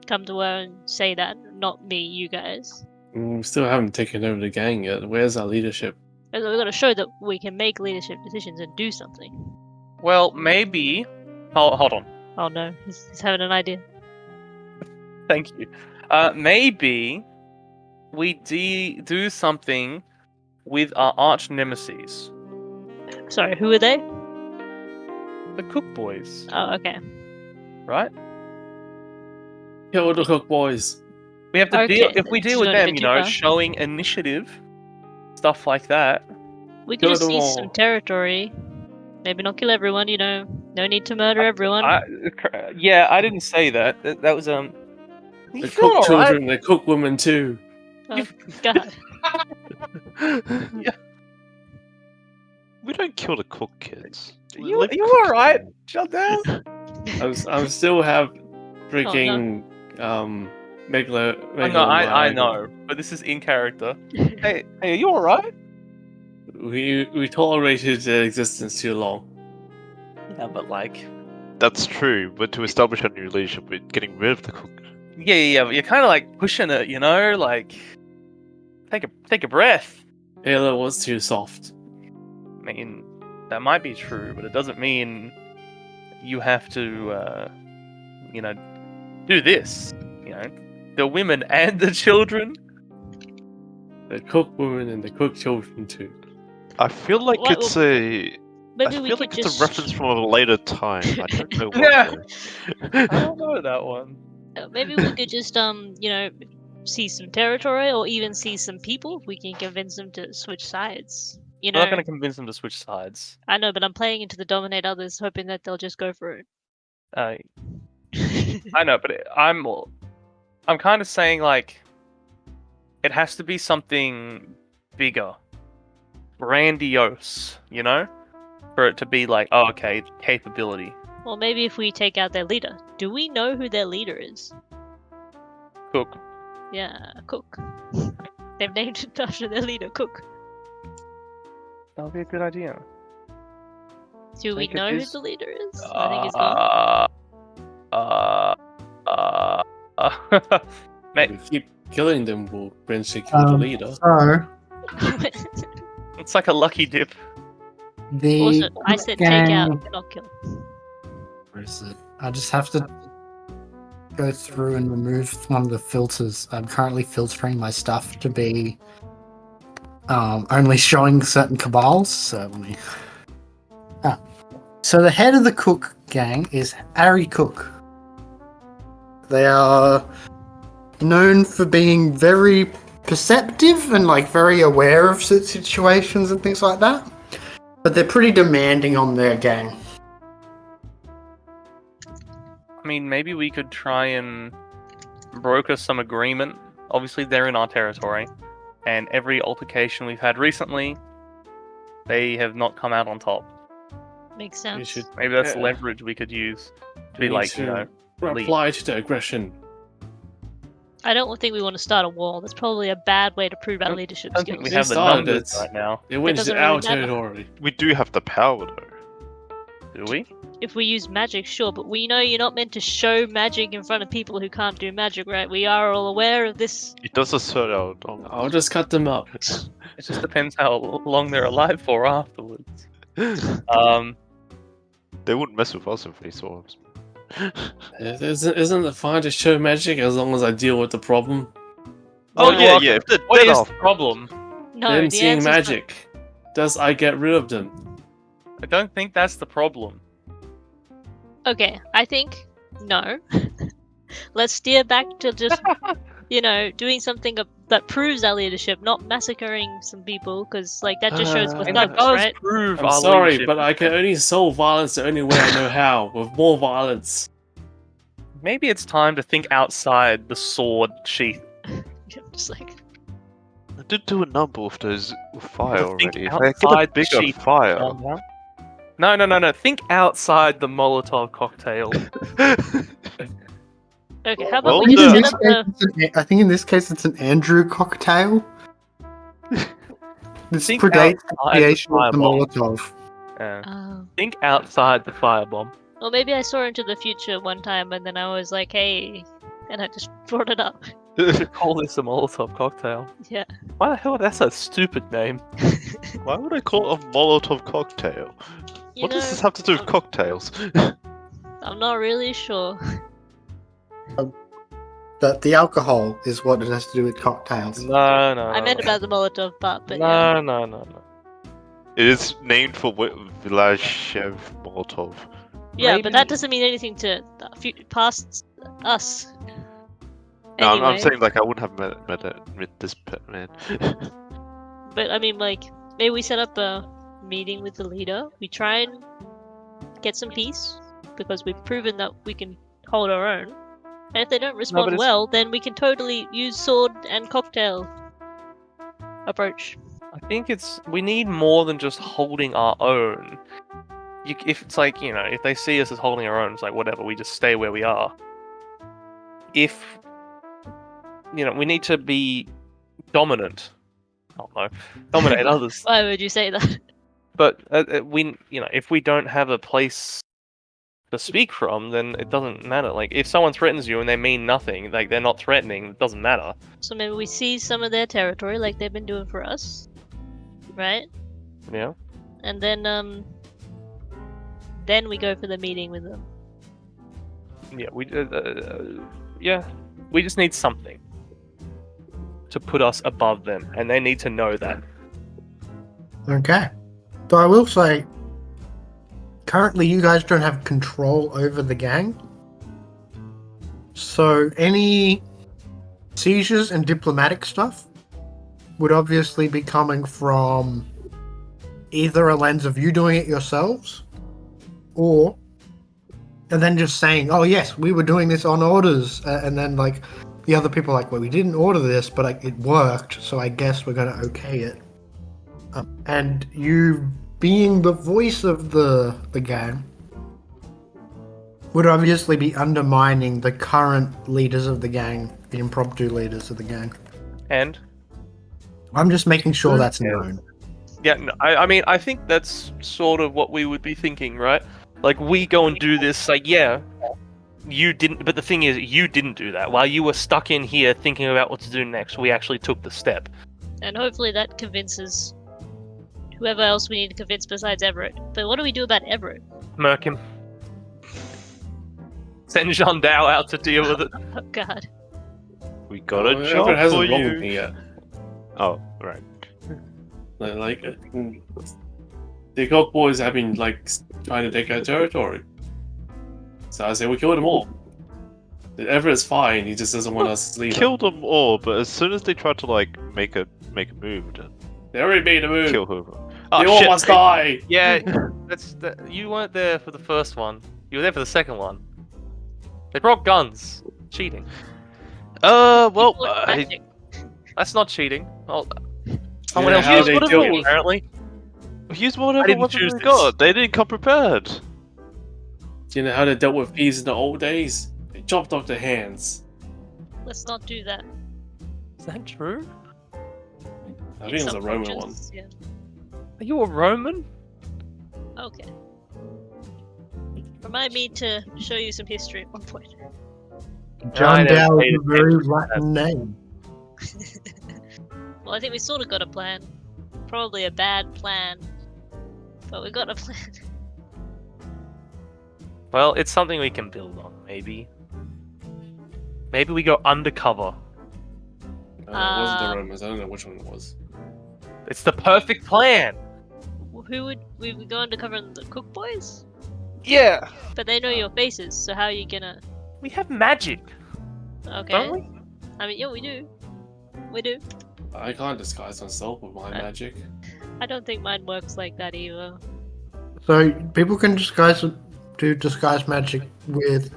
[SPEAKER 3] Come to her and say that, not me, you guys.
[SPEAKER 4] We still haven't taken over the gang yet. Where's our leadership?
[SPEAKER 3] We've got to show that we can make leadership decisions and do something.
[SPEAKER 2] Well, maybe. Hold on.
[SPEAKER 3] Oh no, he's having an idea.
[SPEAKER 2] Thank you. Maybe we do something with our arch nemesis,
[SPEAKER 3] Sorry, who are they?
[SPEAKER 2] the Cook Boys,
[SPEAKER 3] Oh, okay.
[SPEAKER 2] right?
[SPEAKER 4] Kill the cook boys.
[SPEAKER 2] We have to
[SPEAKER 3] Okay,
[SPEAKER 2] deal. If we
[SPEAKER 3] this
[SPEAKER 2] deal
[SPEAKER 3] is
[SPEAKER 2] with
[SPEAKER 3] going a
[SPEAKER 2] them,
[SPEAKER 3] bit
[SPEAKER 2] you
[SPEAKER 3] too
[SPEAKER 2] know,
[SPEAKER 3] far.
[SPEAKER 2] showing initiative, stuff like that.
[SPEAKER 3] We could
[SPEAKER 4] Kill
[SPEAKER 3] just
[SPEAKER 4] them
[SPEAKER 3] seize
[SPEAKER 4] all.
[SPEAKER 3] some territory. Maybe not kill everyone, No need to murder everyone.
[SPEAKER 2] Yeah, I didn't say that. That was
[SPEAKER 4] The
[SPEAKER 2] You
[SPEAKER 4] cook
[SPEAKER 2] feel alright?
[SPEAKER 4] children, the cook women too.
[SPEAKER 3] Oh, God.
[SPEAKER 5] We don't kill the cook kids. We
[SPEAKER 2] You
[SPEAKER 5] leave
[SPEAKER 2] all
[SPEAKER 5] cook-
[SPEAKER 2] right? Shut down.
[SPEAKER 4] I still have freaking MacLeod.
[SPEAKER 2] No, I know, but this is in character. Hey, are you all right?
[SPEAKER 4] We tolerated their existence too long.
[SPEAKER 2] Yeah, but like,
[SPEAKER 5] That's true, but to establish a new leadership, we're getting rid of the cook.
[SPEAKER 2] yeah, but you're kind of like pushing it, you know, like take a breath.
[SPEAKER 4] Ayla was too soft.
[SPEAKER 2] I mean, that might be true, but it doesn't mean you have to, do this. You know, the women and the children.
[SPEAKER 4] The cook women and the cook children too.
[SPEAKER 5] I feel like
[SPEAKER 3] What-
[SPEAKER 5] it's a.
[SPEAKER 3] Maybe
[SPEAKER 5] I
[SPEAKER 3] we
[SPEAKER 5] feel
[SPEAKER 3] could
[SPEAKER 5] like it's
[SPEAKER 3] just.
[SPEAKER 5] a reference from a later time. I don't know what.
[SPEAKER 2] Yeah.
[SPEAKER 5] though.
[SPEAKER 2] I don't know that one.
[SPEAKER 3] Maybe we could just seize some territory or even seize some people. We can convince them to switch sides.
[SPEAKER 2] I'm not going to convince them to switch sides.
[SPEAKER 3] I know, but I'm playing into the dominate others, hoping that they'll just go for it.
[SPEAKER 2] I know, but I'm kind of saying like it has to be something bigger, grandiose, you know, for it to be like, oh, okay, capability.
[SPEAKER 3] Well, maybe if we take out their leader. Do we know who their leader is?
[SPEAKER 2] Cook.
[SPEAKER 3] Yeah, Cook. They've named it after their leader, Cook.
[SPEAKER 2] That'll be a good idea.
[SPEAKER 3] Do we
[SPEAKER 2] could
[SPEAKER 3] know who
[SPEAKER 2] use-
[SPEAKER 3] the leader is? I think he's gone.
[SPEAKER 2] Mate,
[SPEAKER 4] We keep killing them, we'll eventually kill the leader.
[SPEAKER 6] So
[SPEAKER 2] it's like a lucky dip.
[SPEAKER 6] the
[SPEAKER 3] Also, I said take
[SPEAKER 6] gang-
[SPEAKER 3] out, not kill.
[SPEAKER 6] Where is it? I just have to go through and remove one of the filters. I'm currently filtering my stuff to be only showing certain cabals. So let me. So the head of the Cook gang is Harry Cook. They are known for being very perceptive and like very aware of situations and things like that. But they're pretty demanding on their gang.
[SPEAKER 2] I mean, maybe we could try and broker some agreement. Obviously, they're in our territory, and every altercation we've had recently, they have not come out on top.
[SPEAKER 3] Makes
[SPEAKER 4] We
[SPEAKER 3] sense.
[SPEAKER 4] should
[SPEAKER 2] Maybe that's
[SPEAKER 4] Yeah.
[SPEAKER 2] leverage we could use to
[SPEAKER 4] we
[SPEAKER 2] be
[SPEAKER 4] need
[SPEAKER 2] like,
[SPEAKER 4] to reply to the aggression.
[SPEAKER 3] I don't think we want to start a war. That's probably a bad way to prove our
[SPEAKER 2] Don't-
[SPEAKER 3] leadership
[SPEAKER 2] I don't think
[SPEAKER 3] skills.
[SPEAKER 2] we have the
[SPEAKER 4] started
[SPEAKER 2] numbers
[SPEAKER 4] it.
[SPEAKER 2] right now.
[SPEAKER 4] It went
[SPEAKER 3] doesn't
[SPEAKER 4] to
[SPEAKER 3] really
[SPEAKER 4] our
[SPEAKER 3] matter.
[SPEAKER 4] territory.
[SPEAKER 5] We do have the power though.
[SPEAKER 2] Do we?
[SPEAKER 3] If we use magic, sure, but we know you're not meant to show magic in front of people who can't do magic, right? We are all aware of this.
[SPEAKER 5] It does assert our dominance.
[SPEAKER 4] I'll just cut them up.
[SPEAKER 2] It just depends how long they're alive for afterwards.
[SPEAKER 5] They wouldn't mess with us if they saw us.
[SPEAKER 4] Isn't it fine to show magic as long as I deal with the problem?
[SPEAKER 5] Oh
[SPEAKER 2] Well,
[SPEAKER 5] yeah,
[SPEAKER 2] look,
[SPEAKER 5] yeah. If they're
[SPEAKER 2] What
[SPEAKER 5] dead
[SPEAKER 2] is
[SPEAKER 5] off,
[SPEAKER 2] the problem?
[SPEAKER 3] No,
[SPEAKER 4] Them
[SPEAKER 3] the
[SPEAKER 4] seeing
[SPEAKER 3] answer's not-
[SPEAKER 4] magic. Does I get rid of them?
[SPEAKER 2] I don't think that's the problem.
[SPEAKER 3] Okay, I think no. Let's steer back to just, doing something that proves our leadership, not massacring some people, because like that just shows we're
[SPEAKER 2] And that
[SPEAKER 3] thugs,
[SPEAKER 2] does
[SPEAKER 3] right?
[SPEAKER 2] prove
[SPEAKER 4] I'm
[SPEAKER 2] our
[SPEAKER 4] sorry,
[SPEAKER 2] leadership.
[SPEAKER 4] but I can only solve violence the only way I know how, with more violence.
[SPEAKER 2] Maybe it's time to think outside the sword sheath.
[SPEAKER 3] Just like
[SPEAKER 5] I did do a number of those with fire
[SPEAKER 2] To think
[SPEAKER 5] already. If I get a
[SPEAKER 2] outside the
[SPEAKER 5] bigger
[SPEAKER 2] sheath.
[SPEAKER 5] fire.
[SPEAKER 2] No. Think outside the Molotov cocktail.
[SPEAKER 3] okay, how
[SPEAKER 5] Well,
[SPEAKER 3] about
[SPEAKER 6] I
[SPEAKER 3] we
[SPEAKER 6] think, in
[SPEAKER 3] just
[SPEAKER 6] this
[SPEAKER 3] set up
[SPEAKER 6] case, I think in this case it's an Andrew cocktail. This
[SPEAKER 2] Think
[SPEAKER 6] predates the
[SPEAKER 2] outside the
[SPEAKER 6] creation of the
[SPEAKER 2] fireball.
[SPEAKER 6] Molotov.
[SPEAKER 2] Think outside the firebomb.
[SPEAKER 3] Well, maybe I saw into the future one time, and then I was like, "Hey," and I just brought it up.
[SPEAKER 2] Call this a Molotov cocktail.
[SPEAKER 3] Yeah.
[SPEAKER 2] Why the hell? That's a stupid name.
[SPEAKER 5] Why would I call it a Molotov cocktail?
[SPEAKER 3] You
[SPEAKER 5] What
[SPEAKER 3] know,
[SPEAKER 5] does this have to do with cocktails?
[SPEAKER 3] I'm not really sure.
[SPEAKER 6] The alcohol is what it has to do with cocktails.
[SPEAKER 2] No.
[SPEAKER 3] I meant about the Molotov part, but yeah.
[SPEAKER 2] No.
[SPEAKER 5] It is named for Vilashev Molotov.
[SPEAKER 3] Yeah,
[SPEAKER 2] Maybe-
[SPEAKER 3] but that doesn't mean anything to past us.
[SPEAKER 5] No,
[SPEAKER 3] Anyway,
[SPEAKER 5] I'm saying like I wouldn't have met this man.
[SPEAKER 3] but I mean, like, maybe we set up a meeting with the leader. We try and get some peace because we've proven that we can hold our own. And if they don't respond
[SPEAKER 2] it's-
[SPEAKER 3] well, then we can totally use sword and cocktail approach.
[SPEAKER 2] I think we need more than just holding our own. If it's like, if they see us as holding our own, it's like, whatever, we just stay where we are. If, we need to be dominant. Oh no, dominate others.
[SPEAKER 3] Why would you say that?
[SPEAKER 2] But if we don't have a place to speak from, then it doesn't matter. Like, if someone threatens you and they mean nothing, like they're not threatening, it doesn't matter.
[SPEAKER 3] So maybe we seize some of their territory like they've been doing for us. Right?
[SPEAKER 2] Yeah.
[SPEAKER 3] And then we go for the meeting with them.
[SPEAKER 2] Yeah, we just need something to put us above them, and they need to know that.
[SPEAKER 6] Okay. So I will say, currently you guys don't have control over the gang. So any seizures and diplomatic stuff would obviously be coming from either a lens of you doing it yourselves, and then just saying, oh yes, we were doing this on orders, and then like the other people are like, well, we didn't order this, but like, it worked, so I guess we're going to okay it. And you being the voice of the gang would obviously be undermining the current leaders of the gang, the impromptu leaders of the gang.
[SPEAKER 2] And
[SPEAKER 6] I'm just making sure that's known.
[SPEAKER 2] Yeah, no, I mean, I think that's sort of what we would be thinking, right? Like, we go and do this, like, yeah, you didn't, but the thing is, you didn't do that. While you were stuck in here thinking about what to do next, we actually took the step.
[SPEAKER 3] And hopefully that convinces whoever else we need to convince besides Everett. But what do we do about Everett?
[SPEAKER 2] Murk him. Send Jean Dao out to deal with it.
[SPEAKER 3] Oh god.
[SPEAKER 5] We got a
[SPEAKER 4] Everett
[SPEAKER 5] job for
[SPEAKER 4] hasn't wronged
[SPEAKER 5] you.
[SPEAKER 4] me yet.
[SPEAKER 5] Oh, right.
[SPEAKER 4] Like, the God boys have been like trying to take our territory. So I say we kill them all. Everett's fine. He just doesn't want us to leave.
[SPEAKER 5] Kill them all, but as soon as they try to like make a move, then
[SPEAKER 4] They already made a move.
[SPEAKER 5] kill whoever.
[SPEAKER 4] They
[SPEAKER 5] Oh
[SPEAKER 4] all
[SPEAKER 5] shit!
[SPEAKER 4] must die.
[SPEAKER 2] Yeah, you weren't there for the first one. You were there for the second one. They brought guns. Cheating.
[SPEAKER 5] Well,
[SPEAKER 3] People are magic.
[SPEAKER 2] That's not cheating. Well, someone
[SPEAKER 4] Yeah,
[SPEAKER 2] else
[SPEAKER 4] how
[SPEAKER 2] used
[SPEAKER 4] they
[SPEAKER 2] whatever
[SPEAKER 4] deal
[SPEAKER 2] weapon,
[SPEAKER 4] with-
[SPEAKER 2] apparently.
[SPEAKER 5] use
[SPEAKER 2] I
[SPEAKER 5] whatever
[SPEAKER 2] didn't
[SPEAKER 5] weapon
[SPEAKER 2] choose
[SPEAKER 5] they
[SPEAKER 2] this.
[SPEAKER 5] got. They didn't come prepared.
[SPEAKER 4] Do you know how they dealt with peas in the old days? They chopped off their hands.
[SPEAKER 3] Let's not do that.
[SPEAKER 2] Is that true?
[SPEAKER 4] I think it was a Roman one.
[SPEAKER 3] Subcultures, yeah.
[SPEAKER 2] Are you a Roman?
[SPEAKER 3] Okay. Remind me to show you some history at one point.
[SPEAKER 6] John
[SPEAKER 2] don't
[SPEAKER 6] Dow
[SPEAKER 2] pay
[SPEAKER 6] is a very
[SPEAKER 2] attention to
[SPEAKER 6] Latin name.
[SPEAKER 3] Well, I think we sort of got a plan. Probably a bad plan. But we got a plan.
[SPEAKER 2] Well, it's something we can build on, maybe. Maybe we go undercover.
[SPEAKER 4] It wasn't the
[SPEAKER 3] Um,
[SPEAKER 4] Romans. I don't know which one it was.
[SPEAKER 2] It's the perfect plan!
[SPEAKER 3] Who would we would go undercover in the Cook Boys?
[SPEAKER 2] Yeah!
[SPEAKER 3] But they know your faces, so how are you gonna?
[SPEAKER 2] We have magic,
[SPEAKER 3] Okay.
[SPEAKER 2] don't we?
[SPEAKER 3] I mean, yeah, we do. We do.
[SPEAKER 4] I can't disguise myself with my magic.
[SPEAKER 3] I don't think mine works like that either.
[SPEAKER 6] So people can do disguise magic with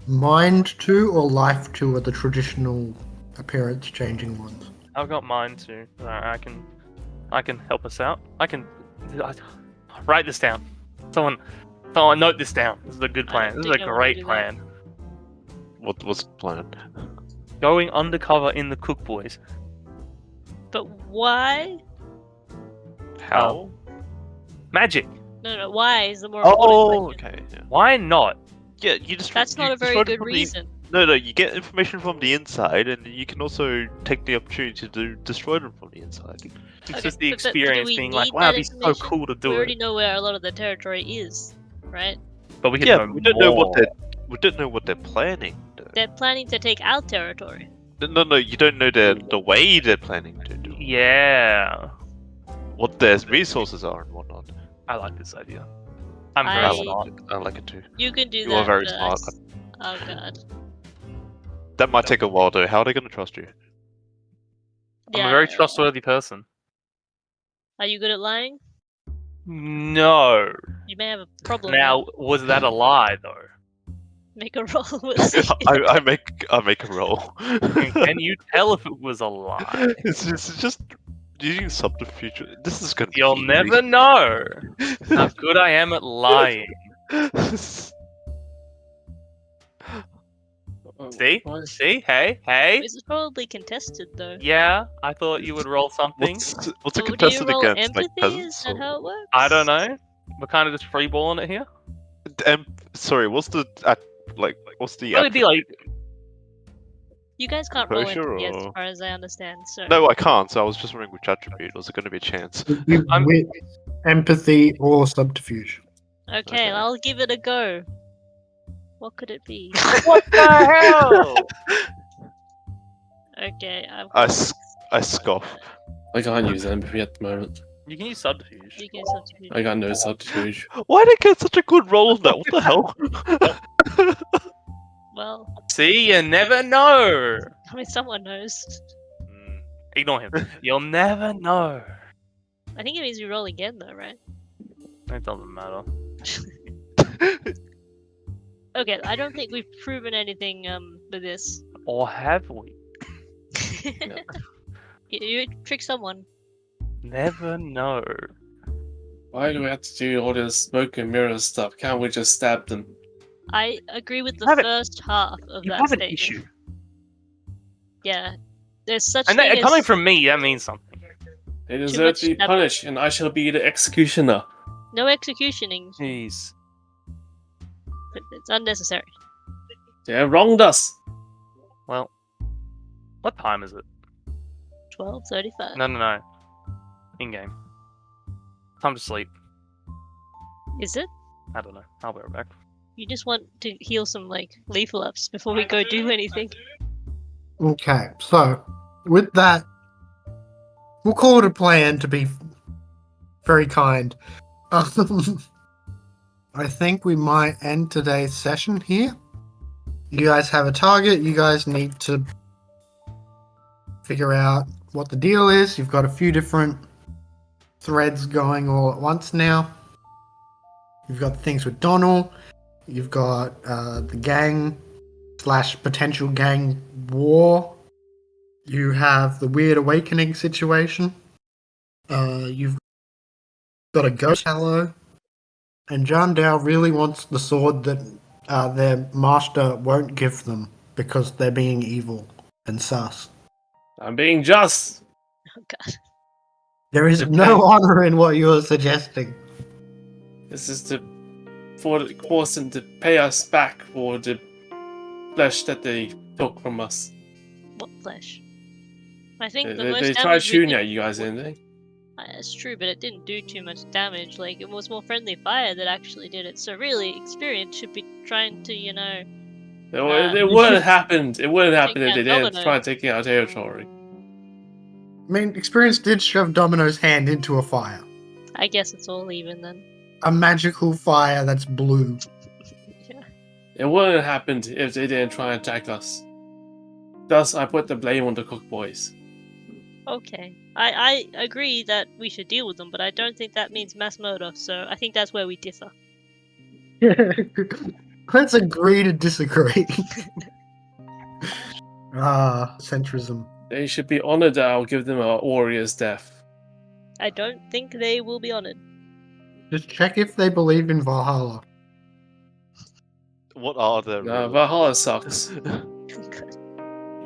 [SPEAKER 6] mind 2 or life 2 are the traditional appearance changing ones.
[SPEAKER 2] I've got mine too. I can help us out. Write this down. Someone note this down. This is a good
[SPEAKER 3] I
[SPEAKER 2] plan.
[SPEAKER 3] don't
[SPEAKER 2] This is a
[SPEAKER 3] think I wanna
[SPEAKER 2] great
[SPEAKER 3] do that.
[SPEAKER 2] plan.
[SPEAKER 5] What's the plan?
[SPEAKER 2] Going undercover in the Cook Boys.
[SPEAKER 3] But why?
[SPEAKER 5] How?
[SPEAKER 2] Magic.
[SPEAKER 3] No. Why is the more
[SPEAKER 5] Oh,
[SPEAKER 3] important question.
[SPEAKER 5] okay. Yeah.
[SPEAKER 2] Why not?
[SPEAKER 5] Yeah, you just.
[SPEAKER 3] That's not
[SPEAKER 5] you
[SPEAKER 3] a very
[SPEAKER 5] destroyed
[SPEAKER 3] good
[SPEAKER 5] from the-
[SPEAKER 3] reason.
[SPEAKER 5] No, you get information from the inside, and you can also take the opportunity to destroy them from the inside.
[SPEAKER 2] It's
[SPEAKER 3] Okay,
[SPEAKER 2] just the
[SPEAKER 3] but do
[SPEAKER 2] experience
[SPEAKER 3] we
[SPEAKER 2] being like,
[SPEAKER 3] need
[SPEAKER 2] wow,
[SPEAKER 3] that
[SPEAKER 2] it'd be so
[SPEAKER 3] information?
[SPEAKER 2] cool to
[SPEAKER 3] We
[SPEAKER 2] do
[SPEAKER 3] already
[SPEAKER 2] it.
[SPEAKER 3] know where a lot of the territory is, right?
[SPEAKER 2] But we could
[SPEAKER 5] Yeah,
[SPEAKER 2] know
[SPEAKER 5] but we don't know what
[SPEAKER 2] more.
[SPEAKER 5] we don't know what they're planning.
[SPEAKER 3] They're planning to take our territory.
[SPEAKER 5] No, you don't know the way they're planning to do it.
[SPEAKER 2] Yeah.
[SPEAKER 5] What their resources are and whatnot.
[SPEAKER 2] I like this idea. I'm very
[SPEAKER 3] I-
[SPEAKER 2] smart.
[SPEAKER 5] I like it too.
[SPEAKER 3] You can do
[SPEAKER 5] You
[SPEAKER 3] that.
[SPEAKER 5] are very
[SPEAKER 3] first.
[SPEAKER 5] smart.
[SPEAKER 3] Oh god.
[SPEAKER 5] That might take a while though. How are they going to trust you?
[SPEAKER 2] I'm a very trustworthy person.
[SPEAKER 3] Are you good at lying?
[SPEAKER 2] No.
[SPEAKER 3] You may have a problem.
[SPEAKER 2] Now, was that a lie though?
[SPEAKER 3] Make a roll. We'll see.
[SPEAKER 5] I make a roll.
[SPEAKER 2] Can you tell if it was a lie?
[SPEAKER 5] it's just using subterfuge. This is gonna.
[SPEAKER 2] You'll
[SPEAKER 5] be
[SPEAKER 2] never know how good I am at lying. See? See? Hey?
[SPEAKER 3] This is probably contested though.
[SPEAKER 2] Yeah, I thought you would roll something.
[SPEAKER 5] What's it
[SPEAKER 3] Well, do you
[SPEAKER 5] contested
[SPEAKER 3] roll
[SPEAKER 5] against? Like
[SPEAKER 3] empathy? Is
[SPEAKER 5] peasants?
[SPEAKER 3] that
[SPEAKER 5] Or...
[SPEAKER 3] how it works?
[SPEAKER 2] I don't know. We're kind of just freeballing it here.
[SPEAKER 5] Sorry, what's the what's the?
[SPEAKER 2] It'd be like,
[SPEAKER 3] You guys can't roll
[SPEAKER 5] Composure
[SPEAKER 3] empathy as
[SPEAKER 5] or-
[SPEAKER 3] far as I understand. So
[SPEAKER 5] No, I can't. So I was just wondering which attribute. Was it going to be a chance?
[SPEAKER 2] I'm-
[SPEAKER 6] With empathy or subterfuge.
[SPEAKER 3] okay,
[SPEAKER 5] Okay.
[SPEAKER 3] I'll give it a go. What could it be?
[SPEAKER 2] what the hell?
[SPEAKER 3] Okay,
[SPEAKER 5] I scoff.
[SPEAKER 4] I can't use empathy at the moment.
[SPEAKER 2] You can use subterfuge.
[SPEAKER 3] you can substitute.
[SPEAKER 4] I got no subterfuge.
[SPEAKER 5] Why did I get such a good roll on that? What the hell?
[SPEAKER 3] Well,
[SPEAKER 2] See, you never know.
[SPEAKER 3] I mean, someone knows.
[SPEAKER 2] Ignore him. You'll never know.
[SPEAKER 3] I think it means we roll again, though, right?
[SPEAKER 2] It doesn't matter.
[SPEAKER 3] Okay, I don't think we've proven anything with this.
[SPEAKER 2] Or have we?
[SPEAKER 3] You trick someone.
[SPEAKER 2] Never know.
[SPEAKER 4] Why do we have to do all this smoke and mirror stuff? Can't we just stab them?
[SPEAKER 3] I agree with the
[SPEAKER 2] Have it-
[SPEAKER 3] first half of
[SPEAKER 2] You
[SPEAKER 3] that
[SPEAKER 2] have an
[SPEAKER 3] statement.
[SPEAKER 2] issue.
[SPEAKER 3] Yeah, there's such
[SPEAKER 2] And
[SPEAKER 3] thing
[SPEAKER 2] that,
[SPEAKER 3] as...
[SPEAKER 2] coming from me, that means something.
[SPEAKER 4] They deserve to be
[SPEAKER 3] stabbing.
[SPEAKER 4] punished, and I shall be the executioner.
[SPEAKER 3] No executioning.
[SPEAKER 2] Jeez.
[SPEAKER 3] It's unnecessary.
[SPEAKER 4] They have wronged us.
[SPEAKER 2] Well, what time is it?
[SPEAKER 3] 12:35.
[SPEAKER 2] No. In game. Time to sleep.
[SPEAKER 3] Is it?
[SPEAKER 2] I don't know. I'll be right back.
[SPEAKER 3] You just want to heal some lethal ups before we go do anything.
[SPEAKER 6] Okay, so with that, we'll call it a plan to be very kind. I think we might end today's session here. You guys have a target. You guys need to figure out what the deal is. You've got a few different threads going all at once now. You've got things with Donald. You've got the gang / potential gang war. You have the weird awakening situation. You've got a ghost hello. And John Dow really wants the sword that their master won't give them because they're being evil and sus.
[SPEAKER 4] I'm being just.
[SPEAKER 3] Oh god.
[SPEAKER 6] There is
[SPEAKER 4] Depends.
[SPEAKER 6] no honor in what you're suggesting.
[SPEAKER 4] This is to force them to pay us back for the flesh that they took from us.
[SPEAKER 3] What flesh? I think the
[SPEAKER 4] They
[SPEAKER 3] most
[SPEAKER 4] tried
[SPEAKER 3] damage we
[SPEAKER 4] shooting
[SPEAKER 3] did-
[SPEAKER 4] at you guys, didn't they?
[SPEAKER 3] That's true, but it didn't do too much damage. It was more friendly fire that actually did it. So really, experience should be trying to,
[SPEAKER 4] It
[SPEAKER 6] you
[SPEAKER 4] wouldn't
[SPEAKER 6] should-
[SPEAKER 4] have happened. It wouldn't happen if
[SPEAKER 3] out
[SPEAKER 4] they didn't
[SPEAKER 3] Domino.
[SPEAKER 4] try taking our territory.
[SPEAKER 6] I mean, experience did shove Domino's hand into a fire.
[SPEAKER 3] I guess it's all even then.
[SPEAKER 6] A magical fire that's blue.
[SPEAKER 3] Yeah.
[SPEAKER 4] It wouldn't have happened if they didn't try and attack us. Thus, I put the blame on the cook boys.
[SPEAKER 3] Okay. I agree that we should deal with them, but I don't think that means mass murder, so I think that's where we differ.
[SPEAKER 6] Let's agree to disagree. Centrism.
[SPEAKER 4] They should be honored that I'll give them a warrior's death.
[SPEAKER 3] I don't think they will be honored.
[SPEAKER 6] Just check if they believe in Valhalla.
[SPEAKER 5] What are the
[SPEAKER 4] No,
[SPEAKER 5] rules?
[SPEAKER 4] Valhalla sucks.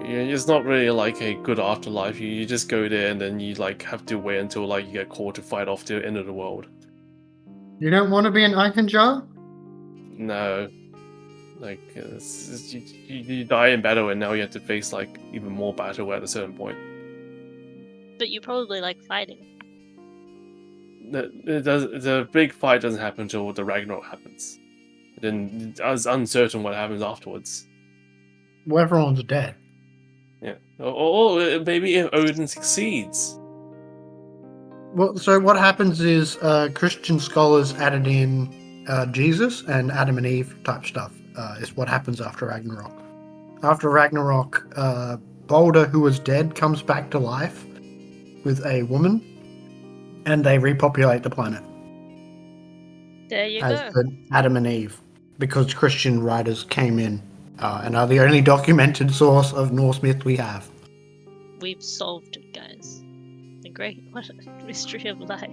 [SPEAKER 4] It's not really like a good afterlife. You just go there and then you have to wait until you get called to fight off to the end of the world.
[SPEAKER 6] You don't want to be an icon jar?
[SPEAKER 4] No. You die in battle and now you have to face even more battle at a certain point.
[SPEAKER 3] But you probably like fighting.
[SPEAKER 4] The big fight doesn't happen until the Ragnarok happens. Then it's uncertain what happens afterwards.
[SPEAKER 6] Well, everyone's dead.
[SPEAKER 4] Yeah. Or maybe if Odin succeeds.
[SPEAKER 6] Well, so what happens is Christian scholars added in Jesus and Adam and Eve type stuff is what happens after Ragnarok. After Ragnarok, Balder, who was dead, comes back to life with a woman, and they repopulate the planet
[SPEAKER 3] There you
[SPEAKER 6] as
[SPEAKER 3] go.
[SPEAKER 6] the Adam and Eve, because Christian writers came in and are the only documented source of Norse myth we have.
[SPEAKER 3] We've solved it, guys. The great what a mystery of life.